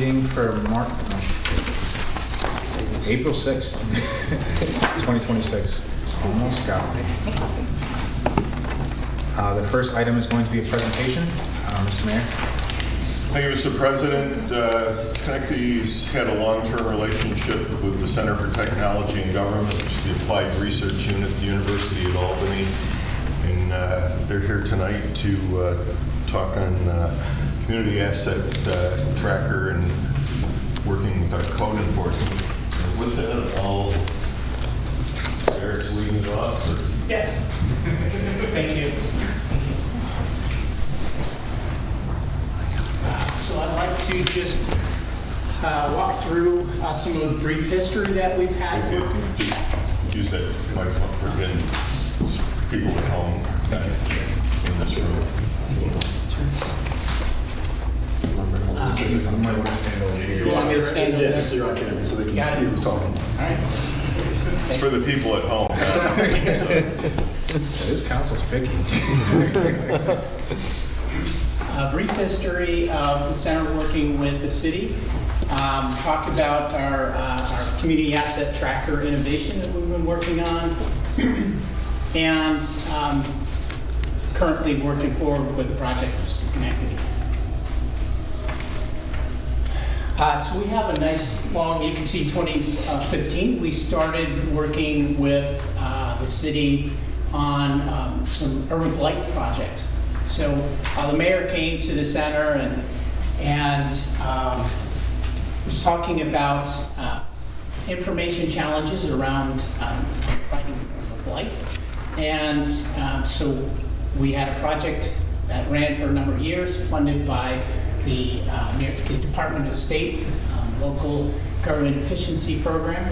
meeting for April 6th, 2026. Almost got it. The first item is going to be a presentation. Mr. Mayor. Thank you, Mr. President. Schenectady's had a long-term relationship with the Center for Technology and Government, which is the Applied Research Unit at the University of Albany. And they're here tonight to talk on community asset tracker and working with our code enforcement. And with that, Eric's leading it off. Yes. Thank you. So I'd like to just walk through some of the brief history that we've had. If you can just use that microphone for again, people at home in this room. I might want to stand over here. You want me to stand over Yeah, there? just so you're on camera, so they can Got it. see who's talking. All right. It's for the people at home. So this council's picky. Brief history of the center working with the city. Talk about our community asset tracker innovation that we've been working on. And currently working forward with the project of Schenectady. So we have a nice long, you can see 2015, we started working with the city on some urban blight projects. So the mayor came to the center and was talking about information challenges around fighting urban blight. And so we had a project that ran for a number of years, funded by the Department of State Local Government Efficiency Program.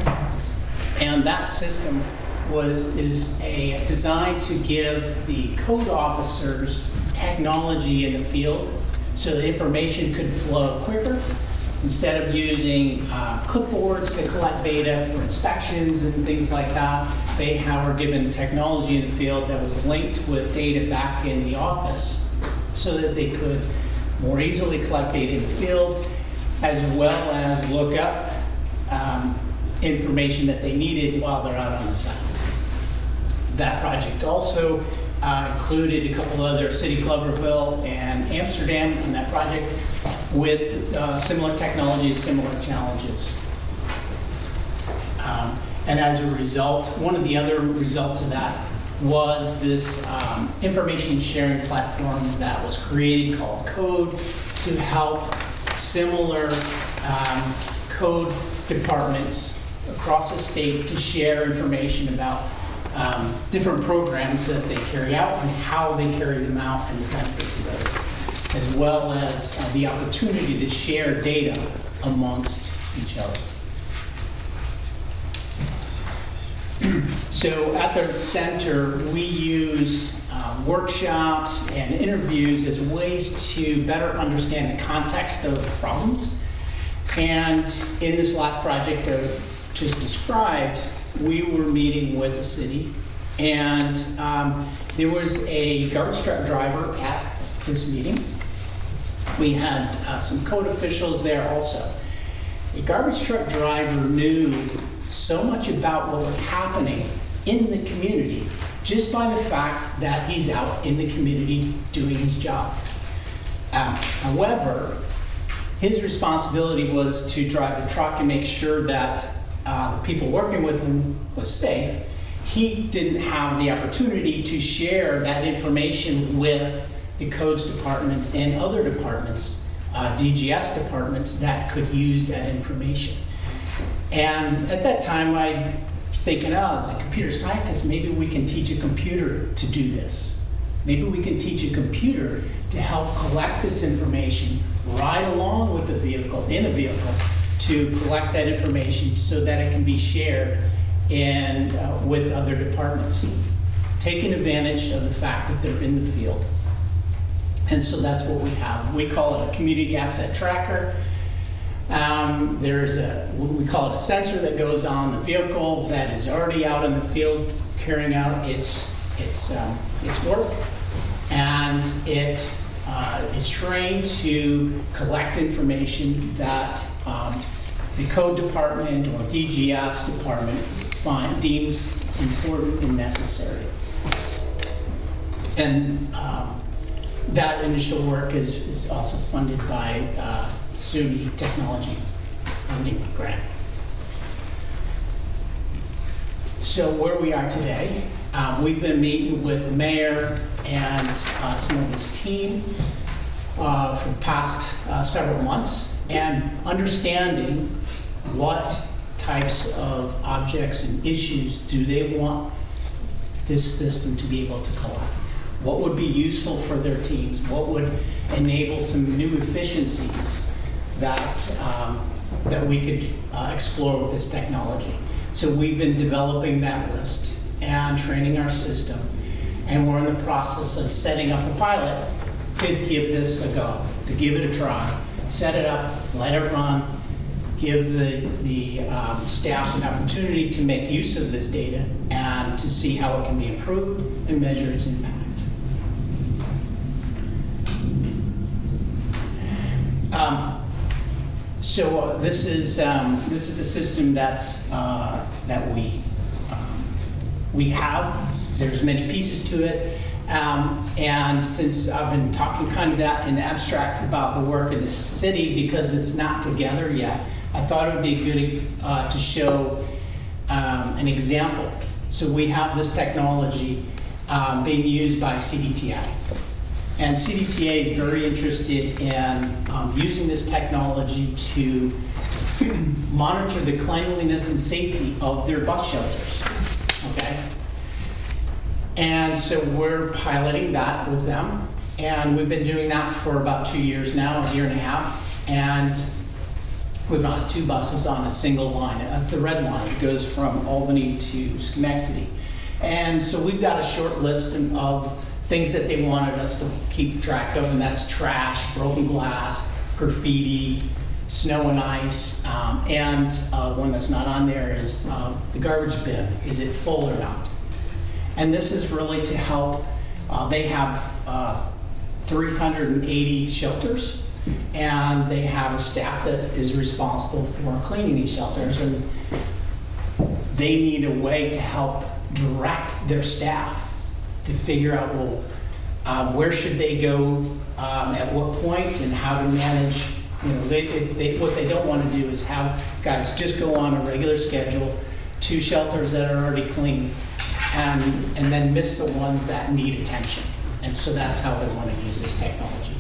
And that system is designed to give the code officers technology in the field so that information could flow quicker. Instead of using clipboards to collect data for inspections and things like that, they were given technology in the field that was linked with data back in the office so that they could more easily collect data in the field, as well as look up information that they needed while they're out on the site. That project also included a couple other, City Gloverville and Amsterdam in that project, with similar technologies, similar challenges. And as a result, one of the other results of that was this information sharing platform that was created called Code to help similar code departments across the state to share information about different programs that they carry out and how they carry them out and the benefits of those, as well as the opportunity to share data amongst each other. So at the center, we use workshops and interviews as ways to better understand the context of problems. And in this last project I just described, we were meeting with the city, and there was a garbage truck driver at this meeting. We had some code officials there also. A garbage truck driver knew so much about what was happening in the community just by the fact that he's out in the community doing his job. However, his responsibility was to drive the truck and make sure that the people working with him was safe. He didn't have the opportunity to share that information with the codes departments and other departments, DGS departments that could use that information. And at that time, I was thinking, as a computer scientist, maybe we can teach a computer to do this. Maybe we can teach a computer to help collect this information, ride along with the vehicle, in a vehicle, to collect that information so that it can be shared with other departments, taking advantage of the fact that they're in the field. And so that's what we have. We call it a community asset tracker. There's we call it a sensor that goes on the vehicle that is already out in the field carrying out its work, and it is trained to collect information that the code department or DGS department deems important and necessary. And that initial work is also funded by SUNY Technology Funding Grant. So where we are today, we've been meeting with the mayor and some of his team for the past several months and understanding what types of objects and issues do they want this system to be able to collect. What would be useful for their teams? What would enable some new efficiencies that we could explore with this technology? So we've been developing that list and training our system, and we're in the process of setting up a pilot to give this a go, to give it a try, set it up, let it run, give the staff an opportunity to make use of this data and to see how it can be improved and measure its impact. So this is a system that's that we have. There's many pieces to it, and since I've been talking kind of that in abstract about the work in the city because it's not together yet, I thought it would be good to show an example. So we have this technology being used by CDTI. And CDTA is very interested in using this technology to monitor the cleanliness and safety of their bus shelters, okay? And so we're piloting that with them. And we've been doing that for about 2 years now, a year and a half. And we've run 2 buses on a single line, the red line. It goes from Albany to Schenectady. And so we've got a short list of things that they wanted us to keep track of, and that's trash, broken glass, graffiti, snow and ice, and one that's not on there is the garbage bin. Is it full or not? And this is really to help. They have 380 shelters, and they have a staff that is responsible for cleaning these shelters, and they need a way to help direct their staff to figure out, well, where should they go, at what point, and how to manage. You know, what they don't want to do is have guys just go on a regular schedule to shelters that are already clean, and then miss the ones that need attention. And so that's how they want to use this technology.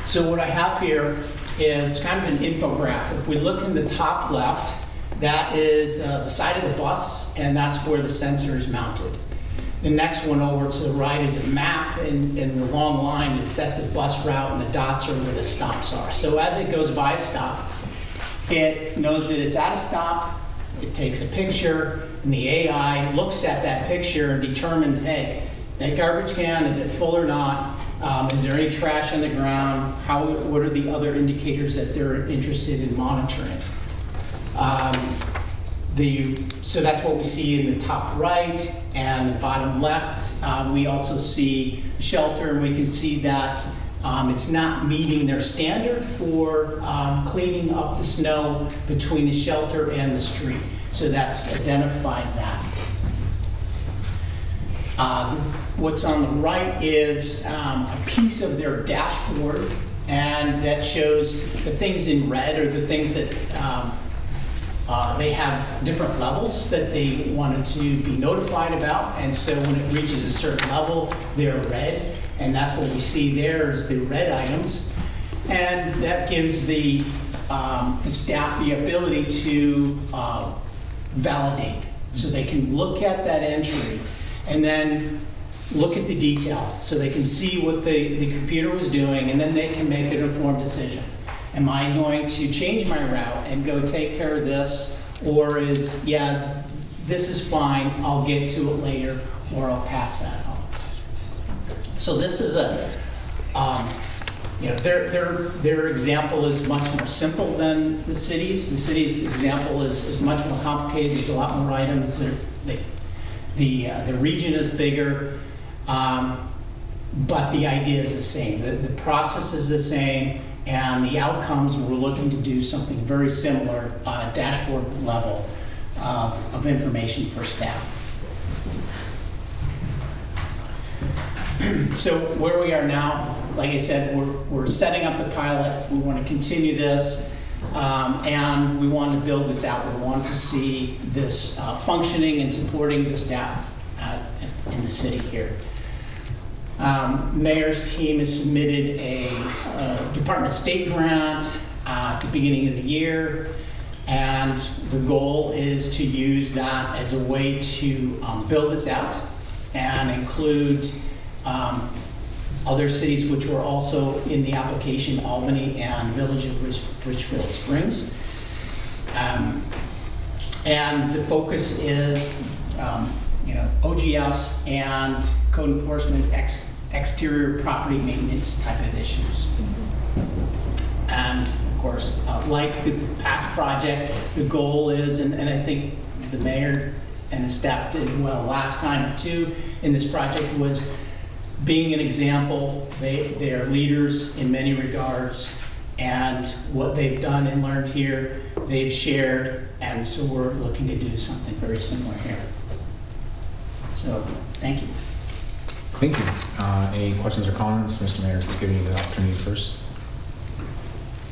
So what I have here is kind of an infographic. If we look in the top left, that is the side of the bus, and that's where the sensor is mounted. The next one over to the right is a map, and the long line that's the bus route, and the dots are where the stops are. So as it goes by a stop, it knows that it's at a stop, it takes a picture, and the AI looks at that picture and determines, hey, that garbage can, is it full or not? Is there any trash on the ground? What are the other indicators that they're interested in monitoring? So that's what we see in the top right and the bottom left. We also see shelter, and we can see that it's not meeting their standard for cleaning up the snow between the shelter and the street. So that's identified that. What's on the right is a piece of their dashboard, and that shows the things in red are the things that they have different levels that they wanted to be notified about, and so when it reaches a certain level, they're red, and that's what we see there is the red items, and that gives the staff the ability to validate, so they can look at that entry and then look at the detail, so they can see what the computer was doing, and then they can make an informed decision. Am I going to change my route and go take care of this, or is, yeah, this is fine, I'll get to it later, or I'll pass that on. So this is their example is much more simple than the city's. The city's example is much more complicated. There's a lot more items. The region is bigger. but the idea is the same. The process is the same, and the outcomes, we're looking to do something very similar, dashboard level of information for staff. So where we are now, like I said, we're setting up the pilot. We want to continue this, and we want to build this out. We want to see this functioning and supporting the staff in the city here. Mayor's team has submitted a Department of State grant at the beginning of the year, and the goal is to use that as a way to build this out and include other cities which were also in the application, Albany and Village of Richfield Springs. And the focus is OGS and code enforcement, exterior property maintenance type of issues. And of course, like the past project, the goal is, and I think the mayor and the staff did well last time too in this project, was being an example. They are leaders in many regards, and what they've done and learned here, they've shared, and so we're looking to do something very similar here. So, thank you. Thank you. Any questions or comments? Mr. Mayor, giving you the opportunity first.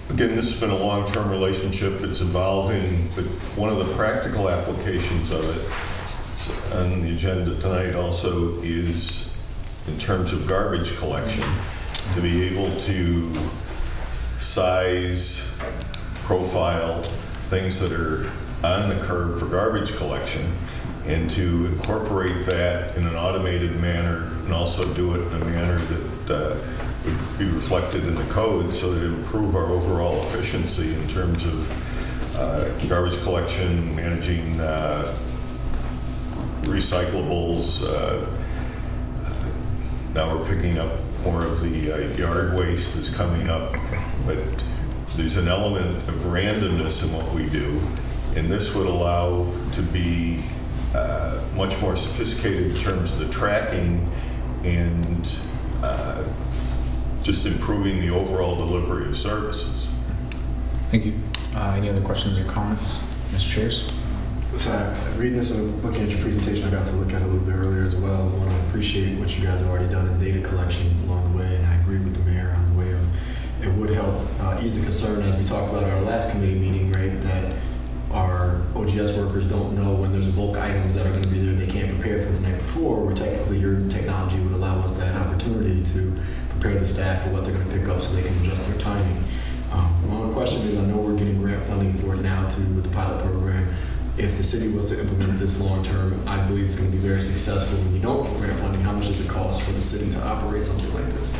Again, this has been a long-term relationship. It's evolving, but one of the practical applications of it on the agenda tonight also is in terms of garbage collection, to be able to size, profile things that are on the curb for garbage collection, and to incorporate that in an automated manner and also do it in a manner that would be reflected in the code so that it would improve our overall efficiency in terms of garbage collection, managing recyclables. Now we're picking up more of the yard waste that's coming up, but there's an element of randomness in what we do, and this would allow to be much more sophisticated in terms of the tracking and just improving the overall delivery of services. Thank you. Any other questions or comments? Mr. Chairs? So reading this and looking at your presentation, I got to look at it a little bit earlier as well. I want to appreciate what you guys have already done in data collection along the way, and I agree with the mayor on the way of it would help ease the concern, as we talked about at our last committee meeting, right, that our OGS workers don't know when there's bulk items that are going to be there they can't prepare for the night before, where technically your technology would allow us that opportunity to prepare the staff for what they're going to pick up so they can adjust their timing. My only question is, I know we're getting grant funding for it now too with the pilot program. If the city was to implement this long term, I believe it's going to be very successful. When you don't get grant funding, how much does it cost for the city to operate something like this?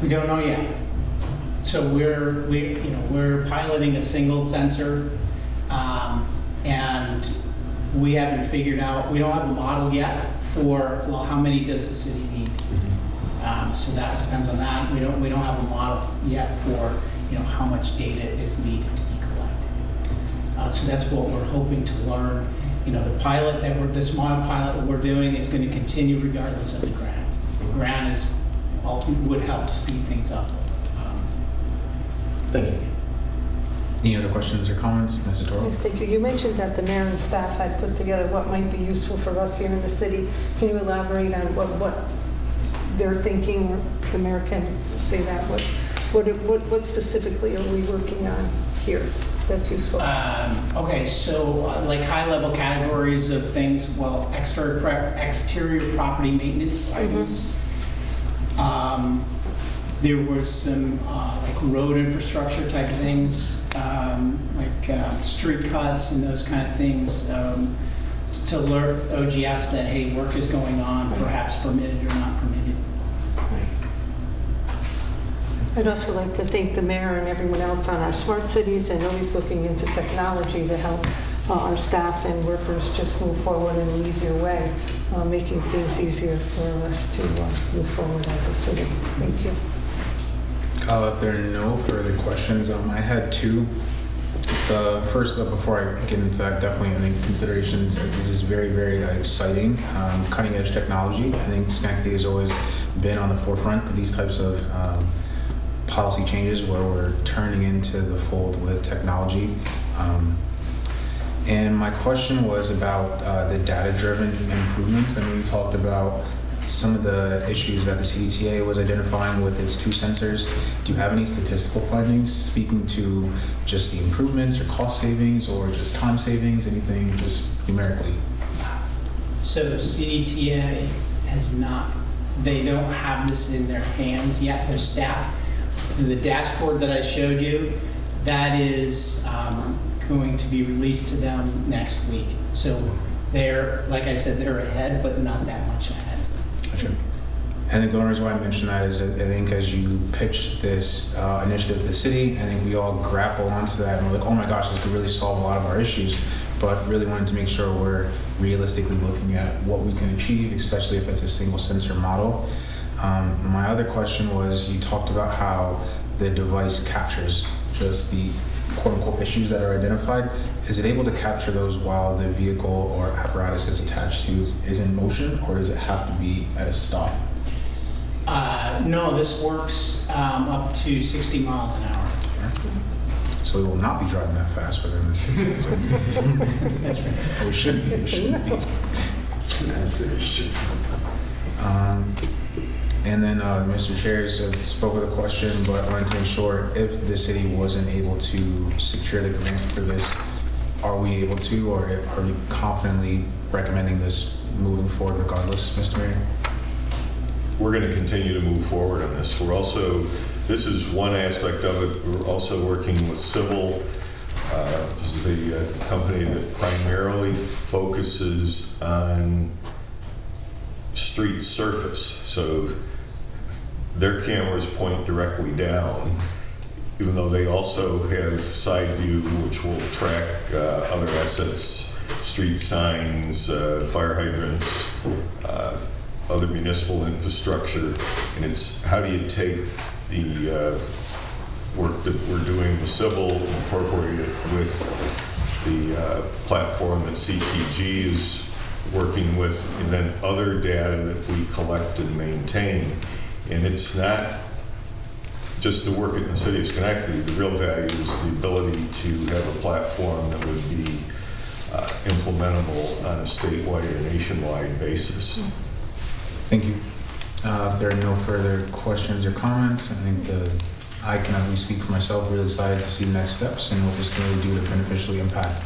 We don't know yet. So we're piloting a single sensor, and we haven't figured out. We don't have a model yet for how many does the city need. So that depends on that. We don't have a model yet for how much data is needed to be collected. So that's what we're hoping to learn. The pilot the small pilot we're doing is going to continue regardless of the grant. The grant is ultimately would help speed things up. Thank you. Any other questions or comments? Mrs. Toro? Yes, thank you. You mentioned that the mayor and staff had put together what might be useful for us here in the city. Can you elaborate on what they're thinking? The mayor can say that. What specifically are we working on here that's useful? Okay, so like high-level categories of things. Well, exterior property maintenance items. There was some like road infrastructure type of things, like street cuts and those kind of things, to alert OGS that, hey, work is going on, perhaps permitted or not permitted. I'd also like to thank the mayor and everyone else on our smart cities. I know he's looking into technology to help our staff and workers just move forward in an easier way, making things easier for us to move forward as a city. Thank you. If there are no further questions, I had two Before I get into that, definitely I think considerations. This is very, very exciting, cutting edge technology. I think Schenectady has always been on the forefront of these types of policy changes where we're turning into the fold with technology. And my question was about the data-driven improvements. I mean, you talked about some of the issues that the CDTA was identifying with its 2 sensors. Do you have any statistical findings speaking to just the improvements or cost savings or just time savings, anything just numerically? So CDTA has not, they don't have this in their hands yet, their staff. So the dashboard that I showed you, that is going to be released to them next week. So they're, like I said, they're ahead, but not that much ahead. Gotcha. I think the only reason why I mention that is I think as you pitch this initiative to the city, I think we all grapple onto that and we're like, oh my gosh, this could really solve a lot of our issues, but really wanted to make sure we're realistically looking at what we can achieve, especially if it's a single sensor model. My other question was, you talked about how the device captures just the quote-unquote issues that are identified. Is it able to capture those while the vehicle or apparatus it's attached to is in motion, or does it have to be at a stop? No, this works up to 60 miles an hour. So we will not be driving that fast within this. So. That's right. Or we shouldn't be. We shouldn't be. And then Mr. Chairs spoke with a question, but I wanted to make sure if the city wasn't able to secure the grant for this, are we able to, or are we confidently recommending this moving forward regardless, Mr. Mayor? We're going to continue to move forward on this. We're also, this is one aspect of it. We're also working with Civil. This is a company that primarily focuses on street surface. So their cameras point directly down, even though they also have side view, which will track other assets, street signs, fire hydrants, other municipal infrastructure. And it's how do you take the work that we're doing with Civil, incorporate it with the platform that CTG is working with, and then other data that we collect and maintain. And it's not just the work in the city of Schenectady. The real value is the ability to have a platform that would be implementable on a statewide or nationwide basis. Thank you. If there are no further questions or comments, I think I can at least speak for myself. Really excited to see next steps and what this can really do to beneficially impact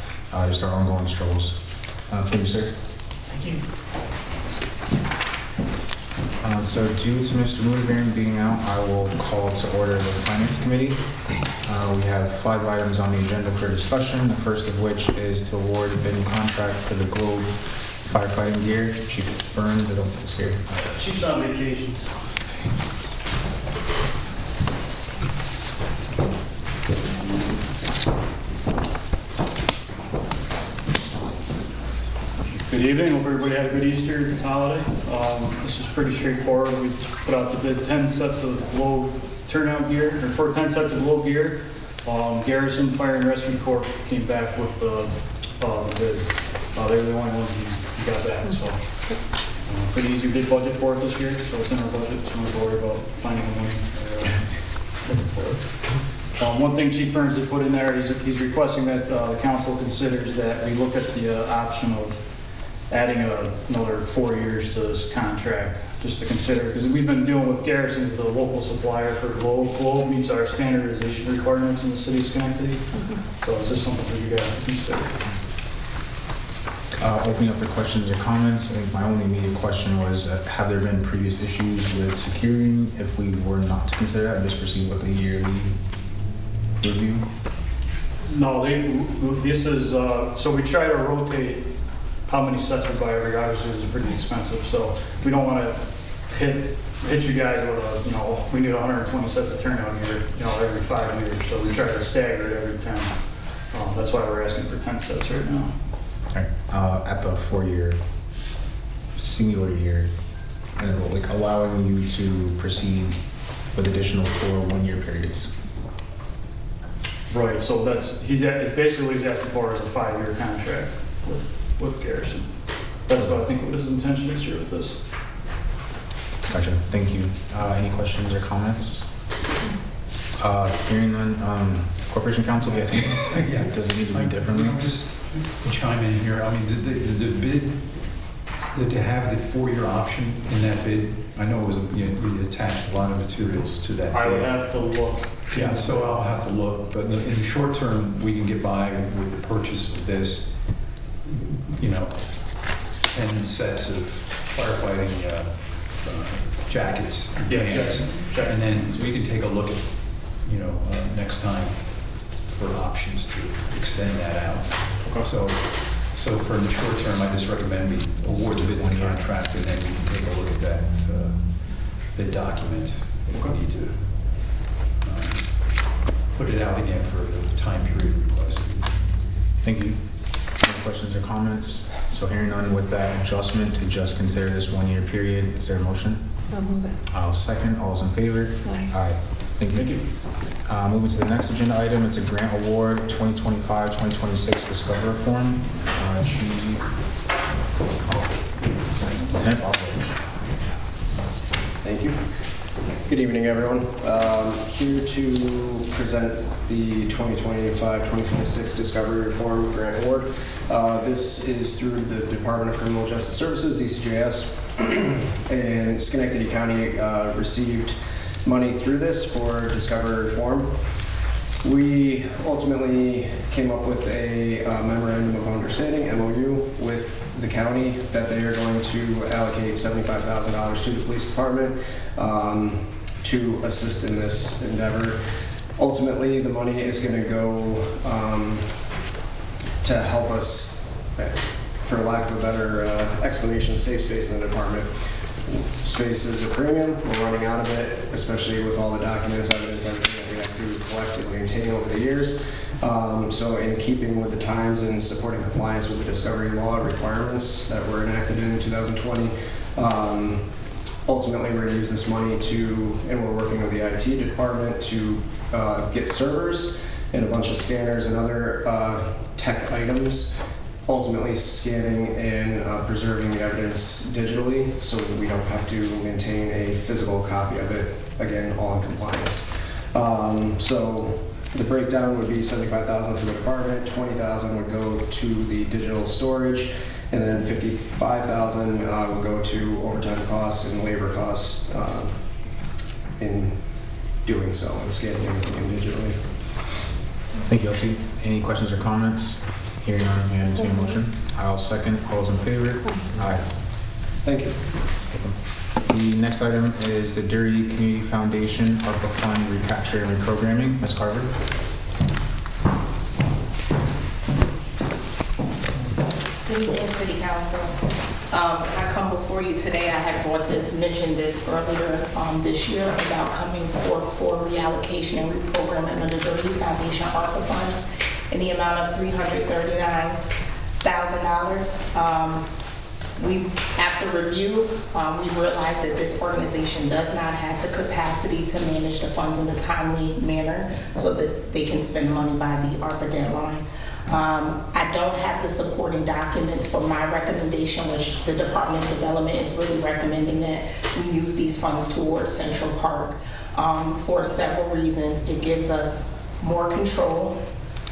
just our ongoing struggles. Thank you, sir. Thank you. So due to Mr. Moodavarian being out, I will call to order the Finance Committee. We have 5 items on the agenda for discussion, the first of which is to award the bidding contract for the Globe firefighting gear. Chief Burns, I don't think he's here. Chief's on vacations. Good evening. Hope everybody had a good Easter holiday. This is pretty straightforward. We put out the bid 10 sets of Globe turnout gear, or for 10 sets of Globe gear. Garrison Fire and Rescue Corps came back with the bid. They were the only ones who got back, so pretty easy. We did budget for it this year, so it's in our budget, so don't worry about finding the money looking for it. One thing Chief Burns had put in there, he's requesting that the council considers that we look at the option of adding another 4 years to this contract, just to consider, because we've been dealing with Garrison as the local supplier for Globe. Globe meets our standardization requirements in the city of Schenectady, so it's just something for you guys to consider. Opening up for questions or comments, I think my only immediate question was, have there been previous issues with securing if we were not to consider that and just proceed with the yearly review? No, this is, so we try to rotate how many sets we buy every year. Obviously, it's pretty expensive, so we don't want to hit you guys with we need 120 sets of turnout gear, every 5 years. So we try to stagger it every 10. That's why we're asking for 10 sets right now. At the 4-year singular year, and like allowing you to proceed with additional 4 1-year periods. Right, so it's basically what he's asking for is a 5-year contract with Garrison. That's what I think what his intention is here with this. Gotcha, thank you. Any questions or comments? Hearing none, Corporation Counsel, yeah, does it need to be differently? I'll just chime in here. I mean, the bid, to have the 4-year option in that bid, I know it was, you attached a lot of materials to that. I would bid. have to look. Yeah, so I'll have to look, but in the short term, we can get by with the purchase of this, 10 sets of firefighting jackets. Yeah, pants, jacket. And then we can take a look at, next time for options to extend that out. So for the short term, I just recommend we award the bid one contract, and then we can take a look at that, the document, if we need to put it out again for the time period requested. Thank you. Any questions or comments? So hearing none, with that adjustment to just consider this 1-year period, is there a motion? I'll move it. I'll second. All those in favor? Aye. Aye. Thank you. Thank you. Moving to the next agenda item, it's a grant award 2025-2026 Discover Form. Thank you. Good evening, everyone. Here to present the 2025-2026 Discovery Reform Grant Award. This is through the Department of Criminal Justice Services, DCJS, and Schenectady County received money through this for Discovery Reform. We ultimately came up with a memorandum of understanding, MOU, with the county that they are going to allocate $75,000 to the police department to assist in this endeavor. Ultimately, the money is going to go to help us, for lack of a better explanation, save space in the department. Space is a premium. We're running out of it, especially with all the documents, evidence, everything that we have to collect and maintain over the years. So in keeping with the times and supporting compliance with the discovery law requirements that were enacted in 2020, ultimately we're going to use this money to, and we're working with the IT department to get servers and a bunch of scanners and other tech items, ultimately scanning and preserving the evidence digitally so that we don't have to maintain a physical copy of it, again, all in compliance. So the breakdown would be $75,000 for the department, $20,000 would go to the digital storage, and then $55,000 would go to overtime costs and labor costs in doing so and scanning everything in digitally. Thank you, LT. Any questions or comments? Hearing none, may I entertain a motion? I'll second. All those in favor? Aye. Thank you. The next item is the Derry Community Foundation ARPA Fund Recapture and Reprogramming. Ms. Carver? Good evening, City Council. I come before you today. I had mentioned this earlier this year about coming forth for reallocation and reprogramming under the Derry Foundation ARPA funds in the amount of $339,000. After review, we realized that this organization does not have the capacity to manage the funds in a timely manner so that they can spend money by the ARPA deadline. I don't have the supporting documents for my recommendation, which the Department of Development is really recommending that we use these funds towards Central Park for several reasons. It gives us more control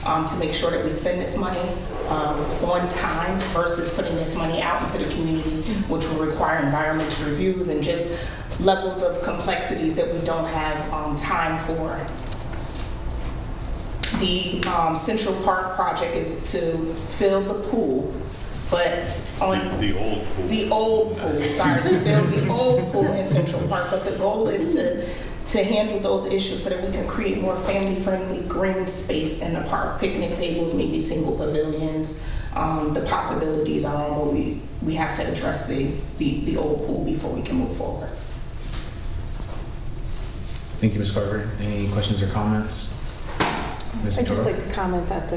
to make sure that we spend this money on time versus putting this money out into the community, which will require environmental reviews and just levels of complexities that we don't have time for. The Central Park project is to fill the pool, but on The old pool. the old pool, sorry, to fill the old pool in Central Park, but the goal is to handle those issues so that we can create more family-friendly green space in the park, picnic tables, maybe single pavilions. The possibilities are on, but we have to address the old pool before we can move forward. Thank you, Ms. Carver. Any questions or comments? Ms. I'd just Toro? like to comment that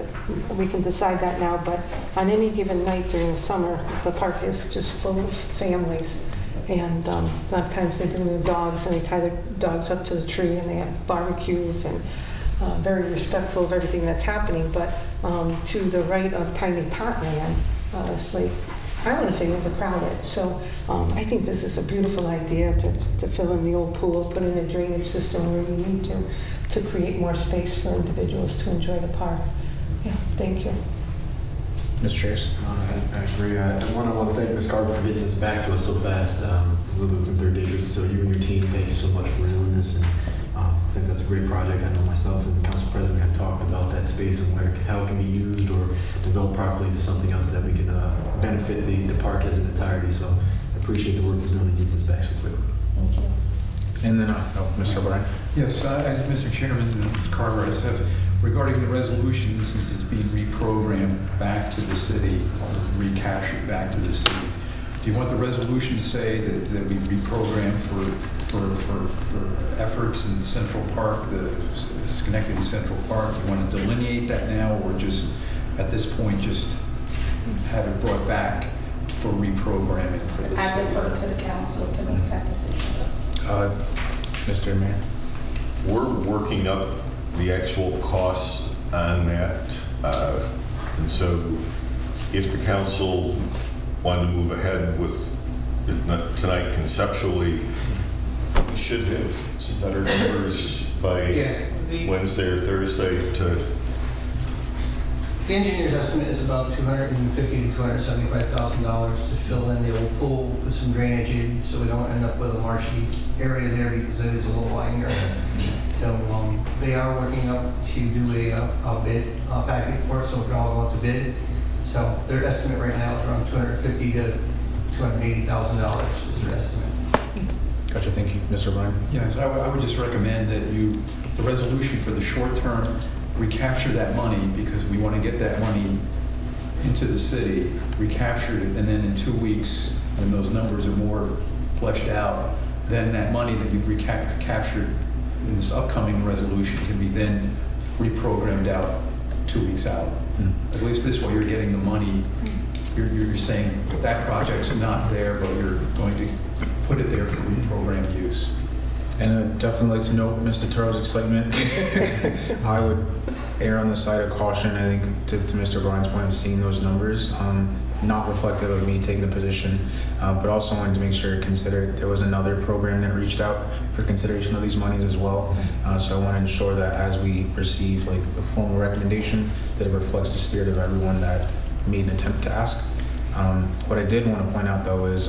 we can decide that now, but on any given night during the summer, the park is just full of families. And a lot of times they bring their dogs and they tie their dogs up to the tree and they have barbecues and very respectful of everything that's happening, but to the right of Tiny Tot Land, it's like, I want to say overcrowded. So I think this is a beautiful idea to fill in the old pool, put in a drainage system where you need to create more space for individuals to enjoy the park. Yeah, thank you. Mr. Chase? I agree. I want to thank Ms. Carver for getting this back to us so fast. We live in third district, so you and your team, thank you so much for doing this. And I think that's a great project. I know myself and the council president have talked about that space and how it can be used or developed properly into something else that we can benefit the park as an entirety. So I appreciate the work you're doing and getting this back so quickly. Thank you. And then, Mr. O'Brien? Yes, as Mr. Chairman and Mr. Carver has said, regarding the resolution, since it's being reprogrammed back to the city, recaptured back to the city, do you want the resolution to say that we reprogram for efforts in Central Park, the Schenectady Central Park? Do you want to delineate that now, or just, at this point, just have it brought back for reprogramming for the I city? defer to the council to make that decision. Mr. Mayor? We're working up the actual cost on that. And so if the council wanted to move ahead with it tonight conceptually, we should have some better numbers by Wednesday or Thursday to... The engineer's estimate is about $250,000 to $275,000 to fill in the old pool, put some drainage in, so we don't end up with a marshy area there, because it is a low lying area. So they are working up to do a bid packet for it, so it can all go out to bid. So their estimate right now is around $250,000 to $280,000 is their estimate. Gotcha, thank you. Mr. O'Brien? Yes, I would just recommend that the resolution for the short term, recapture that money, because we want to get that money into the city, recapture it, and then in 2 weeks, when those numbers are more fleshed out, then that money that you've recaptured in this upcoming resolution can be then reprogrammed out 2 weeks out. At least this way you're getting the money. You're saying that project's not there, but you're going to put it there for reprogrammed use. And I'd definitely like to note Mr. Turo's excitement. I would err on the side of caution, I think, to Mr. O'Brien's point of seeing those numbers, not reflective of me taking the position, but also wanted to make sure to consider there was another program that reached out for consideration of these monies as well. So I want to ensure that as we receive like a formal recommendation, that it reflects the spirit of everyone that made an attempt to ask. What I did want to point out though is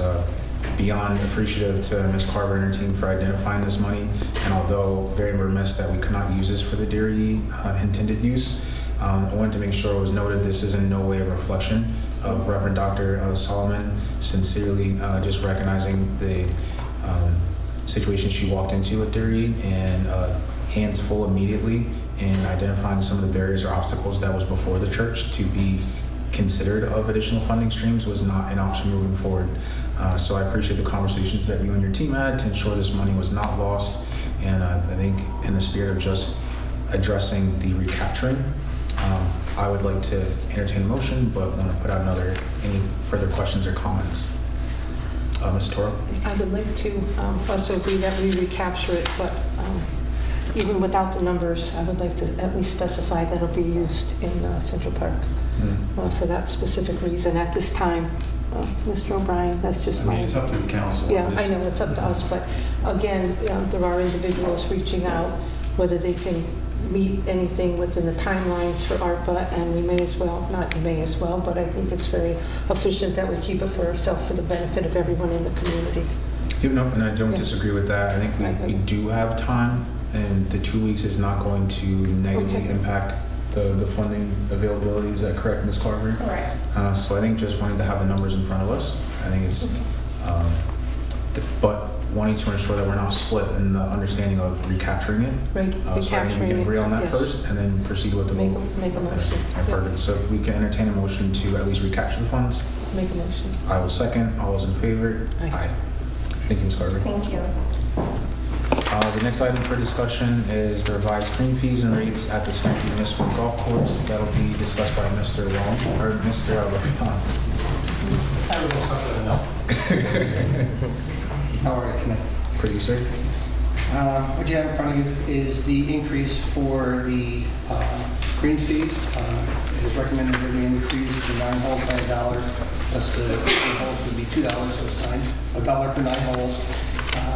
beyond appreciative to Ms. Carver and her team for identifying this money, and although very remiss that we could not use this for the Dairy intended use, I wanted to make sure it was noted this is in no way a reflection of Reverend Dr. Solomon, sincerely just recognizing the situation she walked into at Dairy and hands full immediately in identifying some of the barriers or obstacles that was before the church to be considered of additional funding streams was not an option moving forward. So I appreciate the conversations that you and your team had to ensure this money was not lost. And I think in the spirit of just addressing the recapturing, I would like to entertain a motion, but want to put out any further questions or comments. Ms. Toro? I would like to also agree that we recapture it, but even without the numbers, I would like to at least specify that it'll be used in Central Park for that specific reason at this time. Mr. O'Brien, that's just my... It's up to the council. Yeah, I know, it's up to us, but again, there are individuals reaching out, whether they can meet anything within the timelines for ARPA, and we may as well, not may as well, but I think it's very efficient that we keep it for ourselves for the benefit of everyone in the community. And I don't disagree with that. I think we do have time, and the 2 weeks is not going to negatively impact the funding availability. Is that correct, Ms. Carver? Correct. So I think just wanting to have the numbers in front of us, I think it's, but wanting to ensure that we're not split in the understanding of recapturing it. Right, So I think we can agree on that first and then proceed with the vote. Make a motion. Perfect. So if we can entertain a motion to at least recapture the funds. Make a motion. I will second. All those in favor? Aye. Thank you, Ms. Carver. Thank you. The next item for discussion is the revised green fees and rates at the Schenectady Municipal Golf Course. That'll be discussed by Mr. Long, or Mr. LaFont. I will start with a no. How are you tonight? Pretty, sir? What you have in front of you is the increase for the greens fees. It is recommended that we increase the 9 holes by $1, plus the 8 holes would be $2, so it's $1 per 9 holes.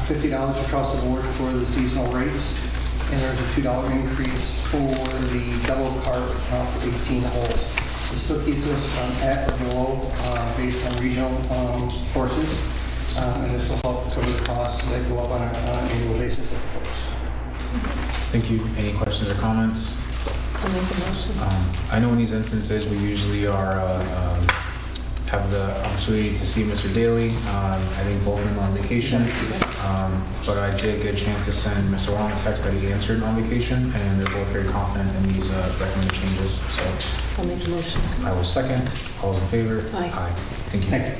$50 across the board for the seasonal rates, and there's a $2 increase for the double cart for 18 holes. It still keeps us at or below based on regional courses, and this will help cover the costs that go up on an annual basis at the course. Thank you. Any questions or comments? I'll make a motion. I know in these instances, we usually have the opportunity to see Mr. Daly. I think both of them are on vacation, but I did get a chance to send Mr. Wong a text that he answered on vacation, and they're both very confident in these recommended changes. So I'll make a motion. I will second. All those in favor? Aye. Thank you. Thank you.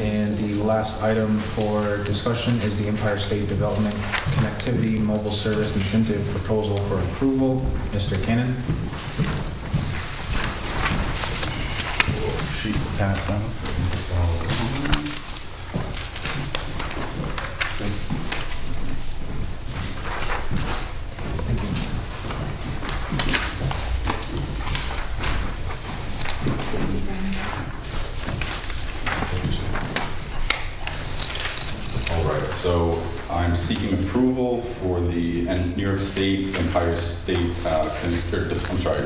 And the last item for discussion is the Empire State Development Connectivity Mobile Service Incentive Proposal for approval. Mr. Cannon? All right, so I'm seeking approval for the New York State Empire State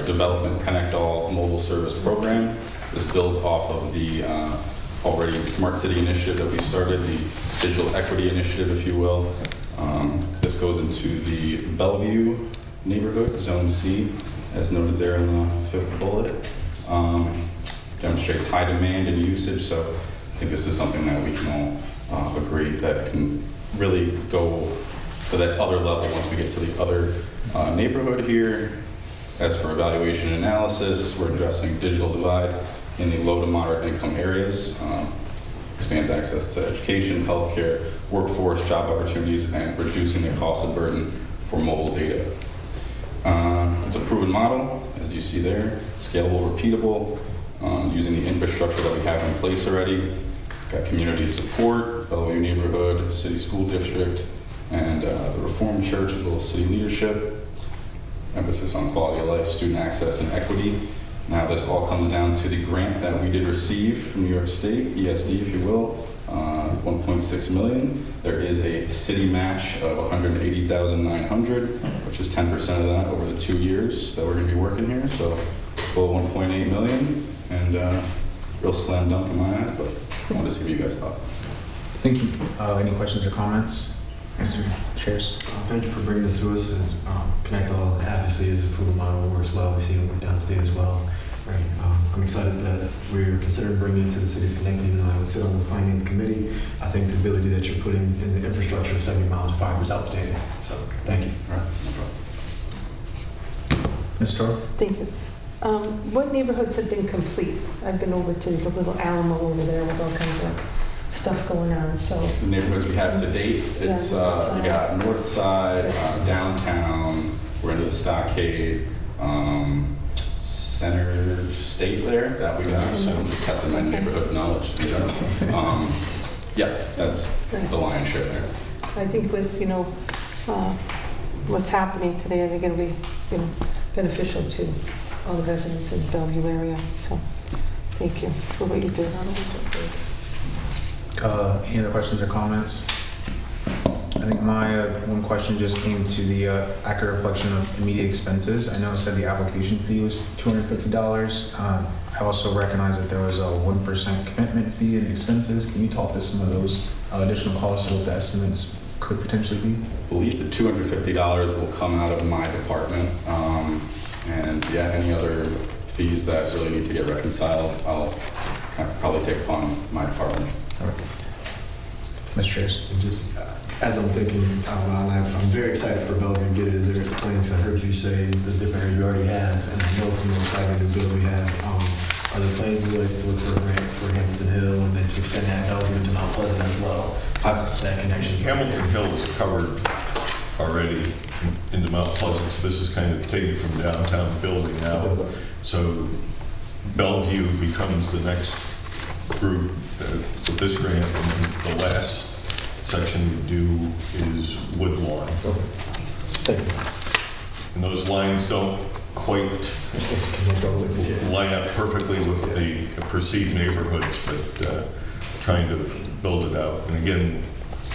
Development Connect All Mobile Service Program. This builds off of the already Smart City initiative that we started, the Digital Equity Initiative, if you will. This goes into the Bellevue neighborhood, Zone C, as noted there in the 5th bullet. Demonstrates high demand and usage, so I think this is something that we can all agree that can really go to that other level once we get to the other neighborhood here. As for evaluation and analysis, we're addressing digital divide in the low to moderate income areas, expands access to education, healthcare, workforce, job opportunities, and reducing the cost and burden for mobile data. It's a proven model, as you see there, scalable, repeatable, using the infrastructure that we have in place already. Got community support, Bellevue neighborhood, city school district, and the Reformed Church as well as city leadership. Emphasis on quality of life, student access, and equity. Now this all comes down to the grant that we did receive from New York State, ESD if you will, 1.6 million. There is a city match of 180,900, which is 10% of that over the 2 years that we're going to be working here. So full 1.8 million, and real slam dunk in my eyes, but I wanted to see what you guys thought. Thank you. Any questions or comments? Mr. Chairs? Thank you for bringing this to us. And Connect All obviously is a proven model, works well. We've seen it downstate as well. Right. I'm excited that we're considering bringing it to the city's Connecting. Even though I would sit on the finance committee, I think the ability that you're putting in the infrastructure of 70 miles of fiber is outstanding. So thank you. All right, no problem. Ms. Storr? Thank you. What neighborhoods have been complete? I've been over to the little Alamo over there with all kinds of stuff going on, so. The neighborhoods we have to date, it's, you got North Side, downtown, we're into the Stockade, Center State there, that we got, so I'm just testing my neighborhood knowledge in general. Yeah, that's the lion's share there. I think with, what's happening today, I think it'll be, beneficial to all the residents in the Bellevue area, so thank you for what you did. Any other questions or comments? I think my one question just came to the accurate reflection of immediate expenses. I know it said the application fee was $250. I also recognize that there was a 1% commitment fee and expenses. Can you talk to some of those additional costs and what the estimates could potentially be? I believe the $250 will come out of my department. And yeah, any other fees that really need to get reconciled, I'll probably take upon my department. All right. Mr. Chairs? And just as I'm thinking out loud, I'm very excited for Bellevue to get it. Is there plans? I heard you say the different areas you already have, and I know from the exciting new bill we have. Are there plans in place to look for a grant for Hamilton Hill and then to extend that Bellevue to Mount Pleasant as well? So that connection. Hamilton Hill is covered already into Mount Pleasant, so this is kind of taken from downtown building now. So Bellevue becomes the next group with this grant, and the last section we do is wood lawn. Thank you. And those lines don't quite line up perfectly with the perceived neighborhoods, but trying to build it out. And again,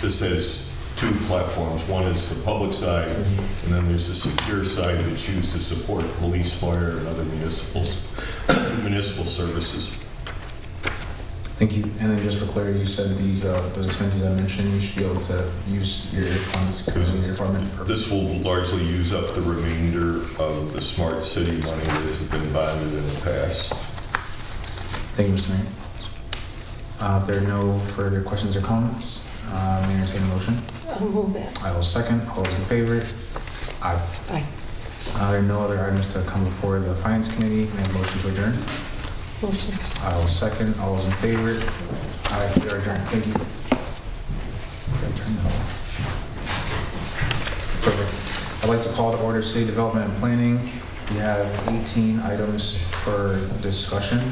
this has two platforms. One is the public side, and then there's the secure side that's used to support police, fire, and other municipal services. Thank you. And then just for clarity, you said these, those expenses I mentioned, you should be able to use your funds in your department. This will largely use up the remainder of the smart city money that has been bonded in the past. Thank you, Mr. Mayor. If there are no further questions or comments, may I entertain a motion? I'll move that. I will second. All those in favor? Aye. Aye. There are no other items to come before the Finance Committee. May I have a motion to adjourn? Motion. I will second. All those in favor? Aye. We are adjourned. Thank you. Perfect. I'd like to call to order City Development and Planning. We have 18 items for discussion.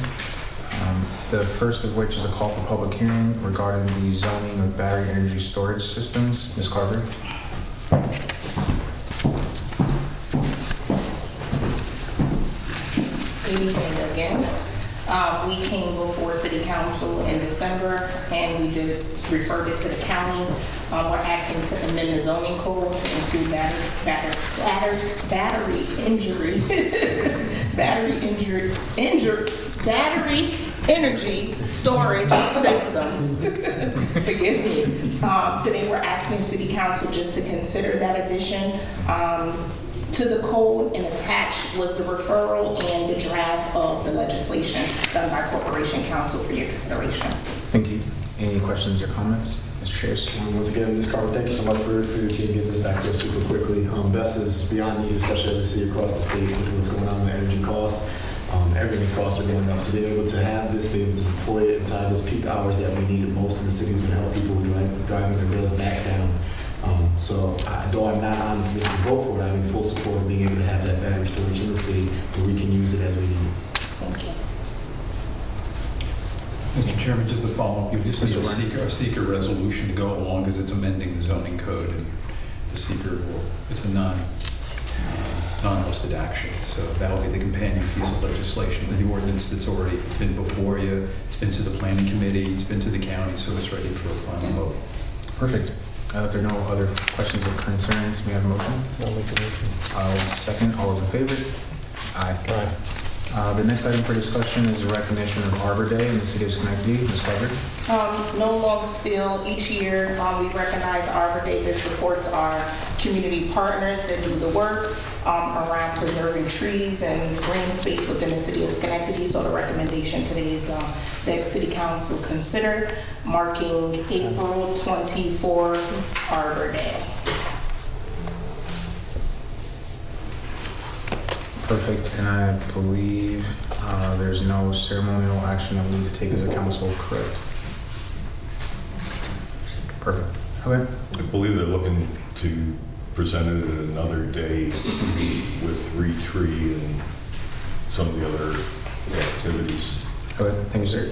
The first of which is a call for public hearing regarding the zoning of battery energy storage systems. Ms. Carver? Good evening again. We came before City Council in December and we did refer it to the county. We're asking to amend the zoning code to include battery energy storage systems. Forgive me. Today we're asking City Council just to consider that addition to the code, and attached was the referral and the draft of the legislation done by Corporation Council for your consideration. Thank you. Any questions or comments? Mr. Chairs? Once again, Ms. Carver, thank you so much for your team getting this back to us super quickly. Best is beyond need, especially as we see across the state with what's going on with energy costs. Everything's costs are going up, so being able to have this, being able to deploy it inside those peak hours that we need it most in the city is going to help people driving their bills back down. So though I'm not on the vote for it, I'm in full support of being able to have that battery storage in the city where we can use it as we need it. Thank you. Mr. Chairman, just to follow up, you just need Mr. Ryan. a seeker resolution to go along because it's amending the zoning code, and the seeker will, it's a non-listed action. So that'll be the companion piece of legislation, the ordinance that's already been before you. It's been to the planning committee, it's been to the county, so it's ready for a final vote. Perfect. If there are no other questions or concerns, may I have a motion? I'll make the motion. I'll second. All those in favor? Aye. The next item for discussion is the recognition of Arbor Day in the city of Schenectady. Ms. Carver? No long spill. Each year, we recognize Arbor Day. This supports our community partners that do the work around preserving trees and green space within the city of Schenectady. So the recommendation today is that City Council consider marking April 24th Arbor Day. Perfect. And I believe there's no ceremonial action that we need to take as a council, correct? Perfect. Okay. I believe they're looking to present it at another day with re-tree and some of the other activities. Okay. Thank you, sir.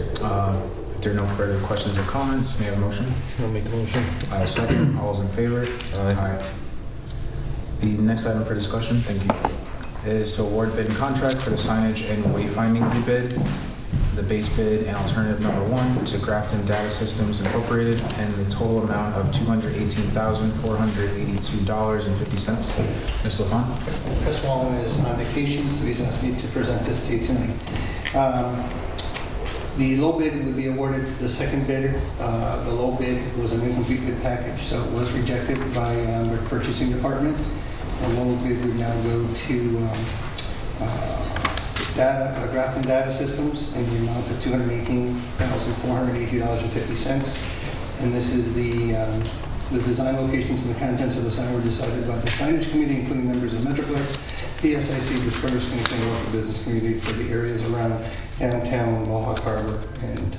If there are no further questions or comments, may I have a motion? I'll make the motion. I'll second. All those in favor? Aye. The next item for discussion, thank you, is to award bid and contract for the signage and wayfinding rebid, the base bid and alternative number 1 to Grafton Data Systems Incorporated, and the total amount of $218,482.50. Ms. LaFont? Chris Wallen is on vacation, so he's asked me to present this to you tonight. The low bid would be awarded to the second bidder. The low bid was an incomplete bid package, so it was rejected by the purchasing department. The low bid would now go to Grafton Data Systems in the amount of $218,480.50. And this is the design locations and the contents of the sign were decided by the signage committee, including members of Metroplex, PSIC, the Square Schenectady local business community for the areas around downtown, Mohawk Harbor, and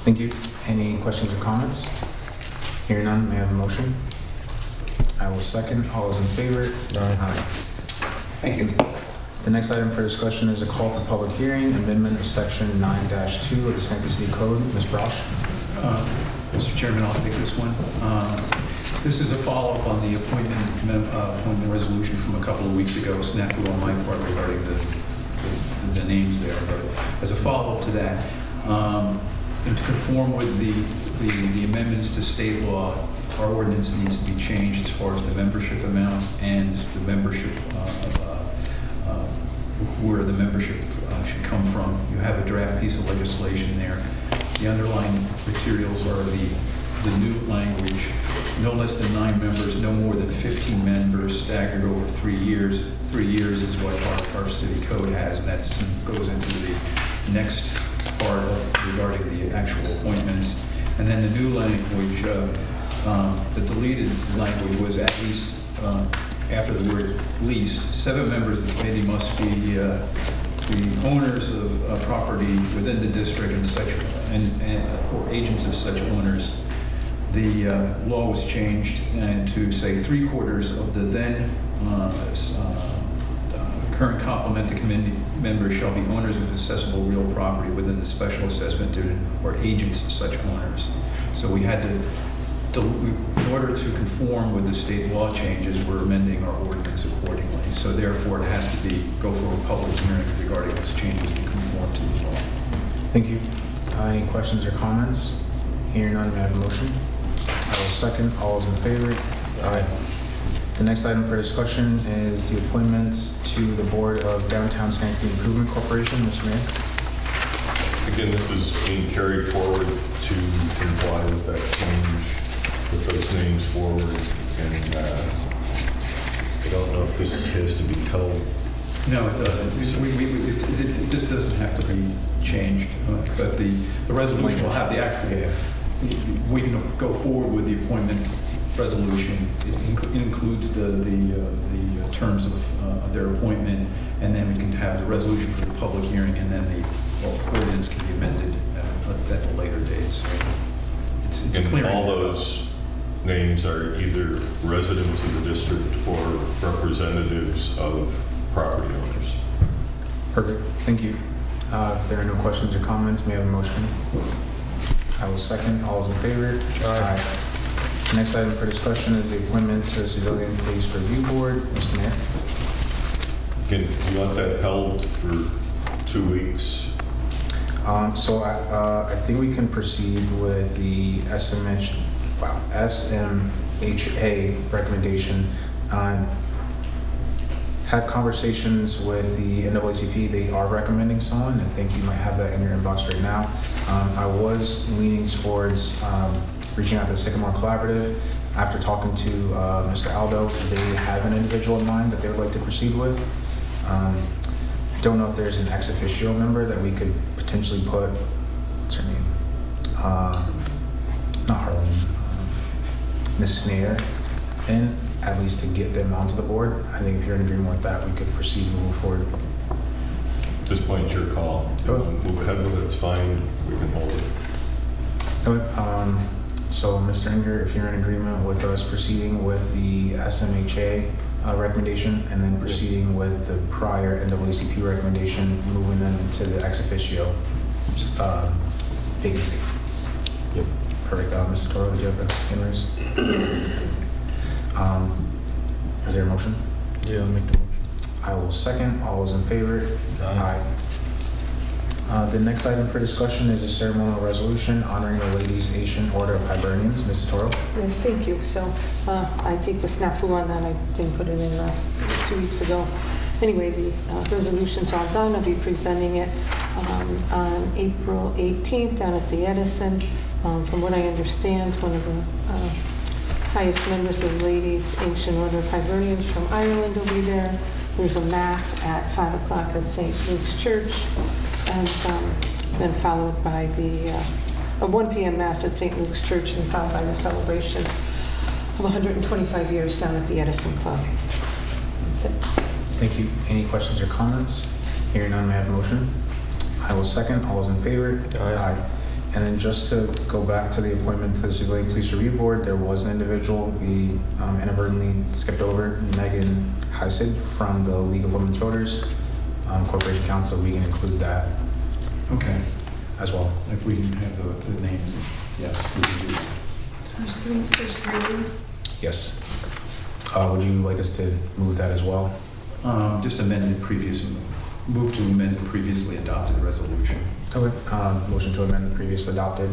Thank you. Any questions or comments? Hearing none, may I have a motion? I will second. All those in favor? Aye. thank you. The next item for discussion is a call for public hearing, amendment of section 9-2 of the Schenectady City Code. Ms. Brosh? Mr. Chairman, I'll take this one. This is a follow-up on the appointment resolution from a couple of weeks ago, snafu on my part regarding the names there. But as a follow-up to that, and to conform with the amendments to state law, our ordinance needs to be changed as far as the membership amount and the membership, where the membership should come from. You have a draft piece of legislation there. The underlying materials are the new language, no less than 9 members, no more than 15 members staggered over 3 years. 3 years is what our city code has, and that goes into the next part of regarding the actual appointments. And then the new language, the deleted language was at least, after the word least, 7 members of the committee must be the owners of property within the district and such, or agents of such owners. The law was changed and to say 3/4 of the then current complementary committee members shall be owners of accessible real property within the special assessment district or agents of such owners. So we had to, in order to conform with the state law changes, we're amending our ordinance accordingly. So therefore, it has to go for a public hearing regarding those changes to conform to the law. Thank you. Any questions or comments? Hearing none, may I have a motion? I will second. All those in favor? Aye. The next item for discussion is the appointments to the Board of Downtown Schenectady Improvement Corporation. Mr. Mayor? Again, this is being carried forward to comply with that change, with those names forward. And I don't know if this has to be held. No, it doesn't. It just doesn't have to be changed, but the resolution will have the actual. We can go forward with the appointment resolution. It includes the terms of their appointment, and then we can have the resolution for the public hearing, and then the ordinance can be amended at a later date. So it's And clear. all those names are either residents of the district or representatives of property owners. Perfect. Thank you. If there are no questions or comments, may I have a motion? I will second. All those in favor? Aye. The next item for discussion is the appointment to the Civilian Police Review Board. Mr. Mayor? Again, do you want that held for 2 weeks? So I think we can proceed with the SMHA recommendation. Had conversations with the NAACP. They are recommending someone. I think you might have that in your inbox right now. I was leaning towards reaching out to the Sycamore Collaborative. After talking to Mr. Aldo, they have an individual in mind that they would like to proceed with. I don't know if there's an ex officio member that we could potentially put, what's her name? Not Harlan, Miss Snader in, at least to get them onto the board. I think if you're in agreement with that, we could proceed and move forward. At this point, it's your call. Go You ahead. want to move ahead with it, it's fine. We can hold it. Okay, so Mr. Inger, if you're in agreement with us proceeding with the SMHA recommendation and then proceeding with the prior NAACP recommendation, moving them into the ex officio vacancy. Yep. Perfect. Mr. Toro, did you have a hand raise? Is there a motion? Yeah, I'll make the motion. I will second. All those in favor? Aye. The next item for discussion is a ceremonial resolution honoring the Ladies Asian Order of Hibernians. Mr. Toro? Yes, thank you. So I take the snafu on that. I didn't put it in last 2 weeks ago. Anyway, the resolution's all done. I'll be presenting it on April 18th down at the Edison. From what I understand, one of the highest members of the Ladies Ancient Order of Hibernians from Ireland will be there. There's a mass at 5 o'clock at St. Luke's Church, and then followed by a 1 p.m. mass at St. Luke's Church, and followed by the celebration of 125 years down at the Edison Club. That's it. Thank you. Any questions or comments? Hearing none, may I have a motion? I will second. All those in favor? Aye. And then just to go back to the appointment to the Civilian Police Review Board, there was an individual we inadvertently skipped over, Megan Heisig from the League of Women's Voters Corporation Council. We can include that Okay. as well. If we can have the names. yes, we can do that. There's three names. Yes. Would you like us to move that as well? Just move to amend the previously adopted resolution. Okay. Motion to amend the previously adopted.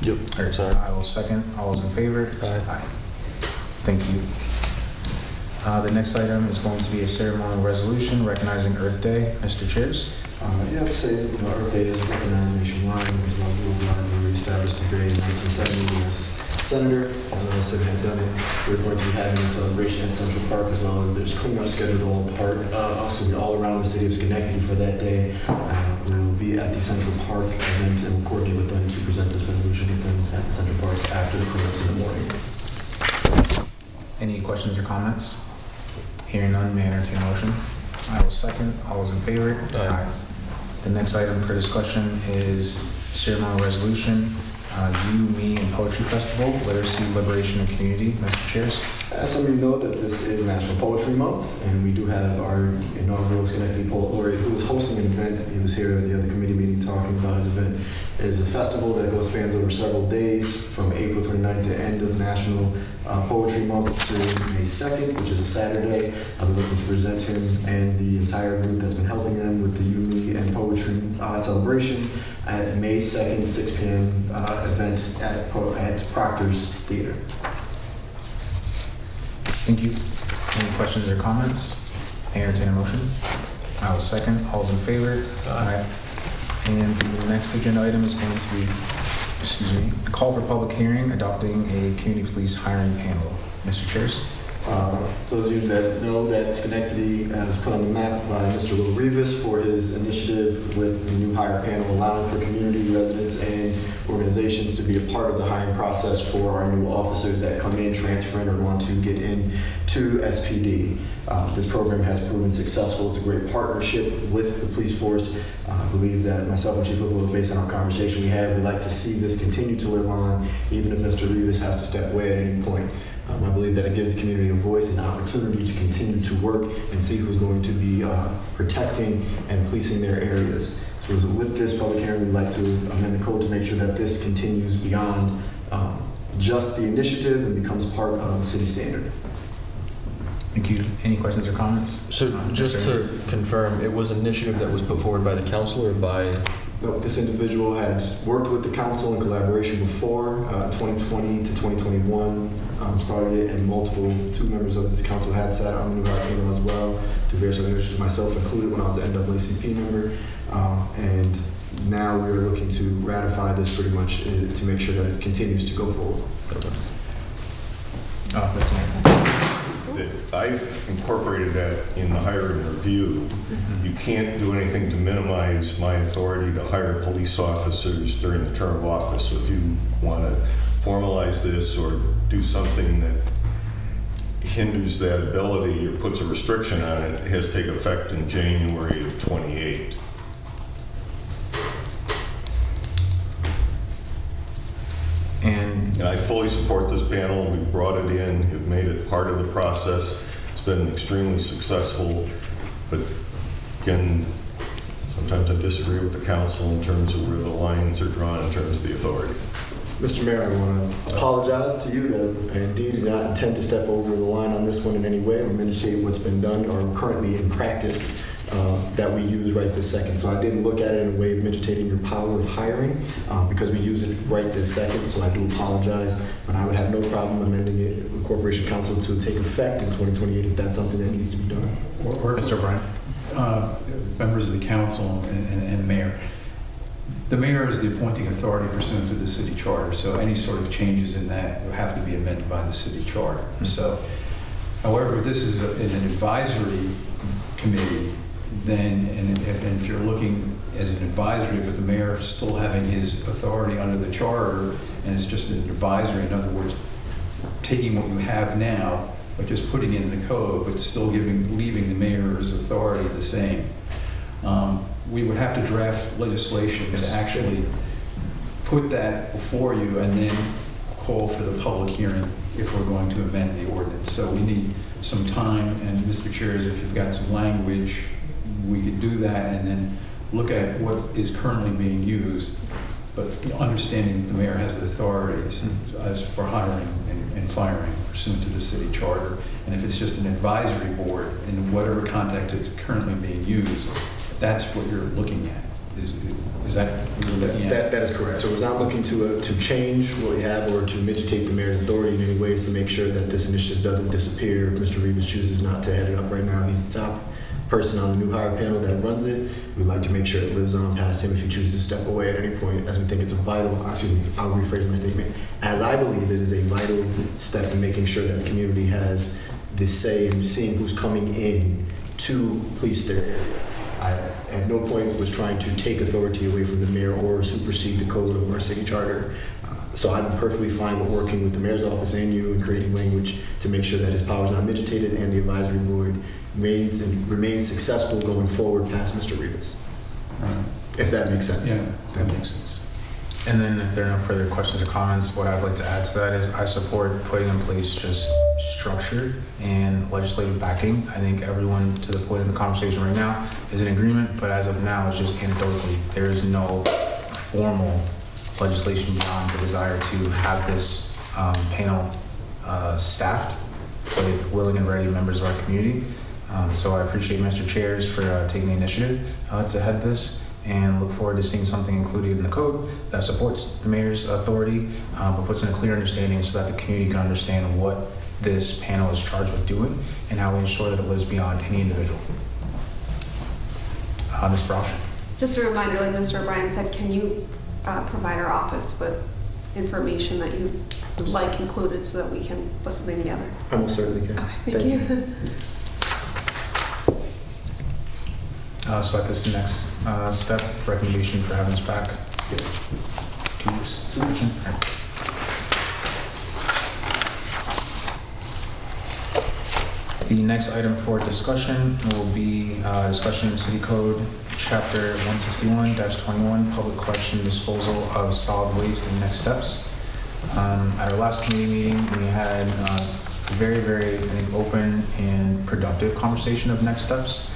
Yep. Sorry. I will second. All those in favor? Aye. Thank you. The next item is going to be a ceremonial resolution recognizing Earth Day. Mr. Chairs? Yeah, I would say, Earth Day is recognized nationwide because Robert Woodline reestablished the day in 1970 as senator. Although Sid had done it, we're going to be having a celebration at Central Park as well as there's cleanup scheduled all around the city of Schenectady for that day. We will be at the Central Park event and we'll coordinate with them to present this resolution with them at the Central Park after the cleanups in the morning. Any questions or comments? Hearing none, may I entertain a motion? I will second. All those in favor? Aye. The next item for discussion is ceremonial resolution, You, Me, and Poetry Festival, Literacy, Liberation, and Community. Mr. Chairs? As some of you know, that this is National Poetry Month, and we do have our inaugural Schenectady Poet Laureate who is hosting an event. He was here at the other committee meeting talking about his event. It is a festival that spans over several days from April 29th to end of National Poetry Month to May 2nd, which is a Saturday. I'll be looking to present him and the entire group that's been helping them with the You, Me, and Poetry celebration at May 2nd, 6 p.m. Event at Proctor's Theater. Thank you. Any questions or comments? May I entertain a motion? I will second. All those in favor? Aye. And the next agenda item is going to be, a call for public hearing adopting a community police hiring panel. Mr. Chairs? Those of you that know that Schenectady was put on the map by Mr. Will Rivas for his initiative with the new hire panel, allowing for community residents and organizations to be a part of the hiring process for our new officers that come in, transferring, or want to get into SPD. This program has proven successful. It's a great partnership with the police force. I believe that myself and Chief Whipple, based on our conversation we had, we'd like to see this continue to live on, even if Mr. Rivas has to step away at any point. I believe that it gives the community a voice and opportunity to continue to work and see who's going to be protecting and policing their areas. So with this public hearing, we'd like to amend the code to make sure that this continues beyond just the initiative and becomes part of the city standard. Thank you. Any questions or comments? So just to confirm, it was an initiative that was put forward by the council or by... No, this individual had worked with the council in collaboration before, 2020 to 2021, started it, and two members of this council had sat on the new hire panel as well, to various other issues, myself included when I was an NAACP member, and now we're looking to ratify this pretty much to make sure that it continues to go forward. Mr. Mayor. I've incorporated that in the hiring review. You can't do anything to minimize my authority to hire police officers during the term of office. So if you want to formalize this or do something that hinders that ability or puts a restriction on it, it has to take effect in January of 28. And I fully support this panel. We brought it in, have made it part of the process. It's been extremely successful, but again, sometimes I disagree with the council in terms of where the lines are drawn in terms of the authority. Mr. Mayor, I want to apologize to you that I indeed did not intend to step over the line on this one in any way or initiate what's been done or currently in practice that we use right this second. So I didn't look at it in a way of mitigating your power of hiring because we use it right this second. So I do apologize, but I would have no problem amending it with Corporation Council to take effect in 2028 if that's something that needs to be done. Or Mr. O'Brien. Members of the council and the mayor. The mayor is the appointing authority pursuant to the city charter, so any sort of changes in that will have to be amended by the city charter. So, however, this is an advisory committee, then, and if you're looking as an advisory, but the mayor still having his authority under the charter, and it's just an advisory, in other words, taking what you have now, but just putting it in the code, but still leaving the mayor's authority the same. We would have to draft legislation to actually put that before you and then call for the public hearing if we're going to amend the ordinance. So we need some time, and Mr. Chairs, if you've got some language, we could do that and then look at what is currently being used, but understanding the mayor has the authorities as for hiring and firing pursuant to the city charter. And if it's just an advisory board in whatever context it's currently being used, that's what you're looking at. Is that what you're looking at? That is correct. So we're not looking to change what we have or to mitigate the mayor's authority in any ways to make sure that this initiative doesn't disappear. If Mr. Rivas chooses not to head it up right now, he's the top person on the new hire panel that runs it. We'd like to make sure it lives on past him if he chooses to step away at any point, as we think it's a vital, I'll rephrase my statement, as I believe it is a vital step in making sure that the community has the say in seeing who's coming in to police their area. I at no point was trying to take authority away from the mayor or supersede the code of our city charter. So I'm perfectly fine with working with the mayor's office and you and creating language to make sure that his power is not mitigated and the advisory board remains successful going forward past Mr. Rivas. If that makes sense. Yeah, that makes sense. And then if there are no further questions or comments, what I'd like to add to that is I support putting in place just structure and legislative backing. I think everyone to the point in the conversation right now is in agreement, but as of now, it's just anecdotally. There is no formal legislation beyond the desire to have this panel staffed with willing and ready members of our community. So I appreciate Mr. Chairs for taking the initiative to head this, and look forward to seeing something included in the code that supports the mayor's authority, but puts in a clear understanding so that the community can understand what this panel is charged with doing and how we ensure that it lives beyond any individual. Ms. Roush. Just a reminder, like Mr. O'Brien said, can you provide our office with information that you would like included so that we can put something together? I most certainly can. Okay, thank you. So at this next step, recommendation for having us back 2 weeks suspension. The next item for discussion will be discussion of City Code Chapter 161-21, Public Collection Disposal of Solid Waste and Next Steps. At our last committee meeting, we had very, I think, open and productive conversation of next steps.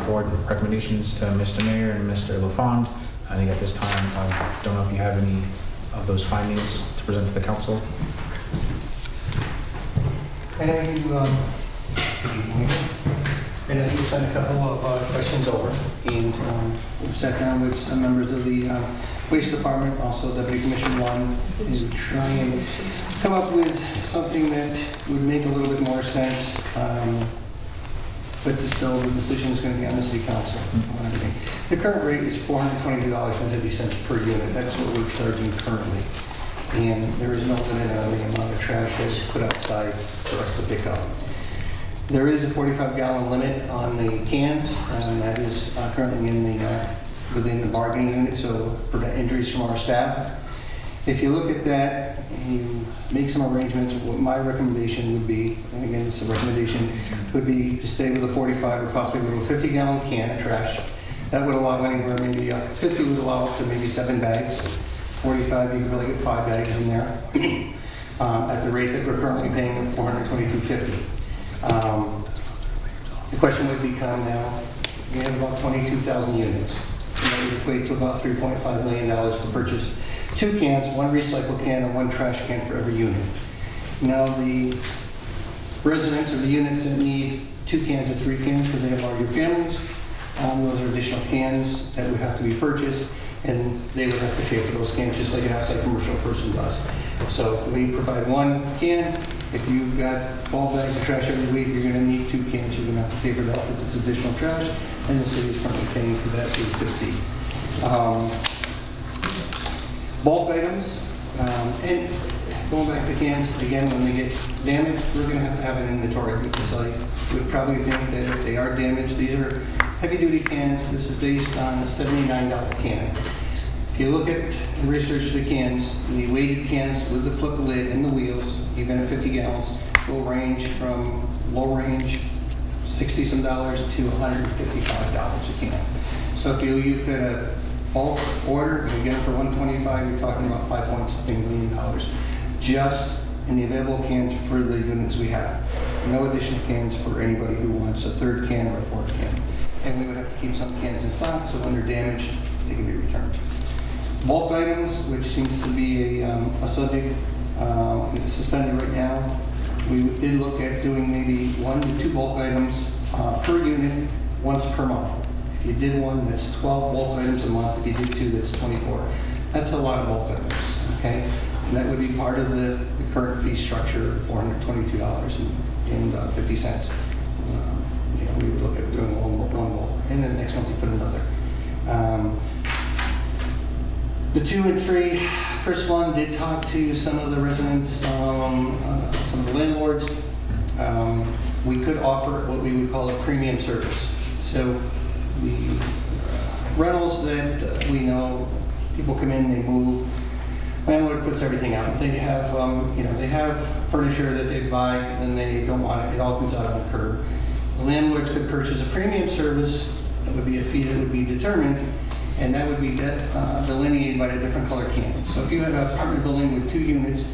Forward recommendations to Mr. Mayor and Mr. LaFond. I think at this time, I don't know if you have any of those findings to present to the council. I know you sent a couple of questions over, and we've sat down with some members of the Waste Department, also Deputy Commissioner 1, and try and come up with something that would make a little bit more sense. But still, the decision is going to be on the City Council. The current rate is $422.50 per unit. That's what we're charging currently. And there is no limit on the amount of trash that is put outside for us to pick up. There is a 45-gallon limit on the cans, and that is currently within the bargaining unit, so prevent injuries from our staff. If you look at that, you make some arrangements. What my recommendation would be, and again, it's a recommendation, would be to stay with a 45 or possibly with a 50-gallon can of trash. That would allow anywhere, maybe 50 would allow up to maybe 7 bags. 45, you could really get 5 bags in there at the rate that we're currently paying of $422.50. The question would become now, we have about 22,000 units. And that would equate to about $3.5 million to purchase 2 cans, 1 recycle can and 1 trash can for every unit. Now the residents or the units that need 2 cans or 3 cans because they have larger families, those are additional cans that would have to be purchased, and they would have to pay for those cans just like an outside commercial person does. So we provide 1 can. If you've got 12 bags of trash every week, you're going to need 2 cans. You're going to have to pay for that because it's additional trash, and the city is currently paying for that through the fee. Bulk items, and going back to cans, again, when they get damaged, we're going to have an inventory because I would probably think that if they are damaged, these are heavy-duty cans. This is based on a $79 can. If you look at and research the cans, the weighted cans with the flip lid and the wheels, even at 50 gallons, will range from low range, $60-some to $155 a can. So if you could a bulk order, and again for $125, you're talking about $5.something million just in the available cans for the units we have. No additional cans for anybody who wants a 3rd can or a 4th can. And we would have to keep some cans in stock, so when they're damaged, they can be returned. Bulk items, which seems to be a subject, it's suspended right now. We did look at doing maybe 1 to 2 bulk items per unit once per month. If you did one, that's 12 bulk items a month. If you did 2, that's 24. That's a lot of bulk items, okay? And that would be part of the current fee structure, $422.50. We would look at doing one bulk, and then next month you put another. The 2 and 3, Chris Lund did talk to some of the residents, some of the landlords. We could offer what we would call a premium service. So the rentals that we know, people come in, they move, landlord puts everything out. They have, they have furniture that they buy, and they don't want it. It all comes out on the curb. The landlords could purchase a premium service. That would be a fee that would be determined, and that would be delineated by the different color cans. So if you have an apartment building with 2 units,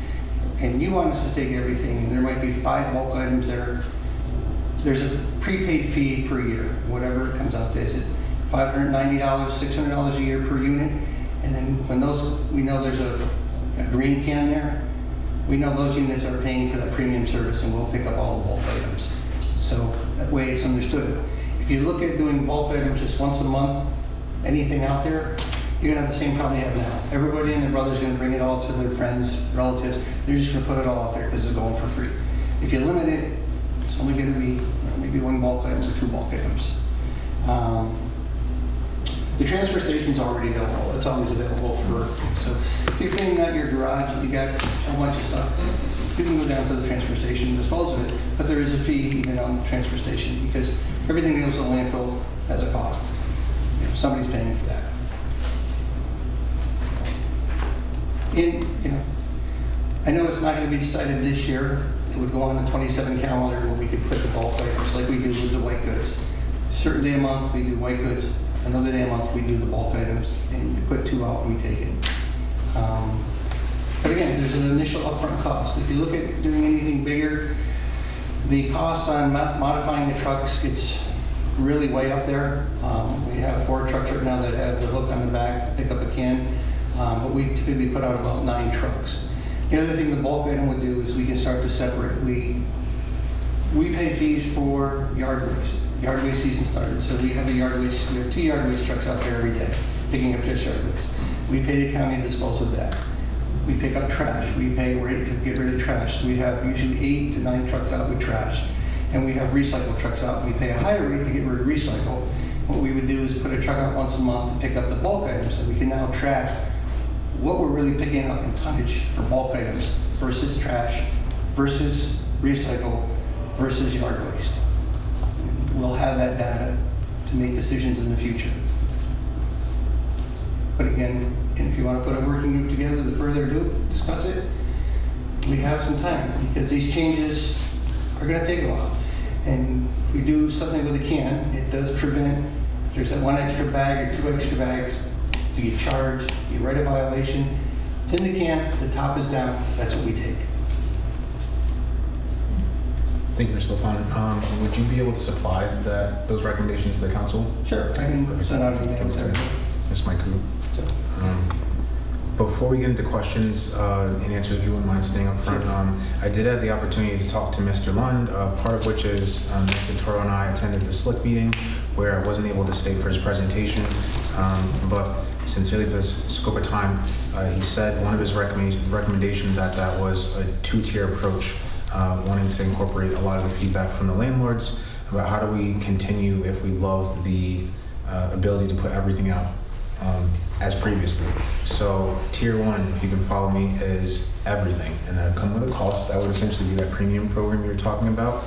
and you want us to take everything, and there might be 5 bulk items there, there's a prepaid fee per year, whatever it comes out to. Is it $590, $600 a year per unit? And then when we know there's a green can there, we know those units are paying for that premium service, and we'll pick up all the bulk items. So that way it's understood. If you look at doing bulk items just once a month, anything out there, you're gonna have the same problem you have now. Everybody and their brother's gonna bring it all to their friends, relatives. They're just gonna put it all out there because it's going for free. If you limit it, it's only gonna be maybe 1 bulk item or 2 bulk items. The transfer station's already available. It's always available so if you're cleaning out your garage, you got a bunch of stuff, you can go down to the transfer station and dispose of it, but there is a fee even on the transfer station because everything that goes to the landfill has a cost. Somebody's paying for that. I know it's not going to be decided this year. It would go on the 27 calendar where we could put the bulk items like we do with the white goods. A certain day a month we do white goods. Another day a month we do the bulk items, and you put 2 out and we take it. But again, there's an initial upfront cost. If you look at doing anything bigger, the cost on modifying the trucks gets really way up there. We have 4 trucks right now that have the hook on the back to pick up a can, but we typically put out about 9 trucks. The other thing the bulk item would do is we can start to separate. We pay fees for yard waste. Yard waste season started, so we have we have 2 yard waste trucks out there every day, picking up just yard waste. We pay the county to dispose of that. We pick up trash. We pay a rate to get rid of trash. So we have usually 8 to 9 trucks out with trash. And we have recycle trucks out. We pay a higher rate to get rid of recycle. What we would do is put a truck out once a month to pick up the bulk items, and we can now track what we're really picking up in tonnage for bulk items versus trash, versus recycle, versus yard waste. We'll have that data to make decisions in the future. But again, if you want to put a working group together to further discuss it, we have some time because these changes are going to take a while. And if we do something with a can, it does prevent, if there's that 1 extra bag or 2 extra bags, to get charged, you write a violation. It's in the can, the top is down, that's what we take. Thank you, Mr. LaFawn. Would you be able to supply those recommendations to the council? Sure, I can send out an email to Ms. Maiku. Before we get into questions and answers, if you wouldn't mind staying up front, I did have the opportunity to talk to Mr. Lund, part of which is Mr. Toro and I attended the SLIC meeting where I wasn't able to stay for his presentation, but sincerely for the scope of time, he said one of his recommendations that was a 2-tier approach, wanting to incorporate a lot of the feedback from the landlords about how do we continue if we love the ability to put everything out as previously. So tier 1, if you can follow me, is everything, and that would come with a cost. That would essentially be that premium program you were talking about.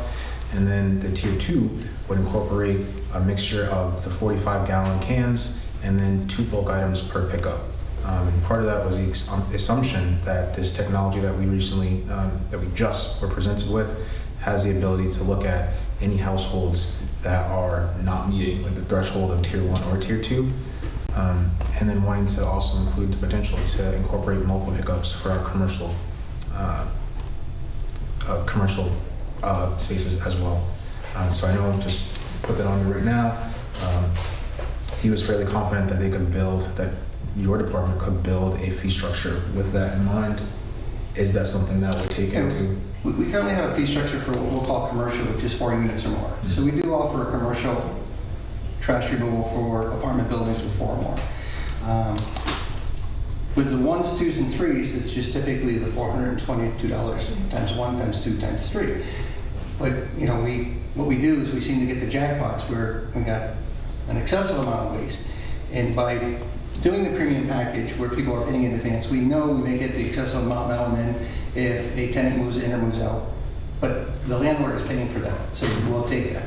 And then the tier 2 would incorporate a mixture of the 45-gallon cans and then 2 bulk items per pickup. And part of that was the assumption that this technology that we recently, that we just were presented with, has the ability to look at any households that are not meeting like the threshold of tier 1 or tier 2. And then wanting to also include the potential to incorporate multiple pickups for our commercial spaces as well. So I know I'll just put that on you right now. He was fairly confident that they could build that your department could build a fee structure with that in mind. Is that something that would take into? We currently have a fee structure for what we'll call commercial, which is 4 units or more. So we do offer a commercial trash removal for apartment buildings with 4 or more. With the 1s, 2s, and 3s, it's just typically the $422 times 1 times 2 times 3. But what we do is we seem to get the jackpots where we got an excessive amount of waste, and by doing the premium package where people are paying in advance, we know we may get the excessive amount now and then if a tenant moves in or moves out, but the landlord is paying for that, so we'll take that.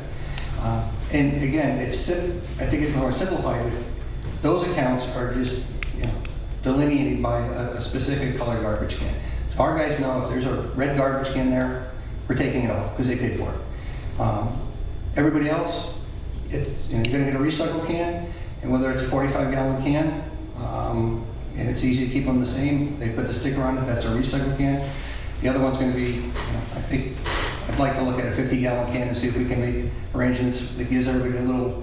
And again, I think it's more simplified if those accounts are just delineated by a specific color garbage can. So our guys know if there's a red garbage can there, we're taking it off because they paid for it. Everybody else, you're going to get a recycle can, and whether it's a 45-gallon can, and it's easy to keep them the same, they put the sticker on it, that's a recycle can. The other one's going to be, I think, I'd like to look at a 50-gallon can and see if we can make arrangements that gives everybody a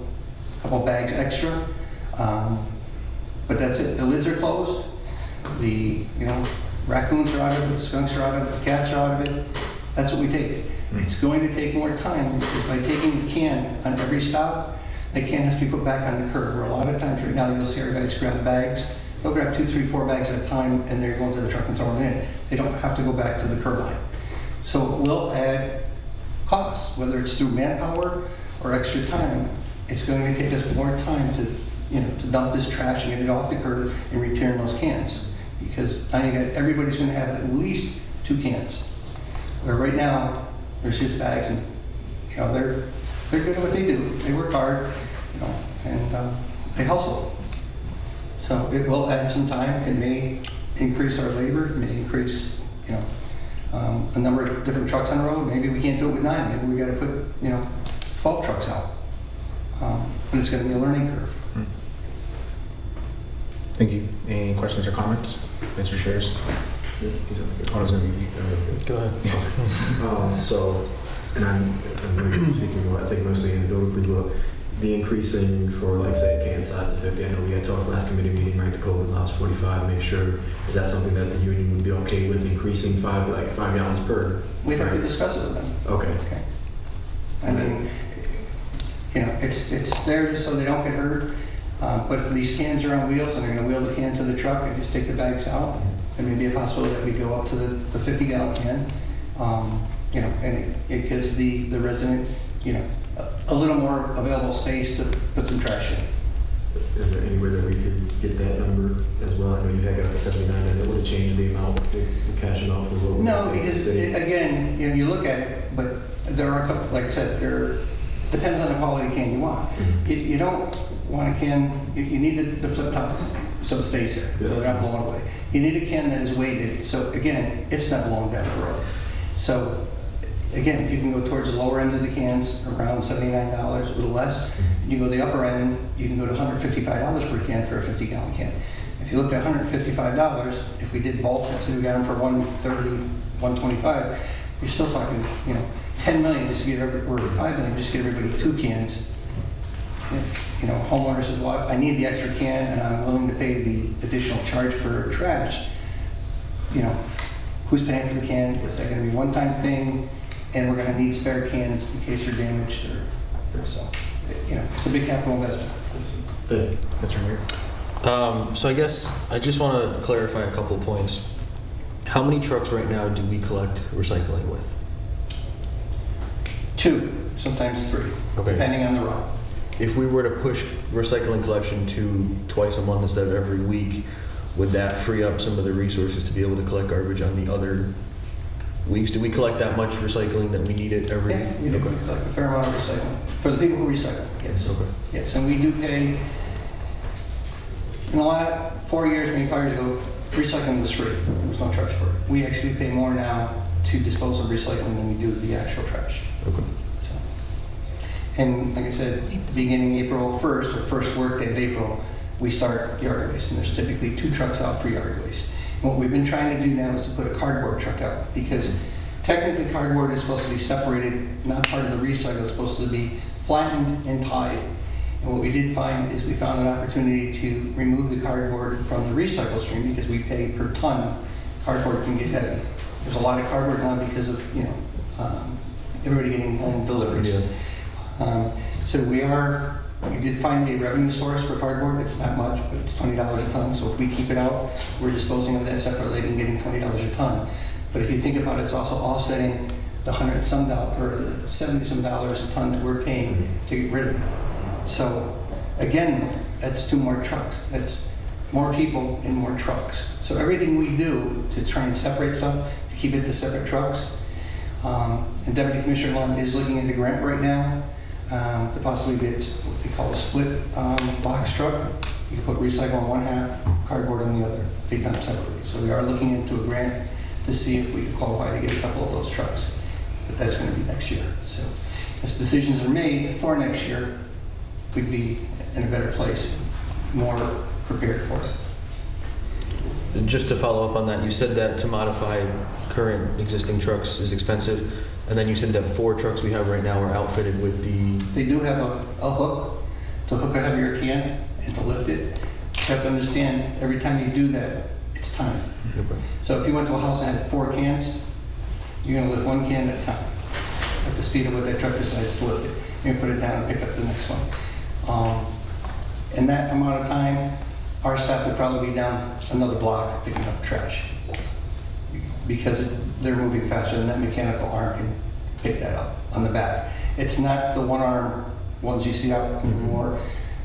couple bags extra. But that's it. The lids are closed. The raccoons are out of it, the skunks are out of it, the cats are out of it. That's what we take. It's going to take more time because by taking the can on every stop, the can has to be put back on the curb. Where a lot of times right now you'll see our guys grab bags. They'll grab 2, 3, 4 bags at a time and they're going to the truck and throw them in. They don't have to go back to the curb line. So it will add costs, whether it's through manpower or extra time. It's going to take us more time to dump this trash and get it off the curb and return those cans. Because now everybody's going to have at least 2 cans. Where right now, there's just bags and, they're good at what they do. They work hard, and they hustle. So it will add some time. It may increase our labor. It may increase, a number of different trucks on the road. Maybe we can't do it with 9. Maybe we got to put, 12 trucks out. But it's going to be a learning curve. Thank you. Any questions or comments? Mr. Shares? Go ahead. So, and I'm going to be speaking, I think mostly anecdotally, but the increasing for, like, say, can size to 50, I know we had talked last committee meeting, right, the code allows 45, make sure, is that something that the union would be okay with, increasing 5 gallons per? We'd have to discuss it with them. Okay. I mean, it's there just so they don't get hurt. But if these cans are on wheels and they're going to wheel the can to the truck and just take the bags out, there may be a possibility that we go up to the 50-gallon can. And it gives the resident, a little more available space to put some trash in. Is there any way that we could get that number as well? I know you had got the 79, and it would have changed the amount we're cashing off for what we're No, because again, you look at it, but there are a couple, like I said, depends on the quality can you want. You don't want a can, you need the flip top so it stays there, so they're not blowing away. You need a can that is weighted, so again, it's not blowing down the road. So again, you can go towards the lower end of the cans, around $79, a little less. You go to the upper end, you can go to $155 per can for a 50-gallon can. If you look at $155, if we did bulk, so we got them for $130, $125, you're still talking, 10 million just to get or 5 million just to get everybody 2 cans. If, homeowner says, well, I need the extra can and I'm willing to pay the additional charge for trash, who's paying for the can? Is that going to be a one-time thing? And we're going to need spare cans in case they're damaged or so. It's a big capital investment. That's right here. So I guess I just want to clarify a couple of points. How many trucks right now do we collect recycling with? 2, sometimes 3, Okay. depending on the route. If we were to push recycling collection to twice a month instead of every week, would that free up some of the resources to be able to collect garbage on the other weeks? Do we collect that much recycling that we need it every? Yeah, we do collect a fair amount of recycling. For the people who recycle, yes. Okay. Yes, and we do pay, in the last 4 years, maybe 5 years ago, recycling was free. There was no charge for it. We actually pay more now to dispose of recycling than we do the actual trash. Okay. So, and like I said, beginning April 1st, or first work day of April, we start yard waste, and there's typically 2 trucks out for yard waste. And what we've been trying to do now is to put a cardboard truck out, because technically cardboard is supposed to be separated, not part of the recycle, it's supposed to be flattened and tied, And what we did find is we found an opportunity to remove the cardboard from the recycle stream because we pay per ton. Cardboard can get heavy. There's a lot of cardboard now because of, everybody getting home deliveries. So we did find a revenue source for cardboard. It's not much, but it's $20 a ton. So if we keep it out, we're disposing of that separately and getting $20 a ton. But if you think about it, it's also offsetting the $100 some dollars or the $70 some dollars a ton that we're paying to get rid of it. So again, that's 2 more trucks. That's more people and more trucks. So everything we do to try and separate stuff, to keep it to separate trucks. And Deputy Commissioner Lund is looking at a grant right now to possibly get what they call a split box truck. You can put recycle on one half, cardboard on the other, be done separately. So we are looking into a grant to see if we can qualify to get a couple of those trucks. But that's going to be next year. So if decisions are made for next year, we'd be in a better place, more prepared for it. And just to follow up on that, you said that to modify current existing trucks is expensive, and then you said that 4 trucks we have right now are outfitted with the... They do have a hook to hook a heavier can and to lift it. You have to understand, every time you do that, it's time. Okay. So if you went to a house that had 4 cans, you're going to lift 1 can at a time at the speed of what that truck decides to lift it. You're going to put it down and pick up the next one. In that amount of time, our staff would probably be down another block picking up trash because they're moving faster than that mechanical arm can pick that up on the back. It's not the one-arm ones you see out anymore.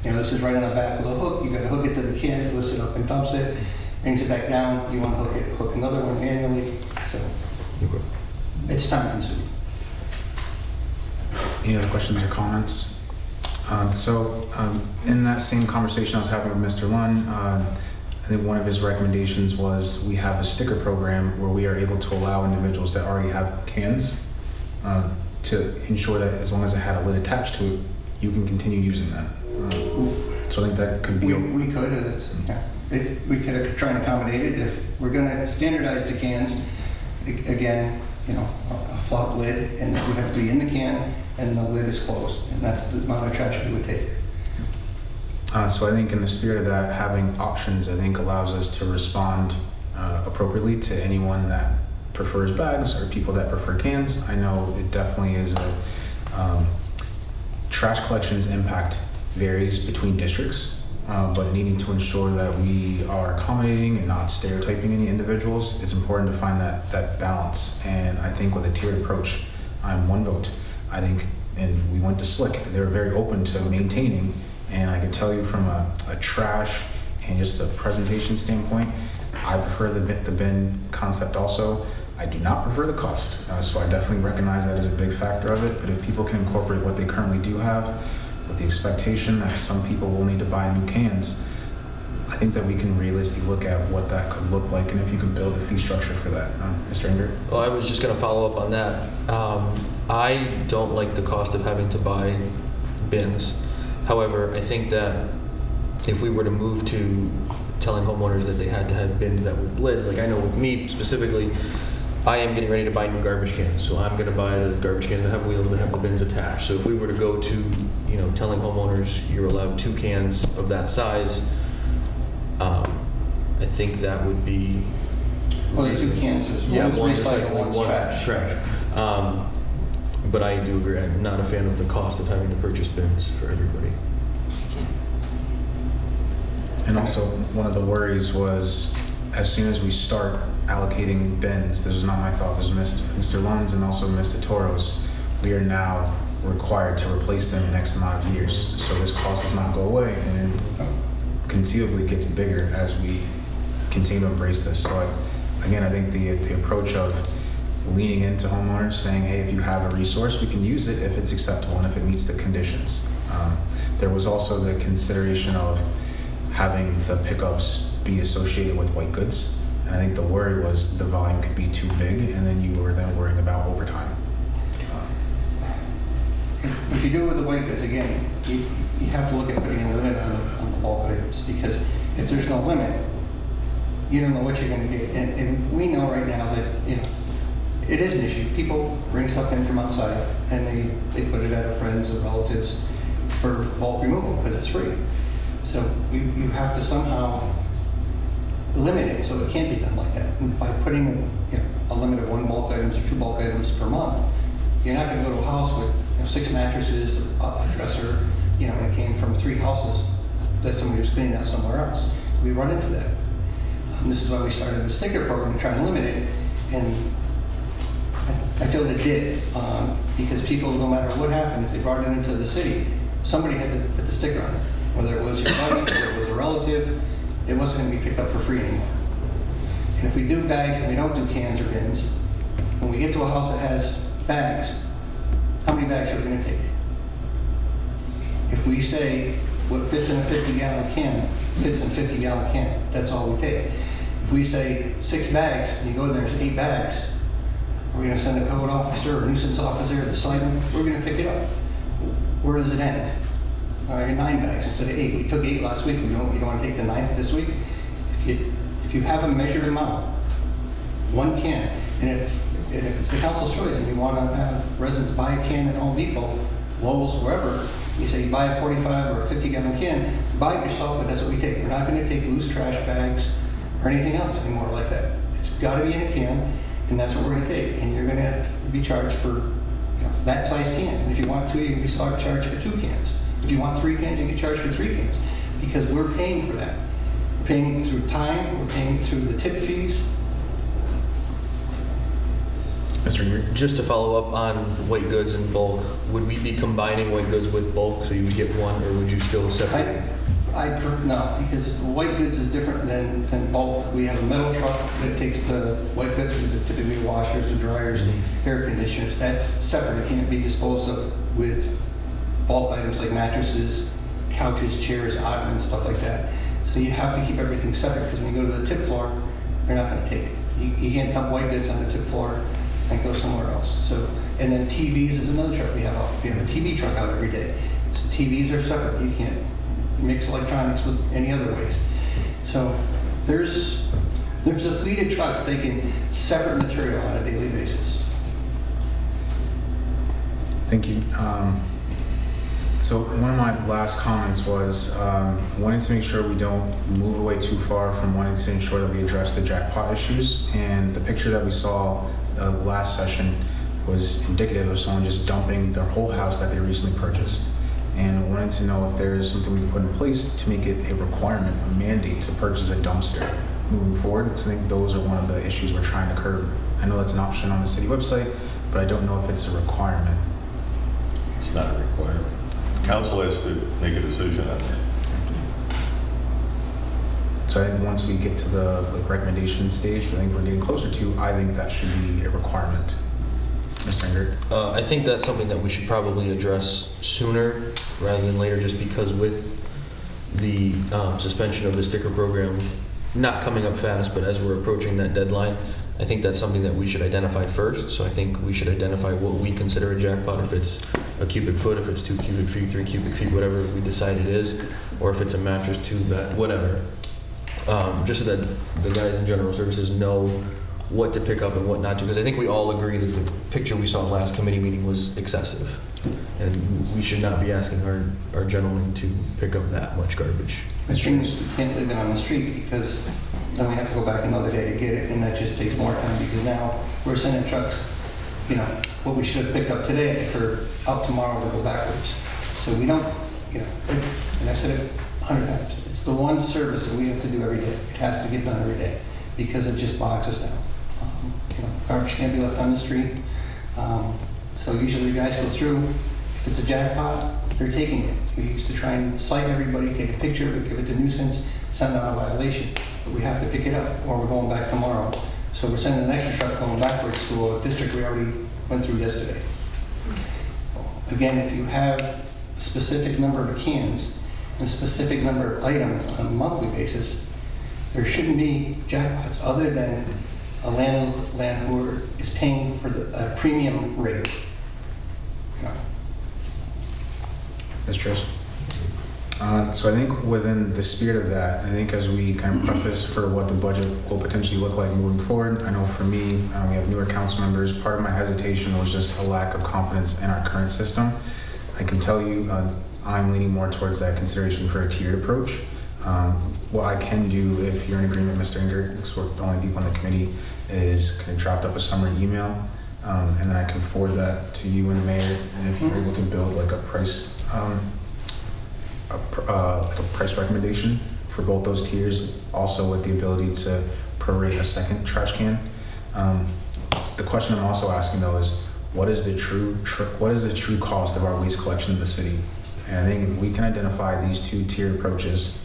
This is right on the back with a hook. You got to hook it to the can, it lifts it up and dumps it, brings it back down. You want to hook another one manually. So it's time consuming. Any other questions or comments? In that same conversation I was having with Mr. Lund, I think one of his recommendations was we have a sticker program where we are able to allow individuals that already have cans to ensure that as long as it had a lid attached to it, you can continue using that. So I think that could be... We could, we could try and accommodate it. If we're going to standardize the cans, again, a flop lid, and it would have to be in the can, and the lid is closed, and that's the amount of trash we would take. So I think in the spirit of that, having options, I think allows us to respond appropriately to anyone that prefers bags or people that prefer cans. I know it definitely is trash collection's impact varies between districts, but needing to ensure that we are accommodating and not stereotyping any individuals, it's important to find that balance. And I think with a tiered approach, I'm 1 vote. I think, and we went to Slick, they were very open to maintaining, and I can tell you from a trash and just a presentation standpoint, I prefer the bin concept also. I do not prefer the cost, so I definitely recognize that as a big factor of it, but if people can incorporate what they currently do have, with the expectation that some people will need to buy new cans, I think that we can realistically look at what that could look like and if you can build a fee structure for that. Mr. Inger? Well, I was just going to follow up on that. I don't like the cost of having to buy bins. However, I think that if we were to move to telling homeowners that they had to have bins that were lids, like I know with me specifically, I am getting ready to buy new garbage cans. So I'm going to buy the garbage cans that have wheels that have the bins attached. So if we were to go to, telling homeowners you're allowed 2 cans of that size, I think that would be... Only 2 cans. One's recycling, one's trash. But I do agree. I'm not a fan of the cost of having to purchase bins for everybody. And also, one of the worries was as soon as we start allocating bins, this was not my thought, this was Mr. Lund's and also Mr. Toro's, we are now required to replace them in X amount of years. So this cost does not go away and conceivably gets bigger as we continue to embrace this. So I think the approach of leaning into homeowners, saying, hey, if you have a resource, we can use it if it's acceptable and if it meets the conditions. There was also the consideration of having the pickups be associated with white goods. And I think the worry was the volume could be too big, and then you were then worrying about overtime. If you do it with the white goods, again, you have to look at putting a limit on the bulk items, because if there's no limit, you don't know what you're going to get. And we know right now that it is an issue. People bring stuff in from outside, and they put it at a friend's or relatives, for bulk removal because it's free. So you have to somehow limit it so it can't be done like that. And by putting a limit of 1 bulk items or 2 bulk items per month, you're not going to go to a house with 6 mattresses, a dresser, and it came from 3 houses that somebody was cleaning out somewhere else. We run into that. This is why we started the sticker program to try and limit it, and I feel it did, because people, no matter what happened, if they brought it into the city, somebody had to put the sticker on it. Whether it was your buddy, whether it was a relative, it wasn't going to be picked up for free anymore. And if we do bags and we don't do cans or bins, when we get to a house that has bags, how many bags are we going to take? If we say what fits in a 50-gallon can fits in a 50-gallon can, that's all we take. If we say 6 bags, and you go there and there's 8 bags, we're going to send a code officer or a nuisance officer to cite them, we're going to pick it up. Where does it end? I get 9 bags instead of 8. We took 8 last week. You don't want to take the 9th this week? If you have a measured amount, 1 can, and if it's the council's choice and you want to have residents buy a can at Home Depot, Lowe's, wherever, you say you buy a 45 or a 50-gallon can, buy it yourself, but that's what we take. We're not going to take loose trash bags or anything else anymore like that. It's got to be in a can, and that's what we're going to take. And you're going to be charged for that size can. And if you want to, you can be charged for 2 cans. If you want 3 cans, you can charge for 3 cans, because we're paying for that. We're paying through time, we're paying through the tip fees. Mr. Ingram? Just to follow up on white goods and bulk, would we be combining white goods with bulk so you would get one, or would you still separate? No, because white goods is different than bulk. We have a metal truck that takes the white goods, because it's typically washers or dryers, air conditioners. That's separate. It can't be disposed of with bulk items like mattresses, couches, chairs, ottomans, stuff like that. So you have to keep everything separate, because when you go to the tip floor, they're not going to take it. You can't dump white goods on the tip floor and go somewhere else. So, and then TVs is another truck. We have a TV truck out every day. So TVs are separate. You can't mix electronics with any other waste. So there's a fleet of trucks taking separate material on a daily basis. Thank you. So one of my last comments was wanting to make sure we don't move away too far from wanting to ensure that we address the jackpot issues. And the picture that we saw last session was indicative of someone just dumping their whole house that they recently purchased. And wanted to know if there is something we can put in place to make it a requirement, a mandate to purchase a dumpster moving forward. Because I think those are one of the issues we're trying to curb. I know that's an option on the city website, but I don't know if it's a requirement. It's not a requirement. Council has to make a decision on that. So I think once we get to the recommendation stage, I think we're getting closer to, I think that should be a requirement. Mr. Ingert? I think that's something that we should probably address sooner rather than later, just because with the suspension of the sticker program not coming up fast, but as we're approaching that deadline, I think that's something that we should identify first. So I think we should identify what we consider a jackpot, if it's a cubic foot, if it's 2 cubic feet, 3 cubic feet, whatever we decide it is, or if it's a mattress, 2 bed, whatever. Just so that the guys in general services know what to pick up and what not to, because I think we all agree that the picture we saw last committee meeting was excessive, and we should not be asking our gentlemen to pick up that much garbage. Things you can't leave it on the street, because then we have to go back another day to get it, and that just takes more time, because now we're sending trucks, what we should have picked up today at the curb, out tomorrow to go backwards. So we don't, and I've said it 100 times, it's the one service that we have to do every day. It has to get done every day, because it just bogs us down. Garbage can't be left on the street. So usually the guys go through. If it's a jackpot, they're taking it. We used to try and cite everybody, take a picture of it, give it to nuisance, send out a violation. But we have to pick it up, or we're going back tomorrow. So we're sending an extra truck going backwards to a district we already went through yesterday. Again, if you have a specific number of cans and a specific number of items on a monthly basis, there shouldn't be jackpots other than a landlord is paying for the premium rate. Mr. Joseph? So I think within the spirit of that, I think as we kind of preface for what the budget will potentially look like moving forward, I know for me, we have newer council members, part of my hesitation was just a lack of confidence in our current system. I can tell you I'm leaning more towards that consideration for a tiered approach. What I can do, if you're in agreement, Mr. Inger, because we're the only people on the committee, is kind of draft up a summary email, and then I can forward that to you and the mayor. And if you're able to build like a price, like a price recommendation for both those tiers, also with the ability to prorate a second trash can. The question I'm also asking though is, what is the true cost of our waste collection in the city? And I think if we can identify these two tier approaches,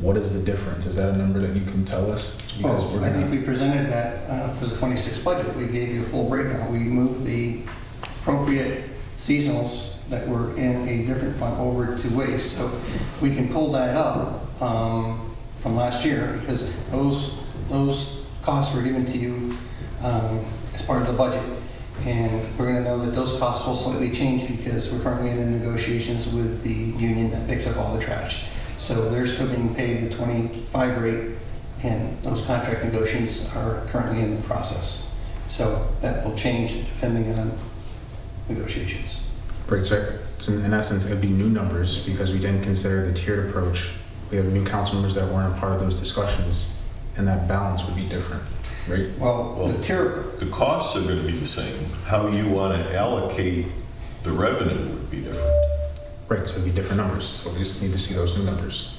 what is the difference? Is that a number that you can tell us? Because Well, I think we presented that for the 26 budget. We gave you a full breakdown. We moved the appropriate seasonals that were in a different fund over to waste. So we can pull that up from last year because those costs were given to you as part of the budget. And we're going to know that those costs will slightly change because we're currently in the negotiations with the union that picks up all the trash. So they're still being paid the 25 rate, and those contract negotiations are currently in the process. So that will change depending on negotiations. Right, so in essence, it'd be new numbers because we didn't consider the tiered approach. We have new council members that weren't a part of those discussions, and that balance would be different, right? Well, The costs are going to be the same. How you want to allocate the revenue would be different. Right, so it'd be different numbers. So we just need to see those new numbers.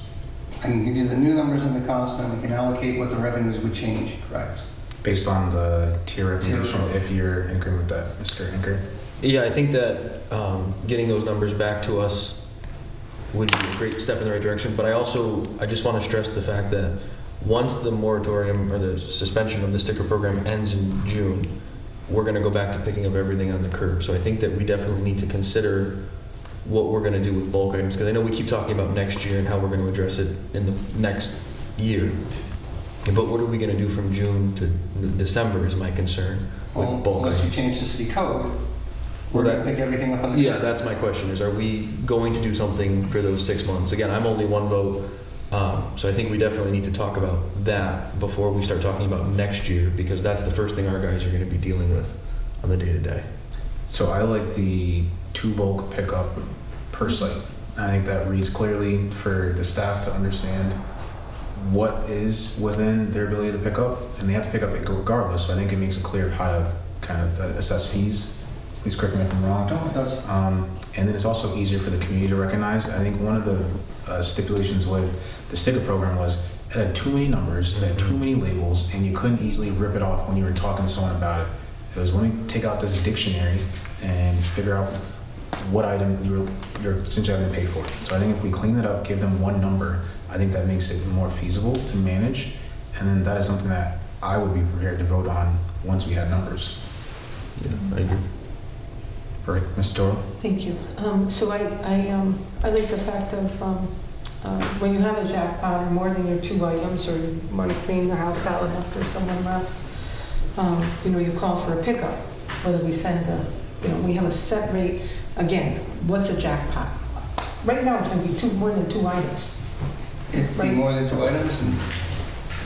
I can give you the new numbers and the costs, and we can allocate what the revenues would change, correct? Based on the tier recommendation, if you're in agreement with that, Mr. Anker. Yeah, I think that getting those numbers back to us would be a great step in the right direction. But I just want to stress the fact that once the moratorium or the suspension of the sticker program ends in June, we're going to go back to picking up everything on the curb. So I think that we definitely need to consider what we're going to do with bulk items, because I know we keep talking about next year and how we're going to address it in the next year. But what are we going to do from June to December is my concern with Well, bulk unless you items. change the city code, we're going to pick everything up on the Yeah, that's my question, is are we going to do something for those 6 months? Again, I'm only one vote, so I think we definitely need to talk about that before we start talking about next year, because that's the first thing our guys are going to be dealing with on the day-to-day. So I like the 2 bulk pickup per site. I think that reads clearly for the staff to understand what is within their ability to pick up, and they have to pick up it regardless. So I think it makes it clear of how to kind of assess fees. Please correct me if I'm wrong. No, it does. And then it's also easier for the community to recognize. I think one of the stipulations with the sticker program was it had too many numbers, it had too many labels, and you couldn't easily rip it off when you were talking to someone about it. It was, let me take out this dictionary and figure out what item you're essentially having to pay for. So I think if we clean that up, give them one number, I think that makes it more feasible to manage. And then that is something that I would be prepared to vote on once we had numbers. Yeah, I agree. Right, Ms. Doyle? Thank you. So I like the fact of when you have a jackpot or more than your 2 items, or you want to clean the house out after someone left, you call for a pickup. Whether we send we have a set rate. Again, what's a jackpot? Right now, it's going to be more than 2 items. It'd be Right. more than 2 items, and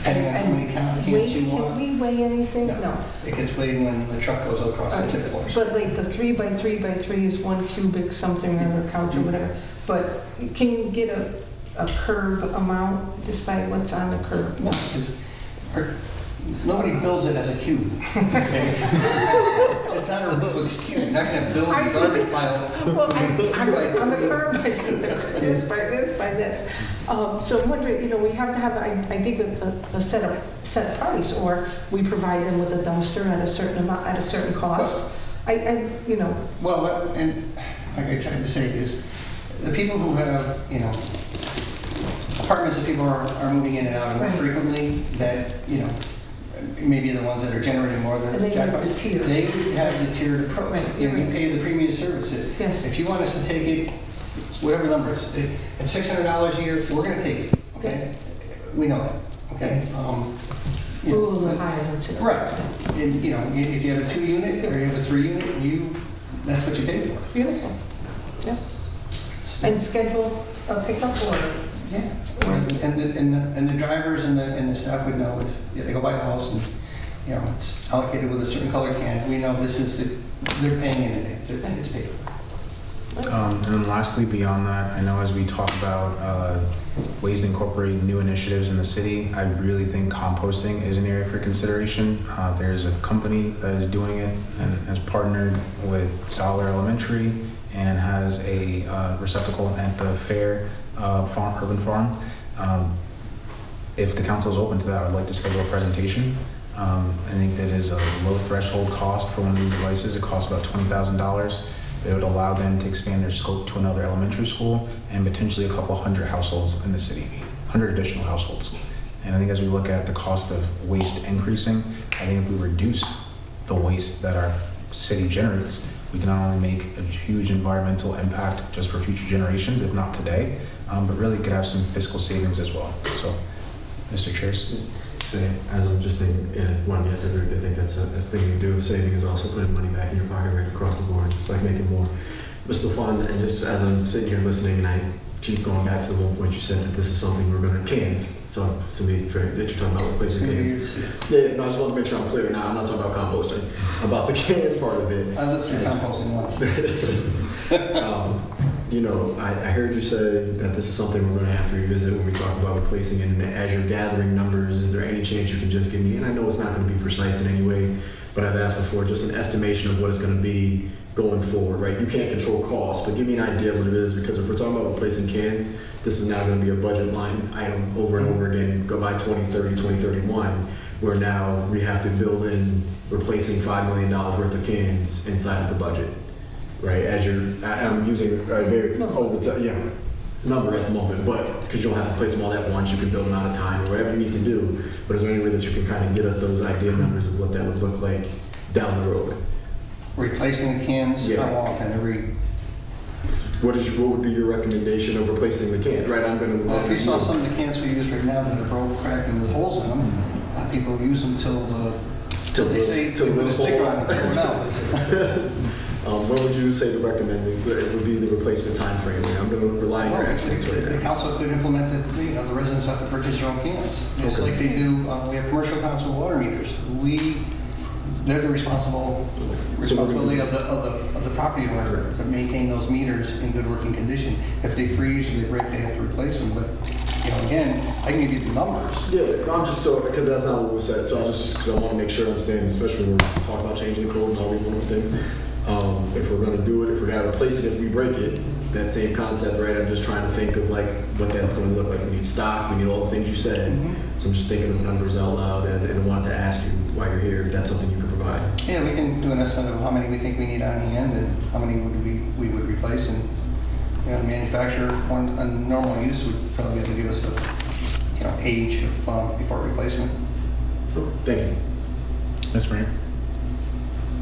depending on how many cans you want. Can we weigh anything? No. It gets weighed when the truck goes across the tip floors. But like a 3x3x3 is 1 cubic something on a couch or whatever. But can you get a curb amount just by what's on the curb? No, because nobody builds it as a cube. Okay? It's not a Rubik's cube. You're not going to build a garbage pile. Well, I'm a curb, I see this by this by this. So I'm wondering, we have to have, I think, a set price, or we provide them with a dumpster at a certain amount, at a certain cost. Well, and like I tried to say is, the people who have, apartments that people are moving in and out of more Right. frequently, that, maybe the ones that are generating more than And they have jackpots, the tier. they would have the tiered approach. Right, You you're right. pay the premium service. Yes. If you want us to take it, whatever numbers, at $600 a year, we're going to take it, okay? We know that, okay? A little bit higher than 6. Right. And, if you have a 2-unit or you have a 3-unit, that's what you pay for. Beautiful. Yeah. And schedule a pickup order. Yeah. And the drivers and the staff would know if they go by a house and, it's allocated with a certain color can, we know this is they're paying in advance, it's paid for. And then lastly, beyond that, I know as we talk about ways to incorporate new initiatives in the city, I really think composting is an area for consideration. There's a company that is doing it and has partnered with Solar Elementary and has a receptacle at the Fair Urban Farm. If the council is open to that, I'd like to schedule a presentation. I think that is a low threshold cost for one of these devices. It costs about $20,000. It would allow them to expand their scope to another elementary school and potentially a couple hundred households in the city, 100 additional households. And I think as we look at the cost of waste increasing, I think if we reduce the waste that our city generates, we can not only make a huge environmental impact just for future generations, if not today, but really could have some fiscal savings as well. So, Mr. Chairs. As I'm just thinking, yes, I think that's a thing you do. Saving is also putting money back in your pocket right across the board. It's like making more. But still fun. And just as I'm sitting here listening, and I keep going back to the one point you said that this is something we're going to cans. So to be fair, that you're talking about replacing cans. Yeah, no, I just want to make sure I'm clear. Now I'm not talking about composting. About the can part of it. I lived through composting once. I heard you say that this is something we're going to have to revisit when we talk about replacing it. And as you're gathering numbers, is there any chance you can just give me, and I know it's not going to be precise in any way, but I've asked before, just an estimation of what it's going to be going forward, right? You can't control costs, but give me an idea of what it is, because if we're talking about replacing cans, this is now going to be a budget line item over and over again, go by 2030, 2031, where now we have to build in replacing $5 million worth of cans inside of the budget. Right, I'm using a very number at the moment, but because you don't have to place them all at once, you can build them out of time or whatever you need to do. But is there any way that you can kind of get us those idea numbers of what that would look like down the road? Replacing the cans, Yeah. how often? What would be your recommendation of replacing the can? Right, Well, if you saw some of the cans we use right now that are broke, cracked, and with holes in them, people use them till they say till put a the sticker on it, throw it out. What would you say to recommend it would be the replacement time frame? I'm going to rely on your experts right The now. council could implement that, the residents have to purchase their own cans. It's Okay. like they do, we have commercial council water meters. They're the responsibility of the property owner to maintain those meters in good working condition. If they freeze or they break, they have to replace them. But, again, I can give you the numbers. Yeah, I'm just because that's not what was said. So because I want to make sure I understand, especially when we talk about changing the code and all these wonderful things. If we're going to do it, if we're going to replace it, if we break it, that same concept, right? I'm just trying to think of like what that's going to look like. We need stock, we need all the things you said. So I'm just thinking of numbers out loud, and I wanted to ask you while you're here if that's something you could provide. Yeah, we can do an estimate of how many we think we need on hand and how many we would replace. And the manufacturer, a normal use would probably have to give us a age of before replacement. Thank you. Ms. Mayor.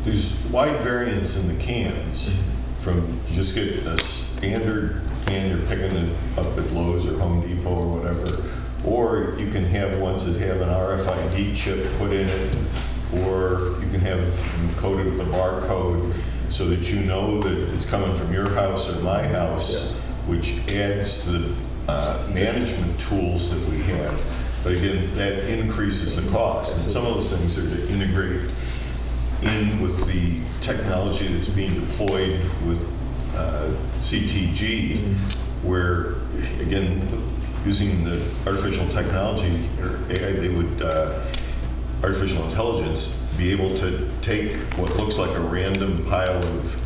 There's wide variance in the cans from you just get a standard can, you're picking it up at Lowe's or Home Depot or whatever, or you can have ones that have an RFID chip put in it, or you can have them coated with a barcode so that you know that it's coming from your house or my house, which adds to the management tools that we have. But again, that increases the cost. And some of those things are to integrate in with the technology that's being deployed with CTG, where, again, using the artificial technology or AI, they would, artificial intelligence, be able to take what looks like a random pile of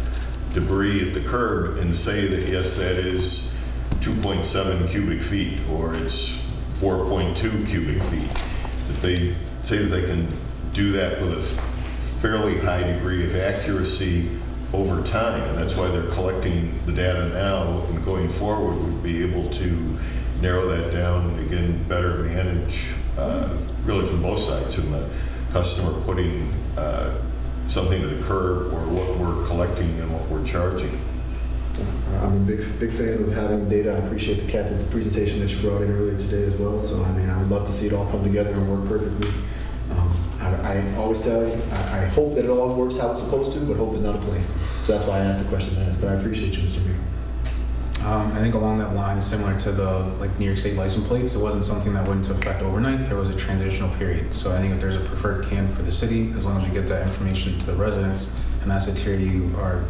debris at the curb and say that, yes, that is 2.7 cubic feet, or it's 4.2 cubic feet. That they say that they can do that with a fairly high degree of accuracy over time, and that's why they're collecting the data now, and going forward would be able to narrow that down and again better manage really from both sides, from the customer putting something to the curb or what we're collecting and what we're charging. I'm a big fan of having data. I appreciate the presentation that you brought in earlier today as well. So I would love to see it all come together and work perfectly. I always tell you, I hope that it all works how it's supposed to, but hope is not a plan. So that's why I asked the question I asked. But I appreciate you, Mr. Mayor. I think along that line, similar to the New York State license plates, it wasn't something that went into effect overnight. There was a transitional period. So I think if there's a preferred can for the city, as long as we get that information to the residents, and that's a tier you are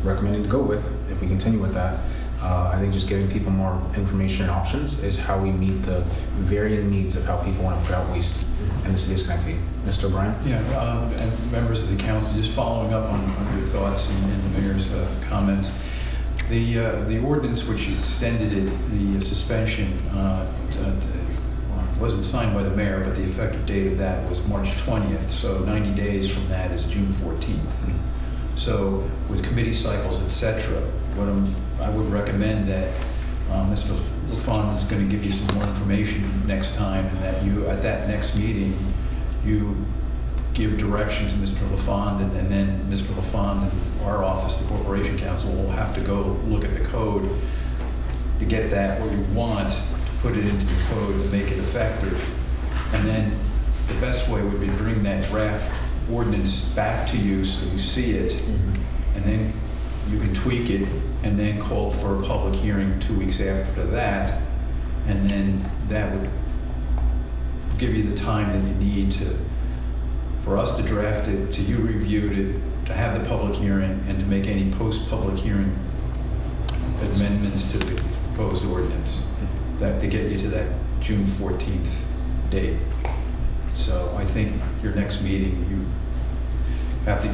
recommending to go with, if we continue with that. I think just giving people more information and options is how we meet the varying needs of how people want to put out waste in the city of Schenectady. Mr. O'Brien? Yeah, and members of the council, just following up on your thoughts and the mayor's comments. The ordinance which extended it, the suspension, wasn't signed by the mayor, but the effective date of that was March 20th. So 90 days from that is June 14th. So with committee cycles, et cetera, I would recommend that Mr. LaFond is going to give you some more information next time, and that you, at that next meeting, you give direction to Mr. LaFond, and then Mr. LaFond and our office, the Corporation Council, will have to go look at the code to get that where we want, to put it into the code to make it effective. And then the best way would be to bring that draft ordinance back to you so you see it, and then you can tweak it, and then call for a public hearing 2 weeks after that, and then that would give you the time that you need for us to draft it, to you review it, to have the public hearing, and to make any post-public hearing amendments to the proposed ordinance, that to get you to that June 14th date. So I think your next meeting, you have to,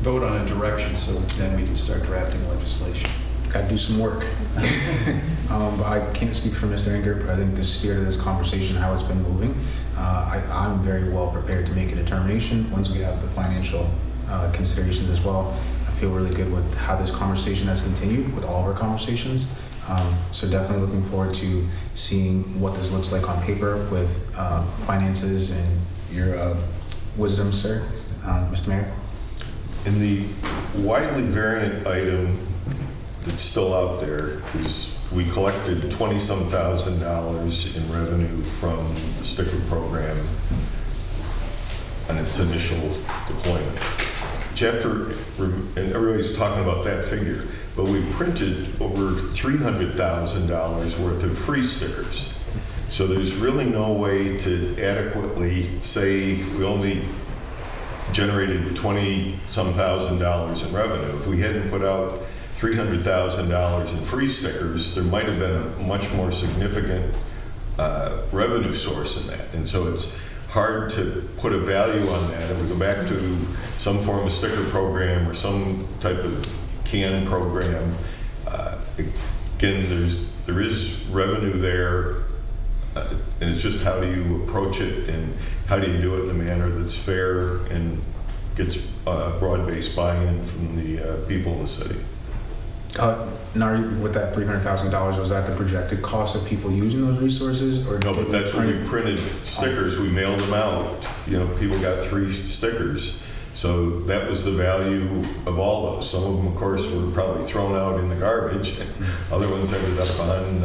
vote on a direction, so then we can start drafting legislation. Got to do some work. But I can't speak for Mr. Inger, but I think the spirit of this conversation, how it's been moving, I'm very well prepared to make a determination once we have the financial considerations as well. I feel really good with how this conversation has continued with all of our conversations. So definitely looking forward to seeing what this looks like on paper with finances and your wisdom, sir. Mr. Mayor? In the widely variant item that's still out there is we collected $20-some thousand in revenue from the sticker program on its initial deployment. And everybody's talking about that figure, but we printed over $300,000 worth of free stickers. So there's really no way to adequately say we only generated $20-some thousand in revenue. If we hadn't put out $300,000 in free stickers, there might have been a much more significant revenue source in that. And so it's hard to put a value on that. If we go back to some form of sticker program or some type of can program, again, there is revenue there, and it's just how do you approach it and how do you do it in a manner that's fair and gets broad-based buy-in from the people in the city. Now, with that $300,000, was that the projected cost of people using those resources? Or no, but that's when we printed stickers. We mailed them out. People got 3 stickers. So that was the value of all those. Some of them, of course, were probably thrown out in the garbage. Other ones ended up on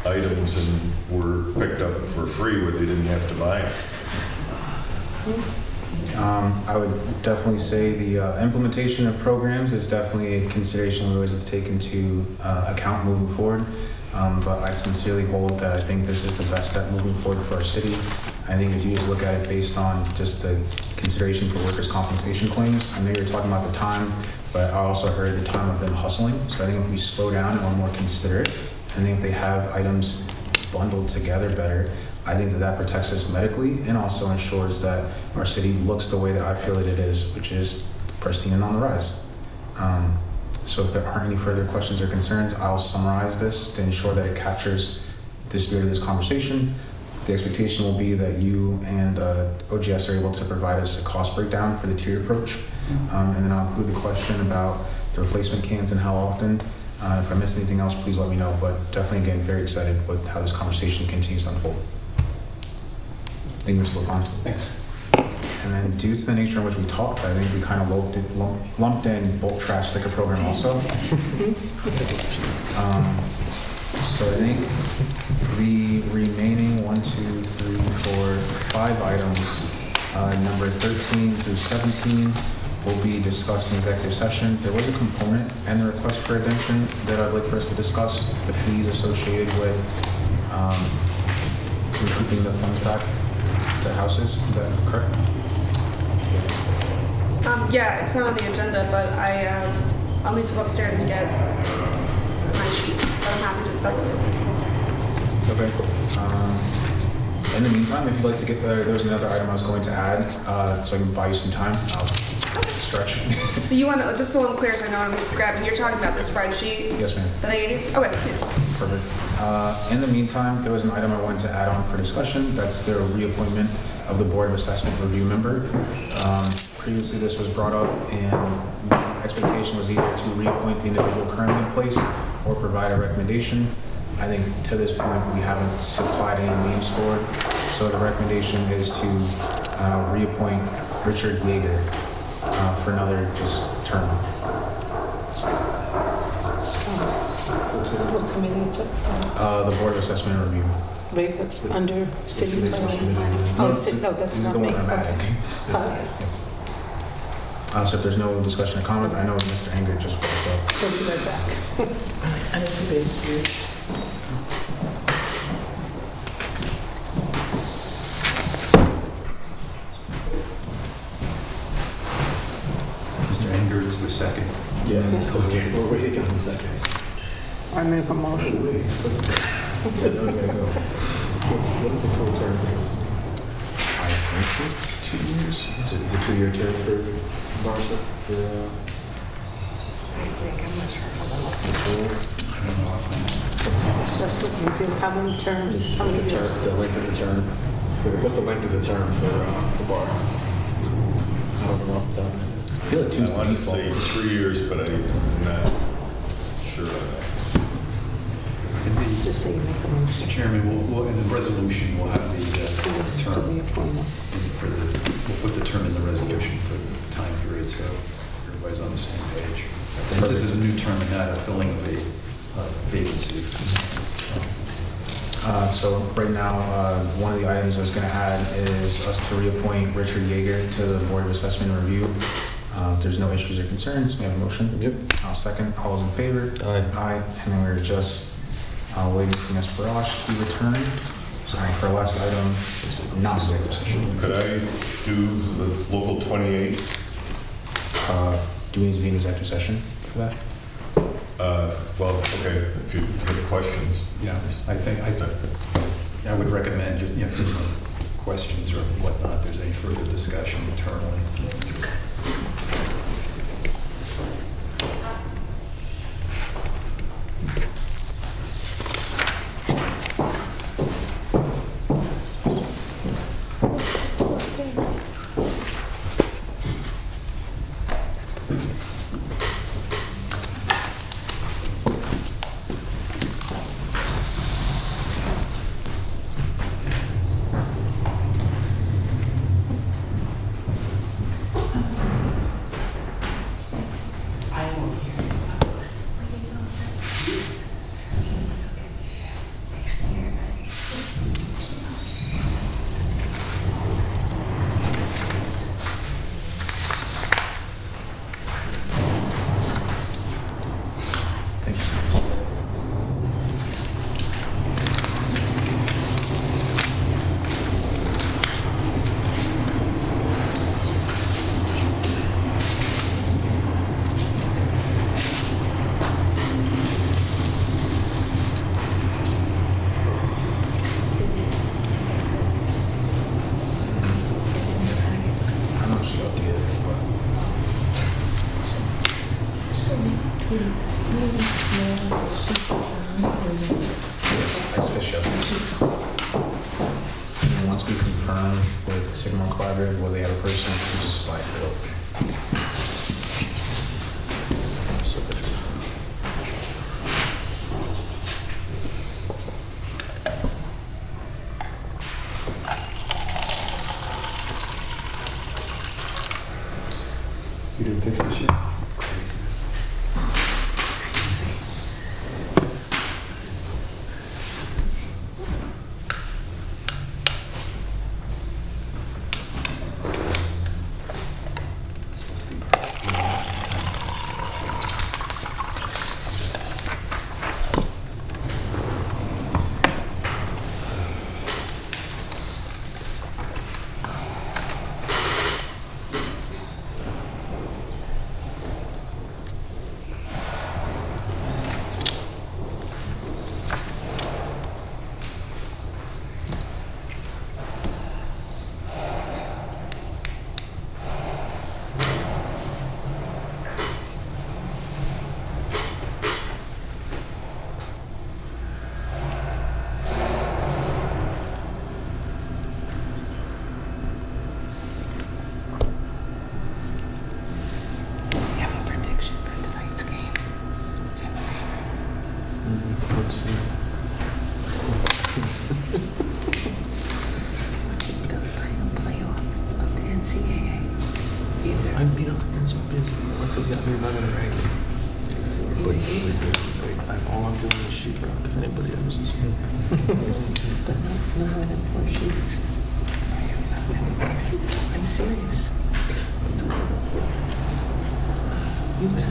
items and were picked up for free where they didn't have to buy it. I would definitely say the implementation of programs is definitely a consideration we always have to take into account moving forward. But I sincerely hold that I think this is the best step moving forward for our city. I think if you just look at it based on just the consideration for workers' compensation claims, I know you're talking about the time, but I also heard the time of them hustling. So I think if we slow down and we're more considerate, I think if they have items bundled together better, I think that protects us medically and also ensures that our city looks the way that I feel that it is, which is pristine and on the rise. So if there aren't any further questions or concerns, I'll summarize this to ensure that it captures the spirit of this conversation. The expectation will be that you and OGS are able to provide us a cost breakdown for the tier approach. And then I'll include the question about the replacement cans and how often. If I missed anything else, please let me know. But definitely, again, very excited with how this conversation continues to unfold. Thank you, Mr. LaFond. Thanks. And then due to the nature in which we talked, I think we kind of lumped in bulk trash sticker program also. So I think the remaining 5 items, number 13 through 17, will be discussed in executive session. There was a component and the request for redemption that I'd like for us to discuss, the fees associated with recouping the funds back to houses. Is that correct? Yeah, it's not on the agenda, but I'll need to go upstairs and get my sheet, but I'm happy to discuss it. Okay. In the meantime, if you'd like to get there, there's another item I was going to add, so I can buy you some time. I'll stretch. So you want to, just so I'm clear, so I know what I'm grabbing, you're talking about the spreadsheet Yes, ma'am. that I gave you? Okay. Yeah. Perfect. In the meantime, there was an item I wanted to add on for discussion. That's the reappointment of the Board of Assessment Review member. Previously, this was brought up, and the expectation was either to reappoint the individual currently in place or provide a recommendation. I think to this point, we haven't supplied any names for it. So the recommendation is to reappoint Richard Yeager for another just term. What committee it's The Board of Assessment Review. right under city planning? Oh, no, that's This is not the me. one I'm adding. So if there's no discussion or comment, I know Mr. Anger just brought it up. We'll be right back. I need to be serious. Mr. Anger is the second. Yeah, okay, we're waiting on the second. I make a motion. What is the full term for this? I think it's 2 years. Is it a 2-year term for Marcia? I don't know if That's what you do. How many terms? How What's many the term, years? the length of the term? What's the length of the term for Bar? I don't know off the top of my head. I feel like 2 is I the want to default. say 3 years, but I'm not sure on that. Just say you make a Mr. motion Chairman, we'll, in the resolution, we'll have the to term the appointment. for the, we'll put the term in the resolution for the time period, so everybody's on the same page. Since this is a new term and not a filling of a vacancy. So right now, one of the items I was going to add is us to reappoint Richard Yeager to the Board of Assessment Review. If there's no issues or concerns, may I have a motion? Yep. I'll second. All those in favor? Aye. Aye. And then we're just waiting for Ms. Barash to be returned. Sorry, for our last item, non-executive session. Could I do the local 28? Do we need to be in executive session for that? Well, okay, if you have questions. Yeah, I think, I would recommend, just, if there's no questions or whatnot, there's any further discussion internally. I won't hear Thank you so much. I don't know if she updated it, but yes, I special. And then once we confirm with Signal Collaborative whether they have a person, we just slide it over. You didn't fix this shit? Craziness. Supposed to be he's got me running ragged. But all I'm doing is sheetrock, if anybody else is. But no more than 4 sheets. I'm serious. You got it.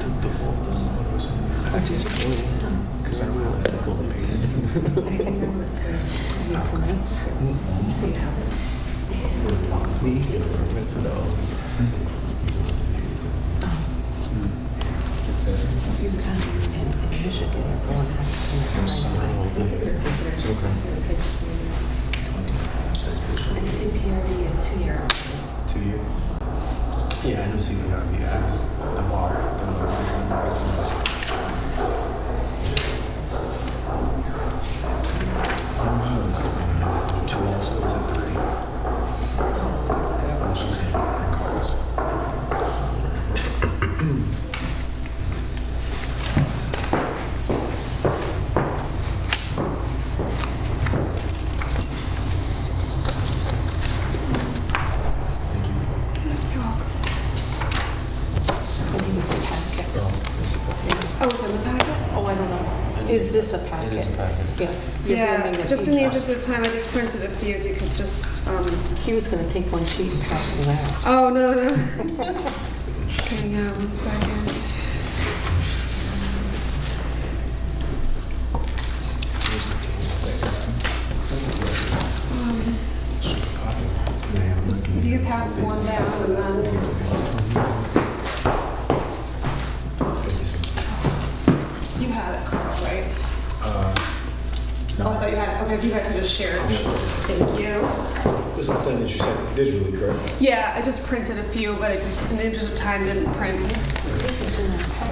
Took the whole thing. What was it? Because I will have to go and paint it. Me? No. You guys in Michigan are going to And CPRD is 2 year. 2 years? Yeah, I know CPRD. The bar. Two also, or is it 3? Oh, she's in copies. Oh, it's in the packet? Oh, I don't know. Is this a packet? It is a packet. Yeah. You're Yeah, giving us just in the each interest of time, I just printed a few, if you could just, one. He was going to take 1 sheet and pass it out. oh, no. Hang on 1 second. If you could pass one down and then. You had it, Carl, right? No. Oh, I thought you had it. Okay, if you guys could just share it. Thank you. This is the same that you sent digitally, correct? Yeah, I just printed a few, but in the interest of time, didn't print a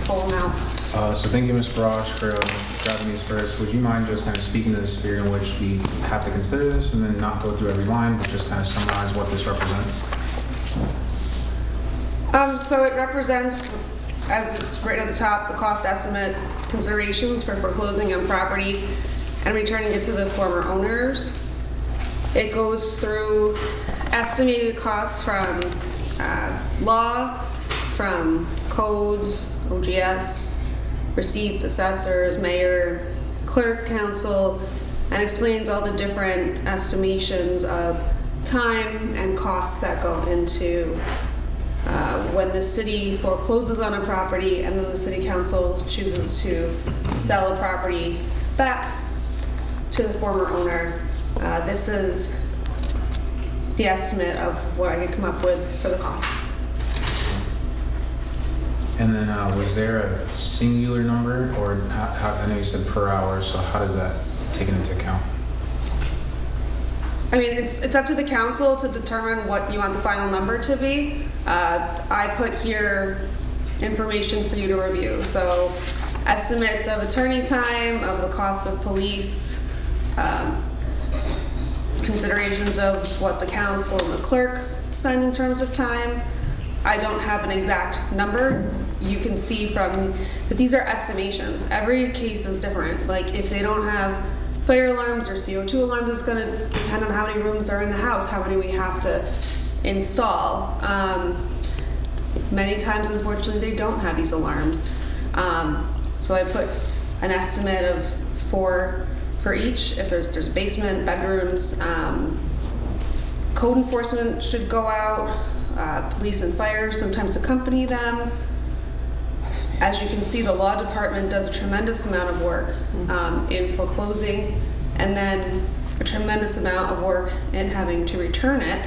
full amount. So thank you, Ms. Brosh, for grabbing these first. Would you mind just kind of speaking to the spirit in which we have to consider this and then not go through every line, but just kind of summarize what this represents? So it represents, as it's written at the top, the cost estimate considerations for foreclosing on property and returning it to the former owners. It goes through estimated costs from law, from codes, OGS, receipts, assessors, mayor, clerk, council, and explains all the different estimations of time and costs that go into when the city forecloses on a property and then the city council chooses to sell a property back to the former owner. This is the estimate of what I could come up with for the cost. And then was there a singular number, or how, I know you said per hour, so how does that take into account? I mean, it's up to the council to determine what you want the final number to be. I put here information for you to review. So estimates of attorney time, of the cost of police, considerations of what the council and the clerk spend in terms of time. I don't have an exact number. You can see from that these are estimations. Every case is different. Like if they don't have fire alarms or CO2 alarms, it's going to depend on how many rooms are in the house, how many we have to install. Many times, unfortunately, they don't have these alarms. So I put an estimate of four for each. If there's basement, bedrooms, code enforcement should go out, police and fire sometimes accompany them. As you can see, the law department does a tremendous amount of work in foreclosing, and then a tremendous amount of work in having to return it,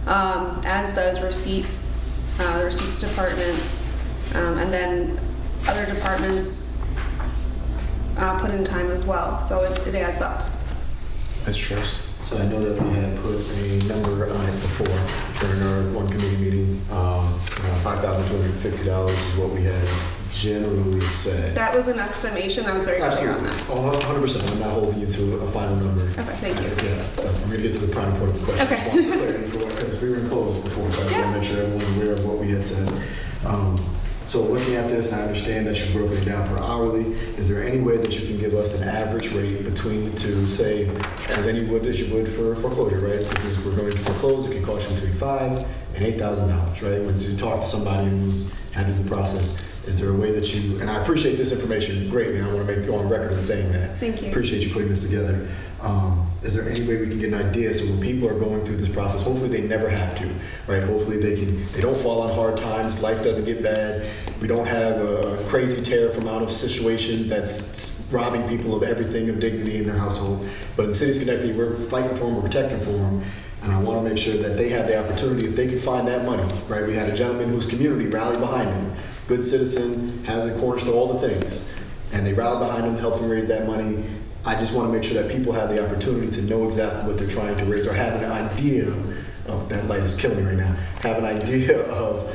as does receipts, the receipts department, and then other departments put in time as well. So it adds up. Ms. Chase? So I know that we had put a number on it before during our one committee meeting. $5,250 is what we had generally said. That was an estimation. I was very clear on that. Oh, 100%. I'm not holding you to a final number. Okay, thank you. Yeah, I'm going to get to the prime point of the question. Okay. Just want clarity for it, because we were closed before, so I just want to make sure everyone's aware of what we had said. So looking at this, and I understand that you've broken it down per hourly, is there any way that you can give us an average rate between the two, say, as you would for foreclosure, right? We're going to foreclose, it can cost you between $5,000 and $8,000, right? Once you talk to somebody who's had to do the process, is there a way that you, and I appreciate this information greatly, I want to go on record in saying that. Thank you. Appreciate you putting this together. Is there any way we can get an idea so when people are going through this process, hopefully they never have to, right? Hopefully they don't fall on hard times, life doesn't get bad, we don't have a crazy tariff amount of situation that's robbing people of everything of dignity in their household. But in the city of Schenectady, we're fighting for them, we're protecting for them, and I want to make sure that they have the opportunity, if they can find that money, right? We had a gentleman whose community rallied behind him, good citizen, has a corner store, all the things, and they rallied behind him, helped him raise that money. I just want to make sure that people have the opportunity to know exactly what they're trying to raise, or have an idea of, that light is killing me right now, have an idea of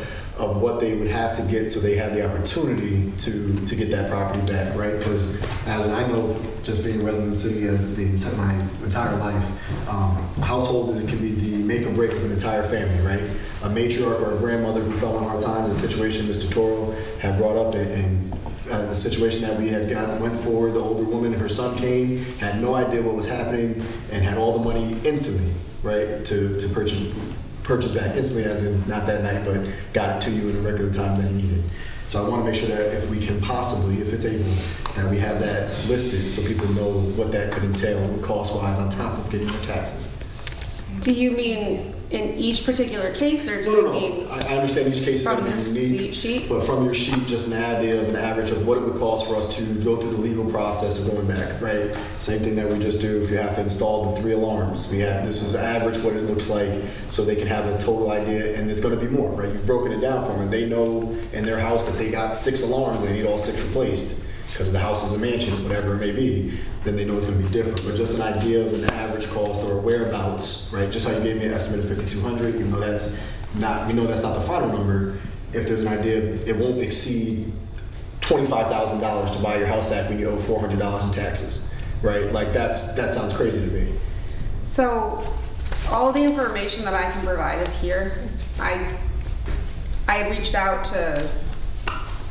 what they would have to get so they have the opportunity to get that property back, right? Because as I know, just being a resident of the city as my entire life, household can be the make or break of an entire family, right? A matriarch or a grandmother who fell on hard times, a situation Mr. Toro had brought up, and the situation that we had went for, the older woman and her son came, had no idea what was happening, and had all the money instantly, right, to purchase back instantly, as in not that night, but got it to you in the regular time that you needed. So I want to make sure that if we can possibly, if it's able, that we have that listed so people know what that could entail cost-wise on top of getting their taxes. Do you mean in each particular case, or do you mean? I understand each case is from going to be this unique, sheet? but from your sheet, just an idea of an average of what it would cost for us to go through the legal process of going back, right? Same thing that we just do if you have to install the 3 alarms. This is average what it looks like, so they can have a total idea, and it's going to be more, right? You've broken it down for them. They know in their house that they got 6 alarms and they need all 6 replaced because the house is a mansion, whatever it may be. Then they know it's going to be different. But just an idea of an average cost or whereabouts, right? Just how you gave me an estimate of $5,200, even though that's not, we know that's not the final number. If there's an idea, it won't exceed $25,000 to buy your house back when you owe $400 in taxes, right? Like that sounds crazy to me. So all the information that I can provide is here. I reached out to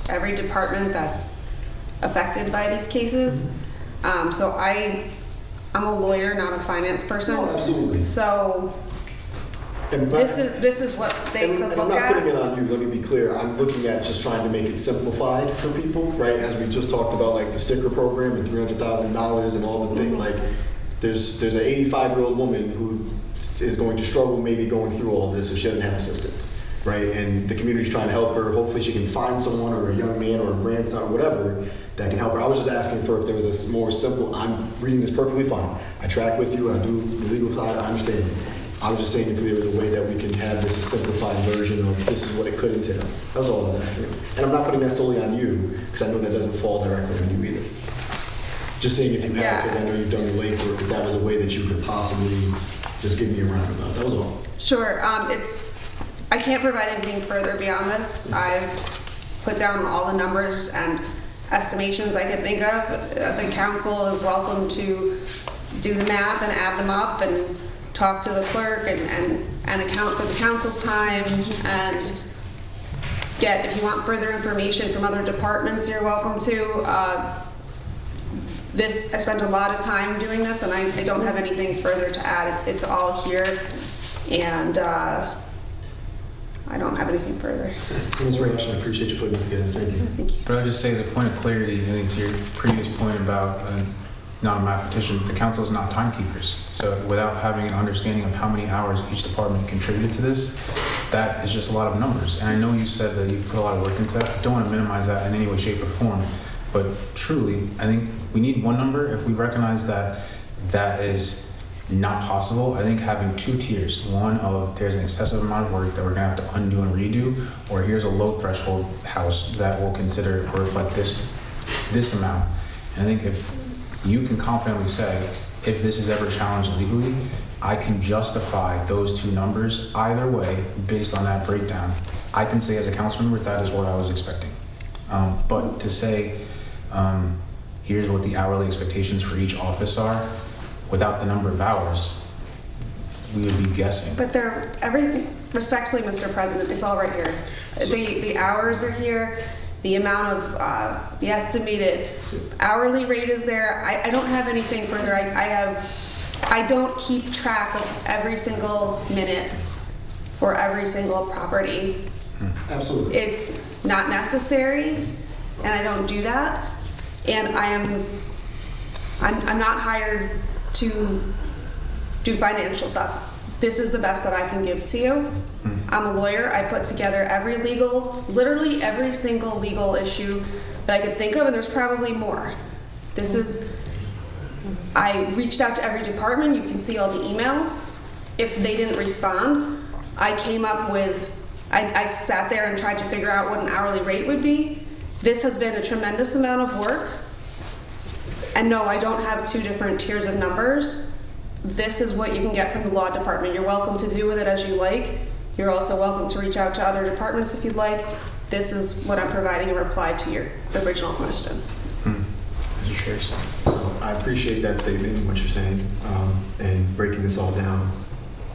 every department that's affected by these cases. So I'm a lawyer, not a finance person. No, absolutely. So this is what they could look at. And I'm not putting it on you, let me be clear. I'm looking at just trying to make it simplified for people, right? As we just talked about, like the sticker program and $300,000 and all the things, like there's an 85-year-old woman who is going to struggle maybe going through all this if she doesn't have assistance, right? And the community's trying to help her. Hopefully she can find someone, or a young man or a grandson or whatever, that can help her. I was just asking for if there was a more simple, I'm reading this perfectly fine. I track with you, I do the legal side, I understand it. I was just saying if there was a way that we can have this a simplified version of this is what it could entail. That was all I was asking. And I'm not putting that solely on you, because I know that doesn't fall directly on you either. Just saying if you have, because I know you've done the legwork, if that was a way that you could possibly just give me a roundabout. That was all. Sure. I can't provide anything further beyond this. I've put down all the numbers and estimations I could think of. The council is welcome to do the math and add them up and talk to the clerk and account for the council's time, and if you want further information from other departments, you're welcome to. I spent a lot of time doing this, and I don't have anything further to add. It's all here, and I don't have anything further. Ms. Rach, I appreciate you putting it together. Thank you. Thank you. But I'll just say as a point of clarity, I think to your previous point about not a map petition, the council is not timekeepers. So without having an understanding of how many hours each department contributed to this, that is just a lot of numbers. And I know you said that you put a lot of work into that. I don't want to minimize that in any way, shape, or form. But truly, I think we need one number. If we recognize that that is not possible, I think having 2 tiers, one of there's an excessive amount of work that we're gonna have to undo and redo, or here's a low threshold house that will consider or reflect this amount. And I think if you can confidently say, if this is ever challenged legally, I can justify those 2 numbers either way based on that breakdown. I can say as a council member, that is what I was expecting. But to say, here's what the hourly expectations for each office are, without the number of hours, we would be guessing. But respectfully, Mr. President, it's all right here. The hours are here. The amount of, the estimated hourly rate is there. I don't have anything further. I don't keep track of every single minute for every single property. Absolutely. It's not necessary, and I don't do that. And I'm not hired to do financial stuff. This is the best that I can give to you. I'm a lawyer. I put together literally every single legal issue that I could think of, and there's probably more. I reached out to every department. You can see all the emails. If they didn't respond, I came up with, I sat there and tried to figure out what an hourly rate would be. This has been a tremendous amount of work. And no, I don't have two different tiers of numbers. This is what you can get from the law department. You're welcome to do with it as you like. You're also welcome to reach out to other departments if you'd like. This is what I'm providing in reply to your original question. Mr. Chair. So I appreciate that statement and what you're saying, and breaking this all down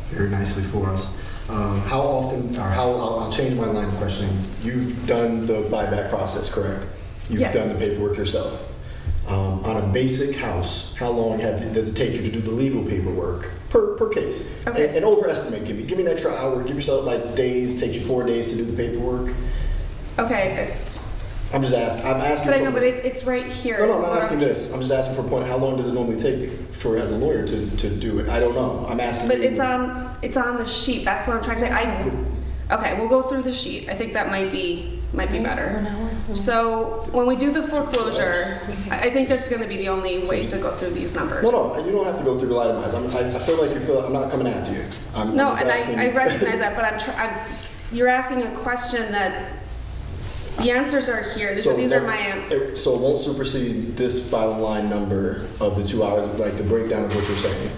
very nicely for us. How often, or I'll change my line of questioning. You've done the buyback process, correct? You've Yes. done the paperwork yourself. On a basic house, how long does it take you to do the legal paperwork per case? Okay. And overestimate, give me an extra hour, give yourself like days, takes you 4 days to do the paperwork. Okay, I'm asking. but I know, but it's right here. No, I'm It's not what asking this. I'm just asking for a point. How long does it normally take as a lawyer to do it? I don't know. I'm asking. But you. it's on the sheet. That's what I'm trying to say. Okay, we'll go through the sheet. I think that might be better. So when we do the foreclosure, I think that's going to be the only way to go through these numbers. No, you don't have to go through itemized. I feel like I'm not coming after you. I'm just asking I you. recognize that, but you're asking a question that the answers are here. These are my answers. So it won't supersede this bottom line number of the 2 hours, like the breakdown of what you're saying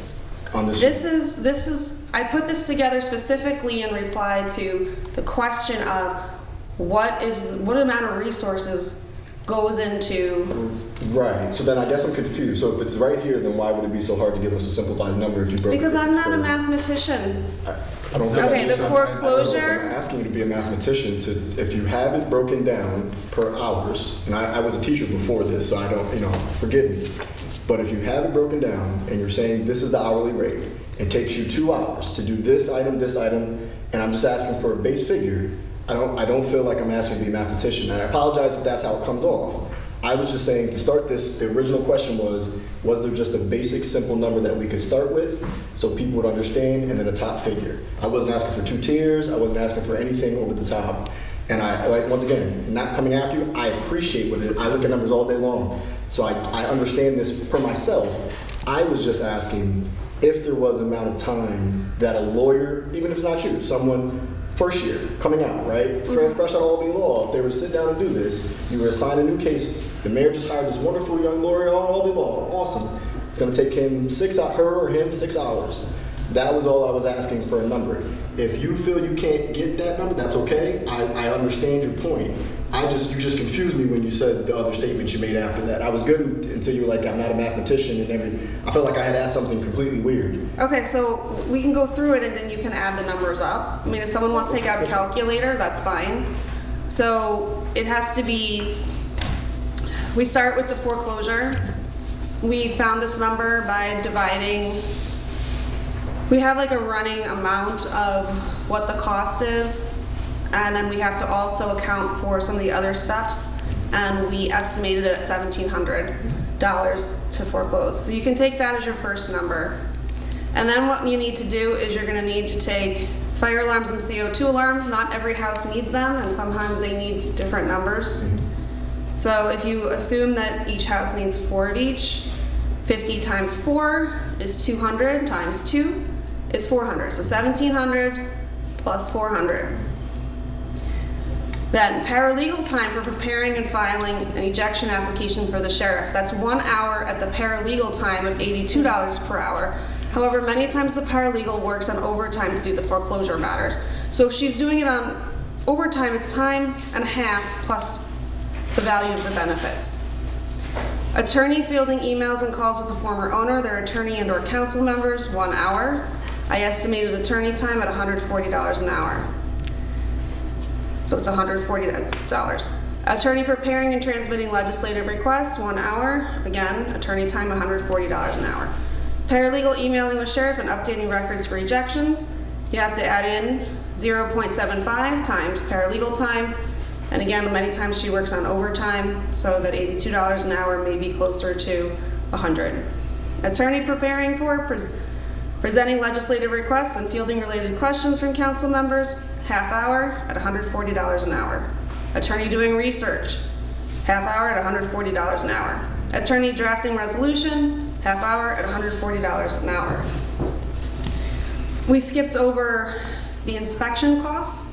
on this. This is I put this together specifically in reply to the question of what amount of resources goes into. Right. So then I guess I'm confused. So if it's right here, then why would it be so hard to give us a simplified number if you broke it? Because I'm not a mathematician. I don't think Okay, the foreclosure. I'm asking you to be a mathematician if you have it broken down per hours, and I was a teacher before this, so I don't, forgive me. But if you have it broken down and you're saying this is the hourly rate, it takes you 2 hours to do this item, and I'm just asking for a base figure, I don't feel like I'm asking you to be a mathematician. And I apologize if that's how it comes off. I was just saying to start this, the original question was there just a basic simple number that we could start with so people would understand, and then a top figure? I wasn't asking for 2 tiers, I wasn't asking for anything over the top. And once again, not coming after you, I appreciate what it is. I look at numbers all day long. So I understand this for myself. I was just asking if there was an amount of time that a lawyer, even if it's not you, someone first year coming out, right? Fresh out of Albany Law, if they were to sit down and do this, you were assigned a new case, the mayor just hired this wonderful young lawyer out of Albany Law, awesome. It's gonna take him 6 hours. That was all I was asking for a number. If you feel you can't get that number, that's okay. I understand your point. You just confused me when you said the other statements you made after that. I was good until you were like, I'm not a mathematician, and I felt like I had asked something completely weird. Okay, so we can go through it and then you can add the numbers up. I mean, if someone wants to take out a calculator, that's fine. So it has to be, we start with the foreclosure. We found this number by dividing, we have like a running amount of what the cost is, and then we have to also account for some of the other steps, and we estimated it at $1,700 to foreclose. So you can take that as your first number. And then what you need to do is you're gonna need to take fire alarms and CO2 alarms. Not every house needs them, and sometimes they need different numbers. So if you assume that each house needs 4 of each, 50 times 4 is 200, times 2 is 400. So 1,700 plus 400. Then paralegal time for preparing and filing an ejection application for the sheriff. That's 1 hour at the paralegal time of $82 per hour. However, many times the paralegal works on overtime to do the foreclosure matters. So if she's doing it on overtime, it's time and a half plus the value of the benefits. Attorney fielding emails and calls with the former owner, their attorney and or council members, 1 hour. I estimated attorney time at $140 an hour. So it's $140. Attorney preparing and transmitting legislative requests, 1 hour. Again, attorney time, $140 an hour. Paralegal emailing with sheriff and updating records for ejections. You have to add in 0.75 times paralegal time. And again, many times she works on overtime, so that $82 an hour may be closer to $100. Attorney preparing for, presenting legislative requests and fielding related questions from council members, half hour at $140 an hour. Attorney doing research, half hour at $140 an hour. Attorney drafting resolution, half hour at $140 an hour. We skipped over the inspection costs.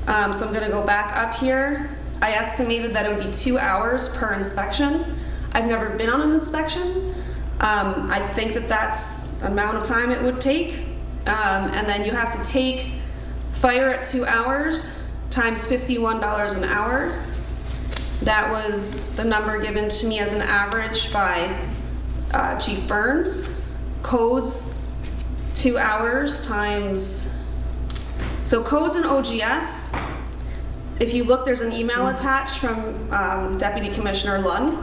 So I'm going to go back up here. I estimated that it would be 2 hours per inspection. I've never been on an inspection. I think that that's the amount of time it would take. And then you have to take fire at 2 hours times $51 an hour. That was the number given to me as an average by Chief Burns. Codes, 2 hours times. So codes and OGS, if you look, there's an email attached from Deputy Commissioner Lund.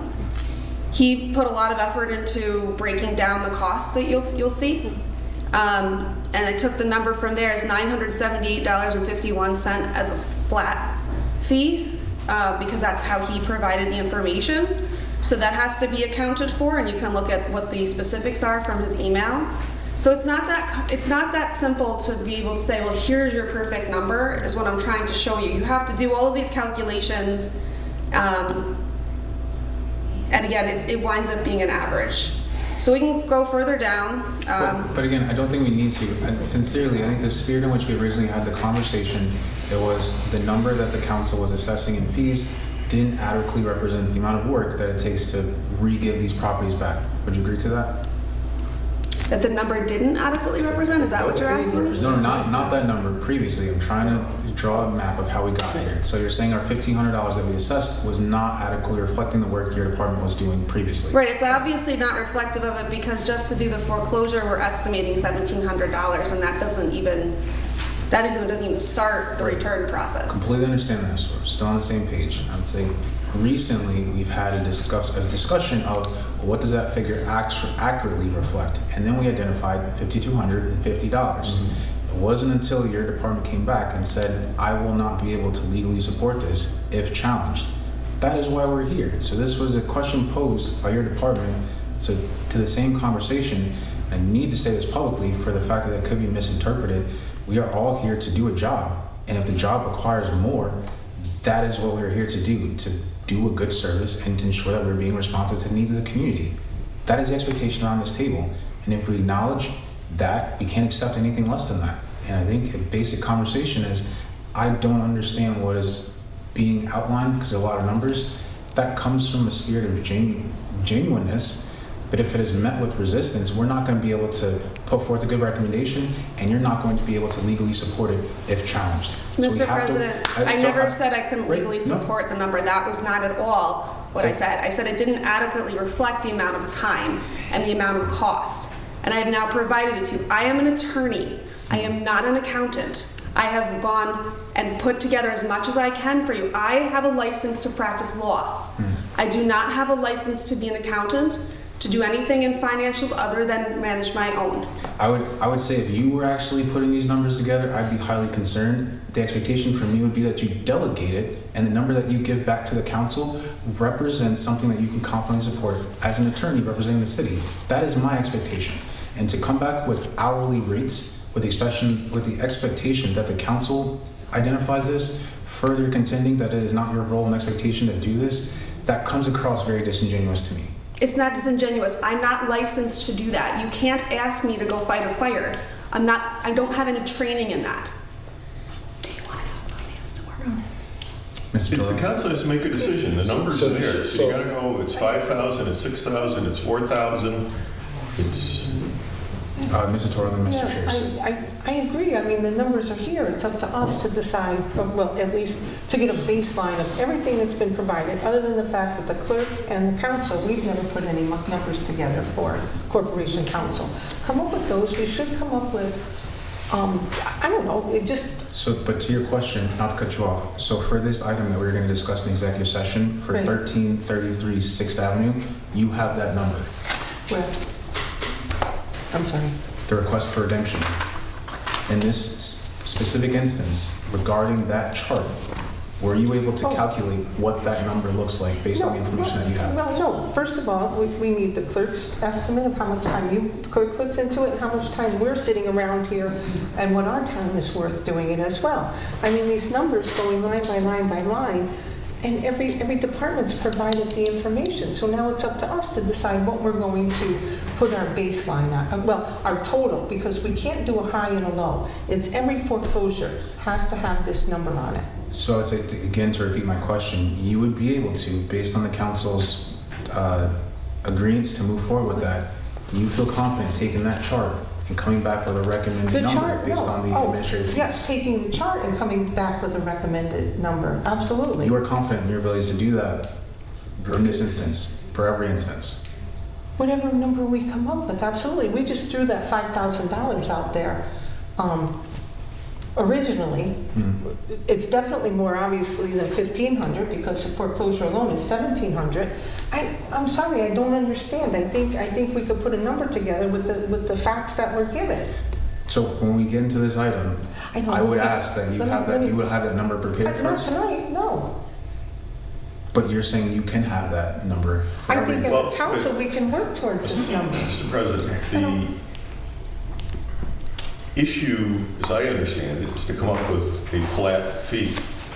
He put a lot of effort into breaking down the costs that you'll see. And I took the number from there as $978.51 as a flat fee, because that's how he provided the information. So that has to be accounted for, and you can look at what the specifics are from his email. So it's not that simple to be able to say, well, here's your perfect number, is what I'm trying to show you. You have to do all of these calculations, and again, it winds up being an average. So we can go further down. But again, I don't think we need to. And sincerely, I think the spirit in which we originally had the conversation, it was the number that the council was assessing in fees didn't adequately represent the amount of work that it takes to re-give these properties back. Would you agree to that? That the number didn't adequately represent? Is that what you're asking me? No, not that number. Previously, I'm trying to draw a map of how we got here. So you're saying our $1,500 that we assessed was not adequately reflecting the work your department was doing previously. Right, it's obviously not reflective of it, because just to do the foreclosure, we're estimating $1,700, and that doesn't even start the return process. Completely understand that, so we're still on the same page. I would say recently we've had a discussion of what does that figure accurately reflect, and then we identified $5,250. It wasn't until your department came back and said, I will not be able to legally support this if challenged. That is why we're here. So this was a question posed by your department to the same conversation. I need to say this publicly for the fact that it could be misinterpreted. We are all here to do a job, and if the job requires more, that is what we're here to do a good service and to ensure that we're being responsive to the needs of the community. That is the expectation around this table, and if we acknowledge that, we can't accept anything less than that. And I think a basic conversation is, I don't understand what is being outlined because there are a lot of numbers. That comes from a spirit of genuineness. But if it is met with resistance, we're not going to be able to put forth a good recommendation, and you're not going to be able to legally support it if challenged. Mr. President, I never said I couldn't legally support the number. That was not at all what I said. I said it didn't adequately reflect the amount of time and the amount of cost. And I have now provided it to you. I am an attorney. I am not an accountant. I have gone and put together as much as I can for you. I have a license to practice law. I do not have a license to be an accountant, to do anything in financials other than manage my own. I would say if you were actually putting these numbers together, I'd be highly concerned. The expectation from me would be that you delegate it, and the number that you give back to the council represents something that you can confidently support as an attorney representing the city. That is my expectation. And to come back with hourly rates with the expectation that the council identifies this, further contending that it is not your role and expectation to do this, that comes across very disingenuous to me. It's not disingenuous. I'm not licensed to do that. You can't ask me to go fight a fire. I don't have any training in that. Do you want to ask finance to work on it? It's the council has to make a decision. The numbers are there. So you gotta go, it's 5,000, it's 6,000, it's 4,000. It's... Mr. Torley, Mr. Chair. I agree. I mean, the numbers are here. It's up to us to decide, well, at least to get a baseline of everything that's been provided, other than the fact that the clerk and the council, we've never put any numbers together for Corporation Council. Come up with those. We should come up with, I don't know, it just... So, but to your question, not to cut you off, so for this item that we're going to discuss in executive session for 1333 6th Avenue, you have that number. Where? I'm sorry. The request for redemption. In this specific instance regarding that chart, were you able to calculate what that number looks like based on the information that you have? Well, no. First of all, we need the clerk's estimate of how much time the clerk puts into it, and how much time we're sitting around here, and what our time is worth doing it as well. I mean, these numbers going line by line by line, and every department's provided the information. So now it's up to us to decide what we're going to put our baseline on, well, our total, because we can't do a high and a low. It's every foreclosure has to have this number on it. So I'd say, again, to repeat my question, you would be able to, based on the council's agreements to move forward with that, you feel confident taking that chart and coming back with a recommended The number chart, based no. on the administrative fees? Yes, taking the chart and coming back with a recommended number, absolutely. You are confident in your abilities to do that in this instance, for every instance? Whatever number we come up with, absolutely. We just threw that $5,000 out there originally. It's definitely more obviously than $1,500 because the foreclosure alone is $1,700. I'm sorry, I don't understand. I think we could put a number together with the facts that were given. So when we get into this item, I would ask that you have that number prepared for Not us. tonight, no. But you're saying you can have that number for I every think as instance? a council, we can work towards this number. Mr. President, the issue, as I understand it, is to come up with a flat fee.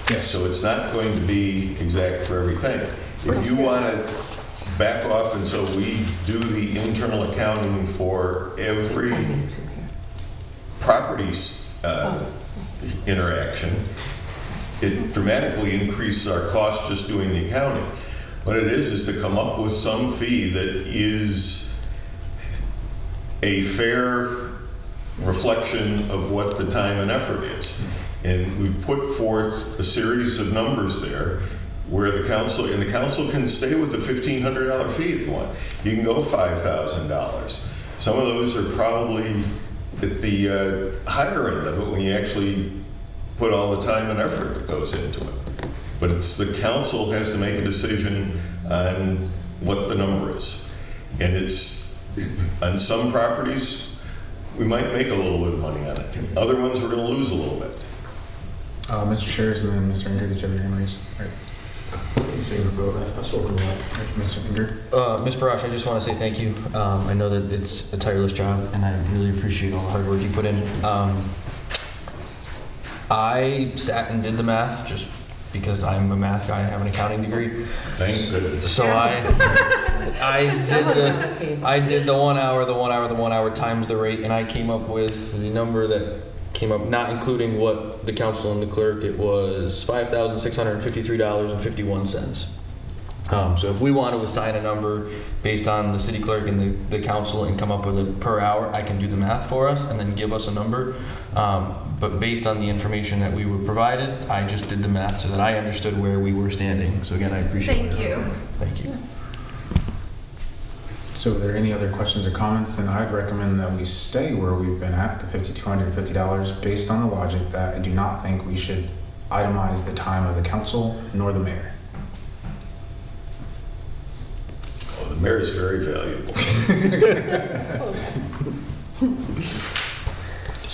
Yes. So it's not going to be exact for everything. If you want to back off and so we do the internal accounting for every property's interaction, it dramatically increases our cost just doing the accounting. What it is to come up with some fee that is a fair reflection of what the time and effort is. And we've put forth a series of numbers there where the council can stay with the $1,500 fee if you want. You can go $5,000. Some of those are probably at the higher end of it when you actually put all the time and effort that goes into it. But it's the council has to make a decision on what the number is. And it's, on some properties, we might make a little bit of money on it. Other ones, we're going to lose a little bit. Mr. Chairs and then Mr. Inger, did you have your hand raised? All right. I've spoken a lot. Mr. Inger? Ms. Barash, I just want to say thank you. I know that it's a tireless job, and I really appreciate all the hard work you put in. I sat and did the math just because I'm a math guy. I have an accounting degree. Thank goodness. So I did the 1 hour times the rate, and I came up with the number that came up, not including what the council and the clerk, it was $5,653.51. So if we want to assign a number based on the city clerk and the council and come up with it per hour, I can do the math for us and then give us a number. But based on the information that we were provided, I just did the math so that I understood where we were standing. So again, I appreciate it. Thank you. Thank you. So are there any other questions or comments? Then I'd recommend that we stay where we've been at, the $5,250, based on the logic that I do not think we should itemize the time of the council nor the mayor. Oh, the mayor is very valuable.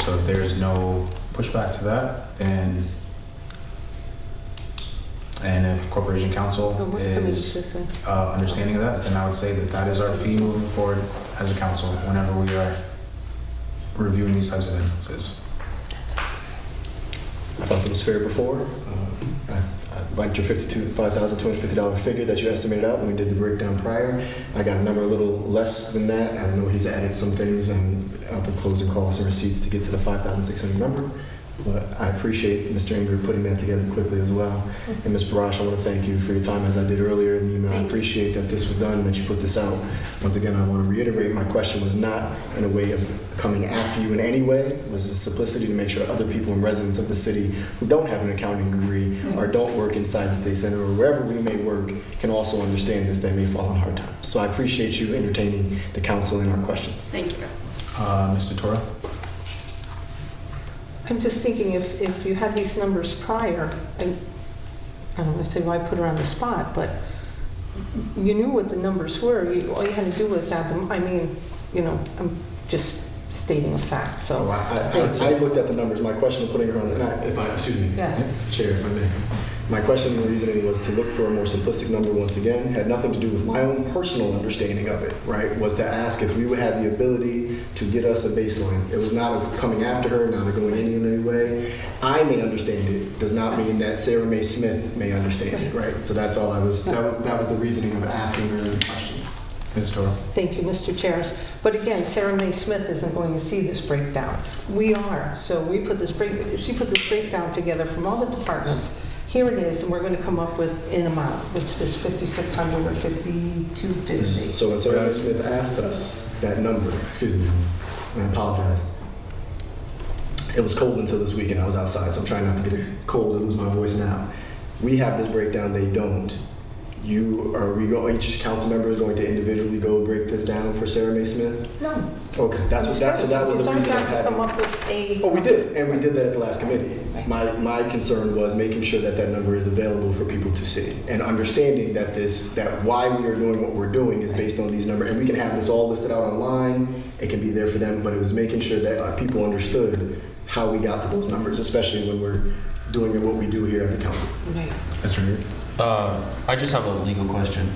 So if there is no pushback to that, then, and if Corporation Council is understanding of that, then I would say that that is our fee moving forward as a council whenever we are reviewing these types of instances. I thought it was fair before. I liked your $5,250 figure that you estimated out when we did the breakdown prior. I got a number a little less than that. I know he's added some things and the closing costs and receipts to get to the 5,600 number. But I appreciate Mr. Inger putting that together quickly as well. And Ms. Barash, I want to thank you for your time as I did earlier in the email. I appreciate that this was done and that you put this out. Once again, I want to reiterate my question was not in a way of coming after you in any way. It was the simplicity to make sure other people and residents of the city who don't have an accounting degree or don't work inside the state center or wherever we may work can also understand this. They may fall on hard times. So I appreciate you entertaining the council and our questions. Thank you. Mr. Toro? I'm just thinking if you had these numbers prior, and I don't want to say why put her on the spot, but you knew what the numbers were. All you had to do was add them. I mean, I'm just stating a fact, so. Oh, I looked at the numbers. My question of putting it on, excuse me, Yes. Chair, if I may. My question and reasoning was to look for a more simplistic number once again, had nothing to do with my own personal understanding of it, right? Was to ask if we would have the ability to get us a baseline. It was not a coming after her, not a going in any way. I may understand it, does not mean that Sarah Mae Smith may understand it, right? So that's all that was the reasoning of asking her the questions. Ms. Toro. Thank you, Mr. Chairs. But again, Sarah Mae Smith isn't going to see this breakdown. We are. So she put this breakdown together from all the departments. Here it is, and we're going to come up with an amount, which is 5,600 or 5,250. So when Sarah Mae Smith asked us that number, excuse me, I apologize. It was cold until this weekend. I was outside, so I'm trying not to get a cold and lose my voice now. We have this breakdown, they don't. Each council member is going to individually go break this down for Sarah Mae Smith? No. Okay, so that was the reason I had. Come up with a. Oh, we did, and we did that at the last committee. My concern was making sure that that number is available for people to see, and understanding that why we are doing what we're doing is based on these numbers, and we can have this all listed out online. It can be there for them, but it was making sure that people understood how we got to those numbers, especially when we're doing what we do here as a council. Right. Mr. Reed. I just have a legal question.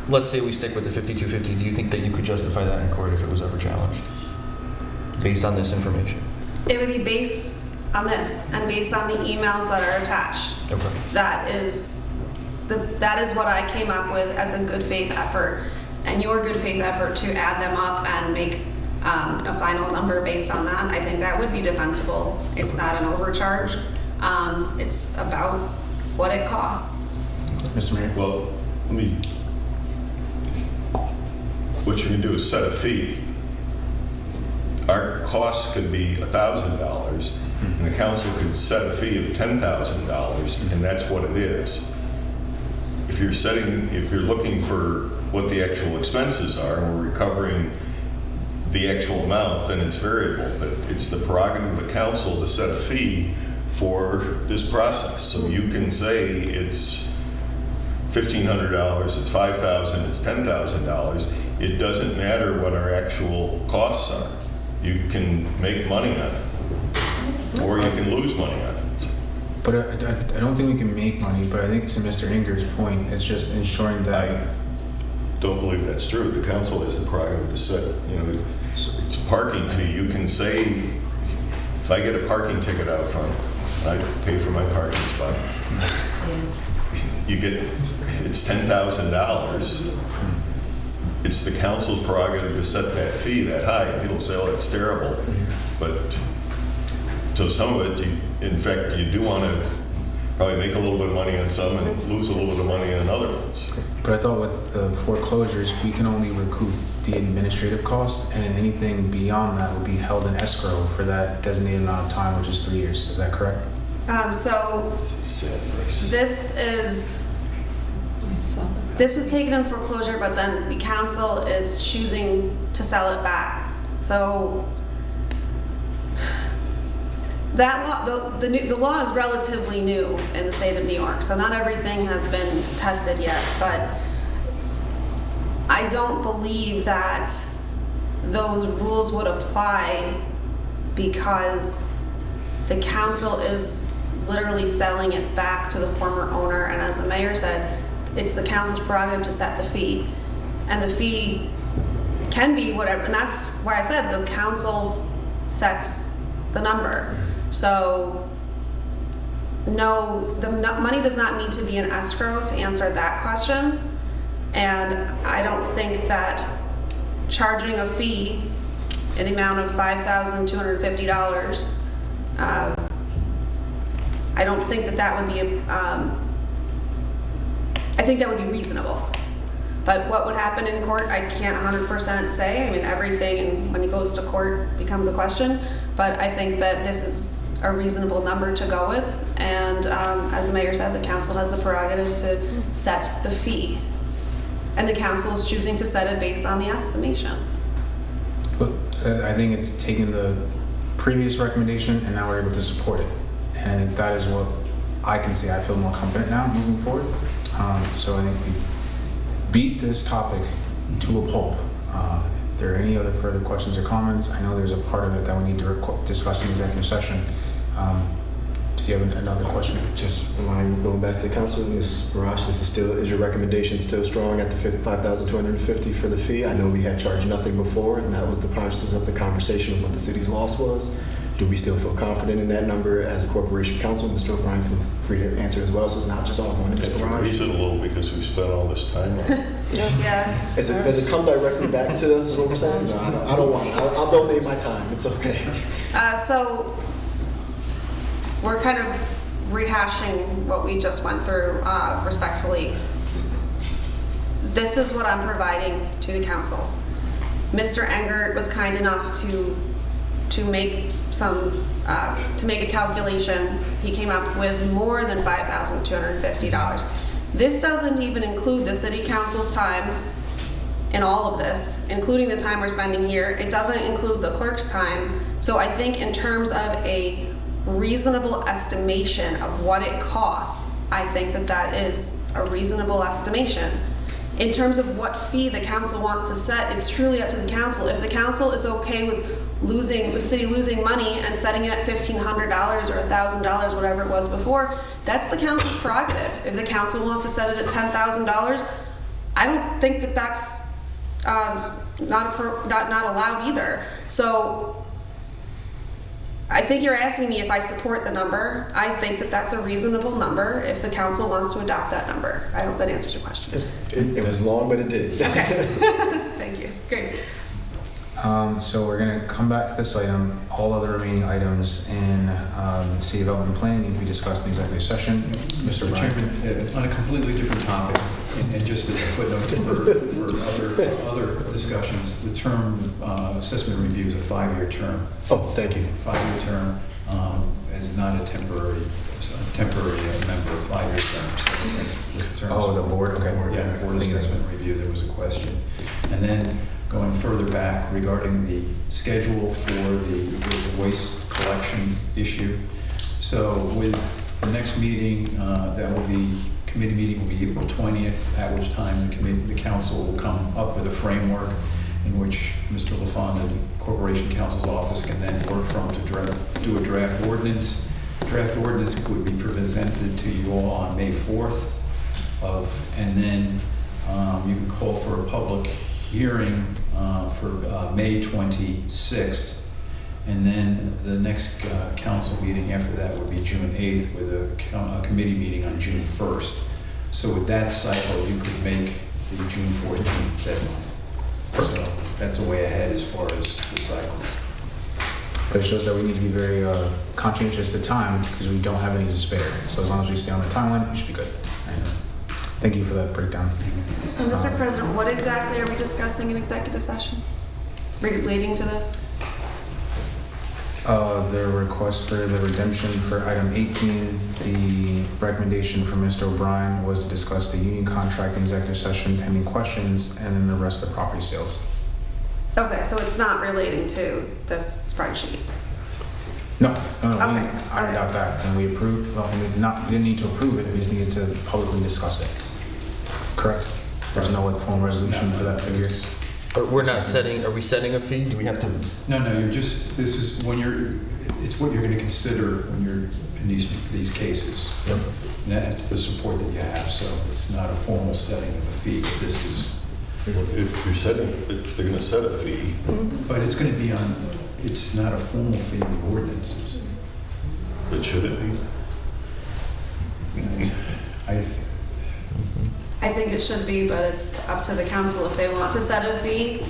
Let's say we stick with the 5250. Do you think that you could justify that in court if it was ever challenged, based on this information? It would be based on this and based on the emails that are attached. Okay. That is what I came up with as a good faith effort, and your good faith effort to add them up and make a final number based on that. I think that would be defensible. It's not an overcharge. It's about what it costs. Mr. Mayor. Well, what you can do is set a fee. Our costs could be $1,000, and the council could set a fee of $10,000, and that's what it is. If you're looking for what the actual expenses are, and we're recovering the actual amount, then it's variable, but it's the prerogative of the council to set a fee for this process. So you can say it's $1,500, it's $5,000, it's $10,000. It doesn't matter what our actual costs are. You can make money on it, or you can lose money on it. But I don't think we can make money, but I think to Mr. Inger's point, it's just ensuring that... I don't believe that's true. The council has the prerogative to set, it's a parking fee. You can say, if I get a parking ticket out front, I pay for my parking spot. It's $10,000. It's the council's prerogative to set that fee that high. And people say, oh, that's terrible. But so some of it, in fact, you do want to probably make a little bit of money on some and lose a little bit of money on other ones. But I thought with the foreclosures, we can only recoup the administrative costs, and anything beyond that would be held in escrow for that designated amount of time, which is 3 years. Is that correct? So this was taken in foreclosure, but then the council is choosing to sell it back. So that law, the law is relatively new in the state of New York, so not everything has been tested yet, but I don't believe that those rules would apply because the council is literally selling it back to the former owner, and as the mayor said, it's the council's prerogative to set the fee, and the fee can be whatever, and that's why I said the council sets the number. So no, the money does not need to be in escrow to answer that question, and I don't think that charging a fee in the amount of $5,250, I don't think that would be I think that would be reasonable. But what would happen in court, I can't 100% say. I mean, everything when it goes to court becomes a question. But I think that this is a reasonable number to go with. And as the mayor said, the council has the prerogative to set the fee. And the council is choosing to set it based on the estimation. But I think it's taken the previous recommendation and now we're able to support it. And I think that is what I can say. I feel more confident now moving forward. So I think we beat this topic to a pulp. If there any other further questions or comments? I know there's a part of it that we need to discuss in executive session. Do you have another question? Just going back to the council, Ms. Barash, is your recommendation still strong at the $55,250 for the fee? I know we had charged nothing before, and that was the process of the conversation of what the city's loss was. Do we still feel confident in that number as a corporation council? Mr. O'Brien, feel free to answer as well, so it's not just all going to Ms. Have to Barash. raise it a little because we've spent all this time on it. Yeah. Does it come directly back to us, is what we're saying? No, I don't want it. I'll donate my time. It's okay. So we're kind of rehashing what we just went through respectfully. This is what I'm providing to the council. Mr. Engert was kind enough to make a calculation. He came up with more than $5,250. This doesn't even include the city council's time in all of this, including the time we're spending here. It doesn't include the clerk's time. So I think in terms of a reasonable estimation of what it costs, I think that is a reasonable estimation. In terms of what fee the council wants to set, it's truly up to the council. If the council is okay with the city losing money and setting it at $1,500 or $1,000, whatever it was before, that's the council's prerogative. If the council wants to set it at $10,000, I don't think that's not allowed either. So I think you're asking me if I support the number. I think that's a reasonable number if the council wants to adopt that number. I hope that answers your question. It was long, but it did. Okay. Thank you. Great. So we're going to come back to this item. All other remaining items in city development planning need to be discussed in executive session. Mr. Chairman, on a completely different topic, and just as a footnote for other discussions, the term assessment review is a 5-year term. Oh, thank you. 5-year term is not a temporary member, 5-year term. So that's the term. Oh, the board? Okay. Yeah, board assessment review, there was a question. And then going further back regarding the schedule for the waste collection issue. So with the next meeting, committee meeting will be April 20th, at which time the council will come up with a framework in which Mr. LaFond, the Corporation Counsel's office, can then work from to do a draft ordinance. Draft ordinance would be presented to you all on May 4th, and then you can call for a public hearing for May 26th, and then the next council meeting after that would be June 8th with a committee meeting on June 1st. So with that cycle, you could make the June 14th deadline. So that's a way ahead as far as the cycles. But it shows that we need to be very conscientious of time because we don't have any to spare. So as long as we stay on the timeline, we should be good. Thank you for that breakdown. Mr. President, what exactly are we discussing in executive session relating to this? The request for the redemption for item 18, the recommendation from Mr. O'Brien was to discuss the union contract in executive session pending questions, and then the rest of the property sales. Okay, so it's not relating to this spreadsheet. No, Okay. I already got that, and we approved. Well, we didn't need to approve it. We just needed to publicly discuss it. Correct. There's no formal resolution for that figure. We're not setting. Are we setting a fee? Do we have to? No. This is it's what you're going to consider when you're in these cases. Yep. And that's the support that you have. So it's not a formal setting of a fee. But this is. If you're setting, if they're going to set a fee. But it's going to be on. It's not a formal fee in the ordinances. But should it be? I think it should be, but it's up to the council if they want to set a fee.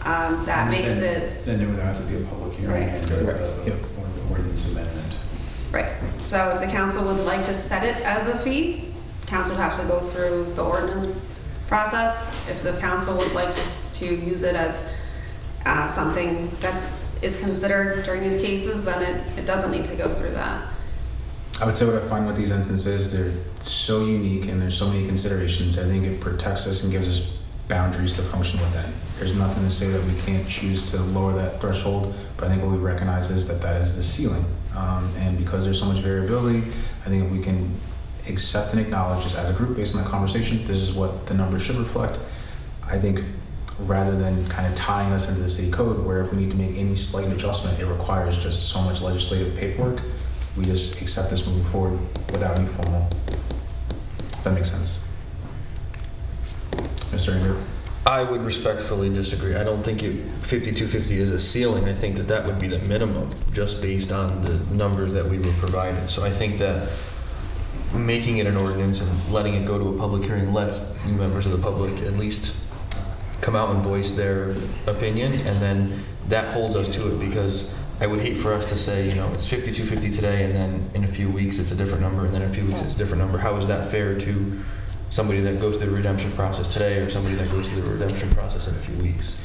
That makes it. Then there would have to be a public hearing Right. and an ordinance amendment. Right. So if the council would like to set it as a fee, council would have to go through the ordinance process. If the council would like to use it as something that is considered during these cases, then it doesn't need to go through that. I would say what I find with these instances, they're so unique and there's so many considerations. I think it protects us and gives us boundaries to function within. There's nothing to say that we can't choose to lower that threshold, but I think what we recognize is that is the ceiling. And because there's so much variability, I think if we can accept and acknowledge just as a group based on that conversation, this is what the numbers should reflect. I think rather than kind of tying us into the city code, where if we need to make any slight adjustment, it requires just so much legislative paperwork. We just accept this moving forward without any formal, if that makes sense. Mr. Andrew? I would respectfully disagree. I don't think 5250 is a ceiling. I think that would be the minimum, just based on the numbers that we were provided. So I think that making it an ordinance and letting it go to a public hearing lets members of the public at least come out and voice their opinion, and then that holds us to it, because I would hate for us to say, it's 5250 today, and then in a few weeks it's a different number, and then in a few weeks it's a different number. How is that fair to somebody that goes through the redemption process today, or somebody that goes through the redemption process in a few weeks?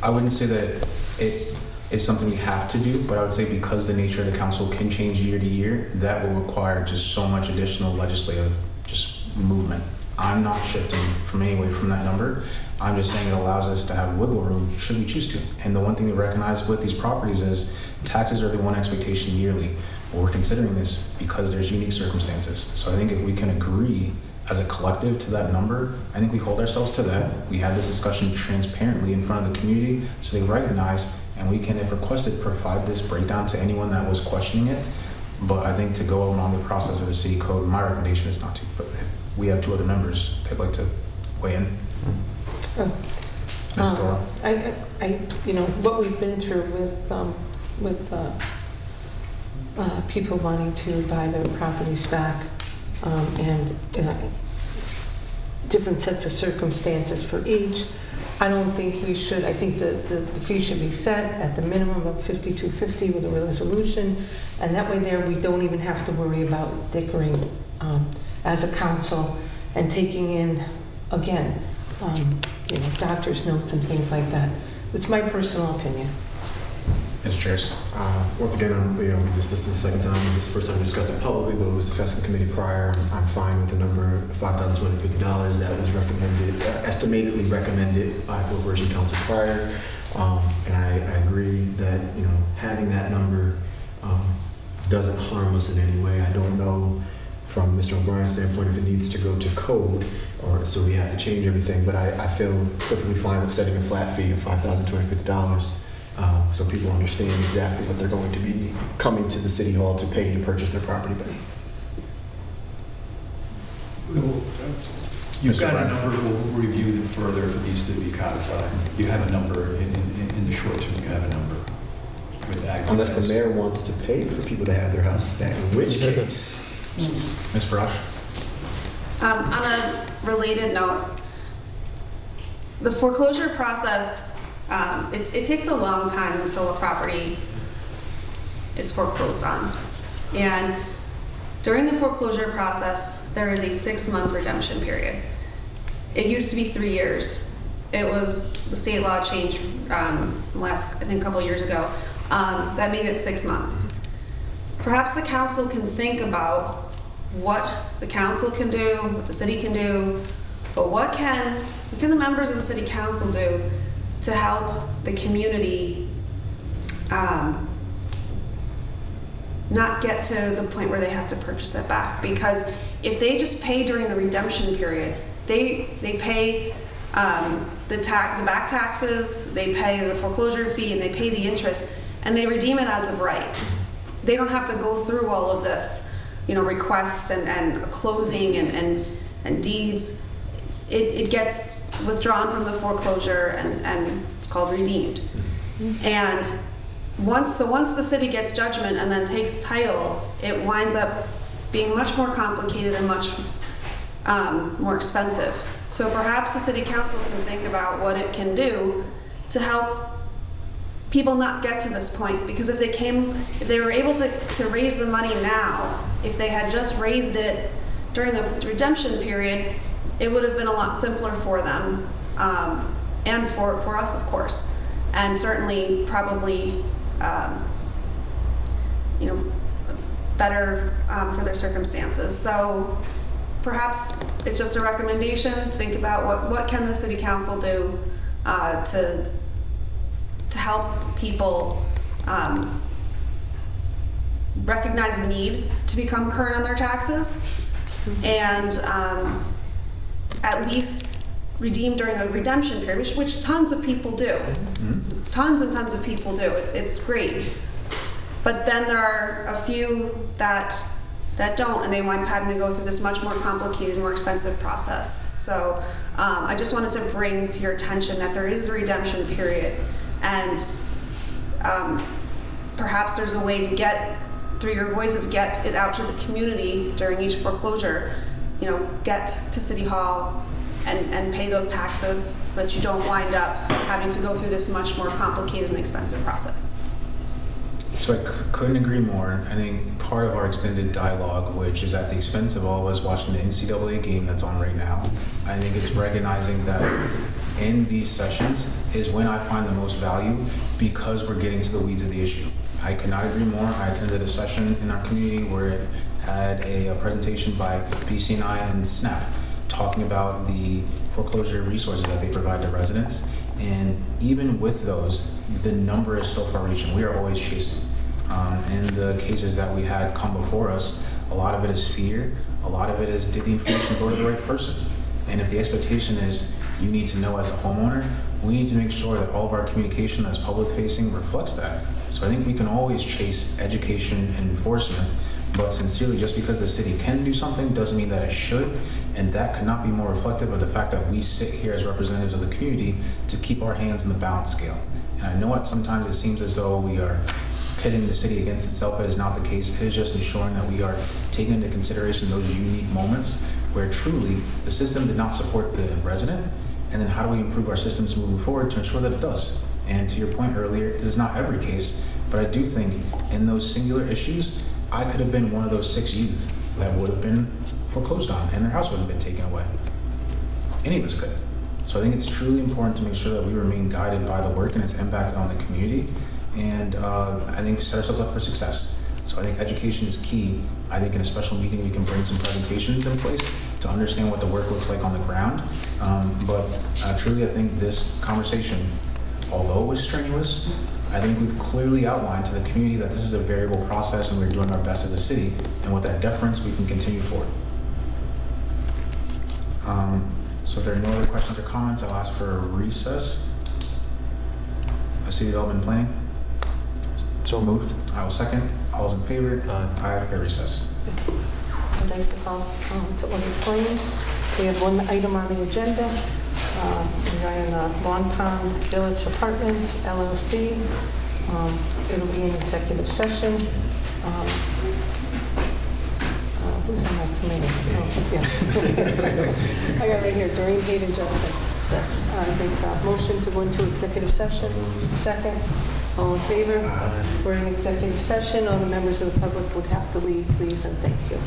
I wouldn't say that it is something we have to do, but I would say because the nature of the council can change year to year, that will require just so much additional legislative just movement. I'm not shifting from anyway from that number. I'm just saying it allows us to have wiggle room should we choose to. And the one thing to recognize with these properties is taxes are the one expectation yearly. But we're considering this because there's unique circumstances. So I think if we can agree as a collective to that number, I think we hold ourselves to that. We have this discussion transparently in front of the community so they recognize, and we can, if requested, provide this breakdown to anyone that was questioning it. But I think to go along the process of the city code, my recommendation is not to. But if we have two other members they'd like to weigh in. Ms. Dora? What we've been through with people wanting to buy their properties back, and different sets of circumstances for each. I don't think we should. I think the fee should be set at the minimum of $52.50 with a resolution, and that way there we don't even have to worry about dickering as a council and taking in again, doctor's notes and things like that. It's my personal opinion. Mr. Chairs. Once again, this is the second time. This is the first time we discussed it publicly, though it was discussed in committee prior. I'm fine with the number $5,250 that was recommended, estimatedly recommended by Corporation Council prior. And I agree that having that number doesn't harm us in any way. I don't know from Mr. O'Brien's standpoint if it needs to go to code or so we have to change everything. But I feel perfectly fine with setting a flat fee of $5,250. So people understand exactly what they're going to be coming to the city hall to pay to purchase their property back. You've got a number, we'll review it further if it needs to be codified. You have a number in the short term, you have a number with aggregates. Unless the mayor wants to pay for people to have their house back, in which case. Ms. Farash? On a related note, the foreclosure process, it takes a long time until a property is foreclosed on. And during the foreclosure process, there is a 6-month redemption period. It used to be 3 years. It was, the state law changed last, I think, a couple years ago. That made it 6 months. Perhaps the council can think about what the council can do, what the city can do, but what can the members of the city council do to help the community not get to the point where they have to purchase it back? Because if they just pay during the redemption period, they pay the back taxes, they pay the foreclosure fee, and they pay the interest, and they redeem it as of right. They don't have to go through all of this, requests and closing and deeds. It gets withdrawn from the foreclosure and it's called redeemed. And once the city gets judgment and then takes title, it winds up being much more complicated and much more expensive. So perhaps the city council can think about what it can do to help people not get to this point, because if they were able to raise the money now, if they had just raised it during the redemption period, it would have been a lot simpler for them, and for us, of course, and certainly probably better for their circumstances. So perhaps it's just a recommendation. Think about what can the city council do to help people recognize the need to become current on their taxes, and at least redeem during a redemption period, which tons of people do. Tons and tons of people do. It's great. But then there are a few that don't, and they wind up having to go through this much more complicated, more expensive process. So I just wanted to bring to your attention that there is a redemption period, and perhaps there's a way to get, through your voices, get it out to the community during each foreclosure. You know, get to City Hall and pay those taxes so that you don't wind up having to go through this much more complicated and expensive process. So I couldn't agree more. I think part of our extended dialogue, which is at the expense of all of us watching the NCAA game that's on right now, I think it's recognizing that in these sessions is when I find the most value because we're getting to the weeds of the issue. I could not agree more. I attended a session in our community where it had a presentation by BCNI and SNAP talking about the foreclosure resources that they provide to residents. And even with those, the number is still far-reaching. We are always chasing. In the cases that we had come before us, a lot of it is fear. A lot of it is, did the information go to the right person? And if the expectation is you need to know as a homeowner, we need to make sure that all of our communication that's public-facing reflects that. So I think we can always chase education and enforcement, but sincerely, just because the city can do something doesn't mean that it should, and that could not be more reflective of the fact that we sit here as representatives of the community to keep our hands in the balance scale. And I know what sometimes it seems as though we are pitting the city against itself. That is not the case. It is just ensuring that we are taking into consideration those unique moments where truly the system did not support the resident, and then how do we improve our systems moving forward to ensure that it does. And to your point earlier, this is not every case, but I do think in those singular issues, I could have been one of those 6 youth that would have been foreclosed on and their house would have been taken away. Any of us could. So I think it's truly important to make sure that we remain guided by the work and its impact on the community, and I think set ourselves up for success. So I think education is key. I think in a special meeting we can bring some presentations in place to understand what the work looks like on the ground. But truly I think this conversation, although it was strenuous, I think we've clearly outlined to the community that this is a variable process and we're doing our best as a city, and with that deference, we can continue forward. So if there are no other questions or comments, I'll ask for a recess. City Development and Planning? So moved. I will second. All those in favor? Aye. Okay, recess. I'd like to call to order claims. We have one item on the agenda. Regarding Long Pond Village Apartments, LLC. It'll be an executive session. Who's on that committee? Oh, yeah. I got right here, Doreen Hayden Justin. Yes. I make motion to go into executive session. Second. All in favor? We're in executive session. All the members of the public would have to leave, please, and thank you.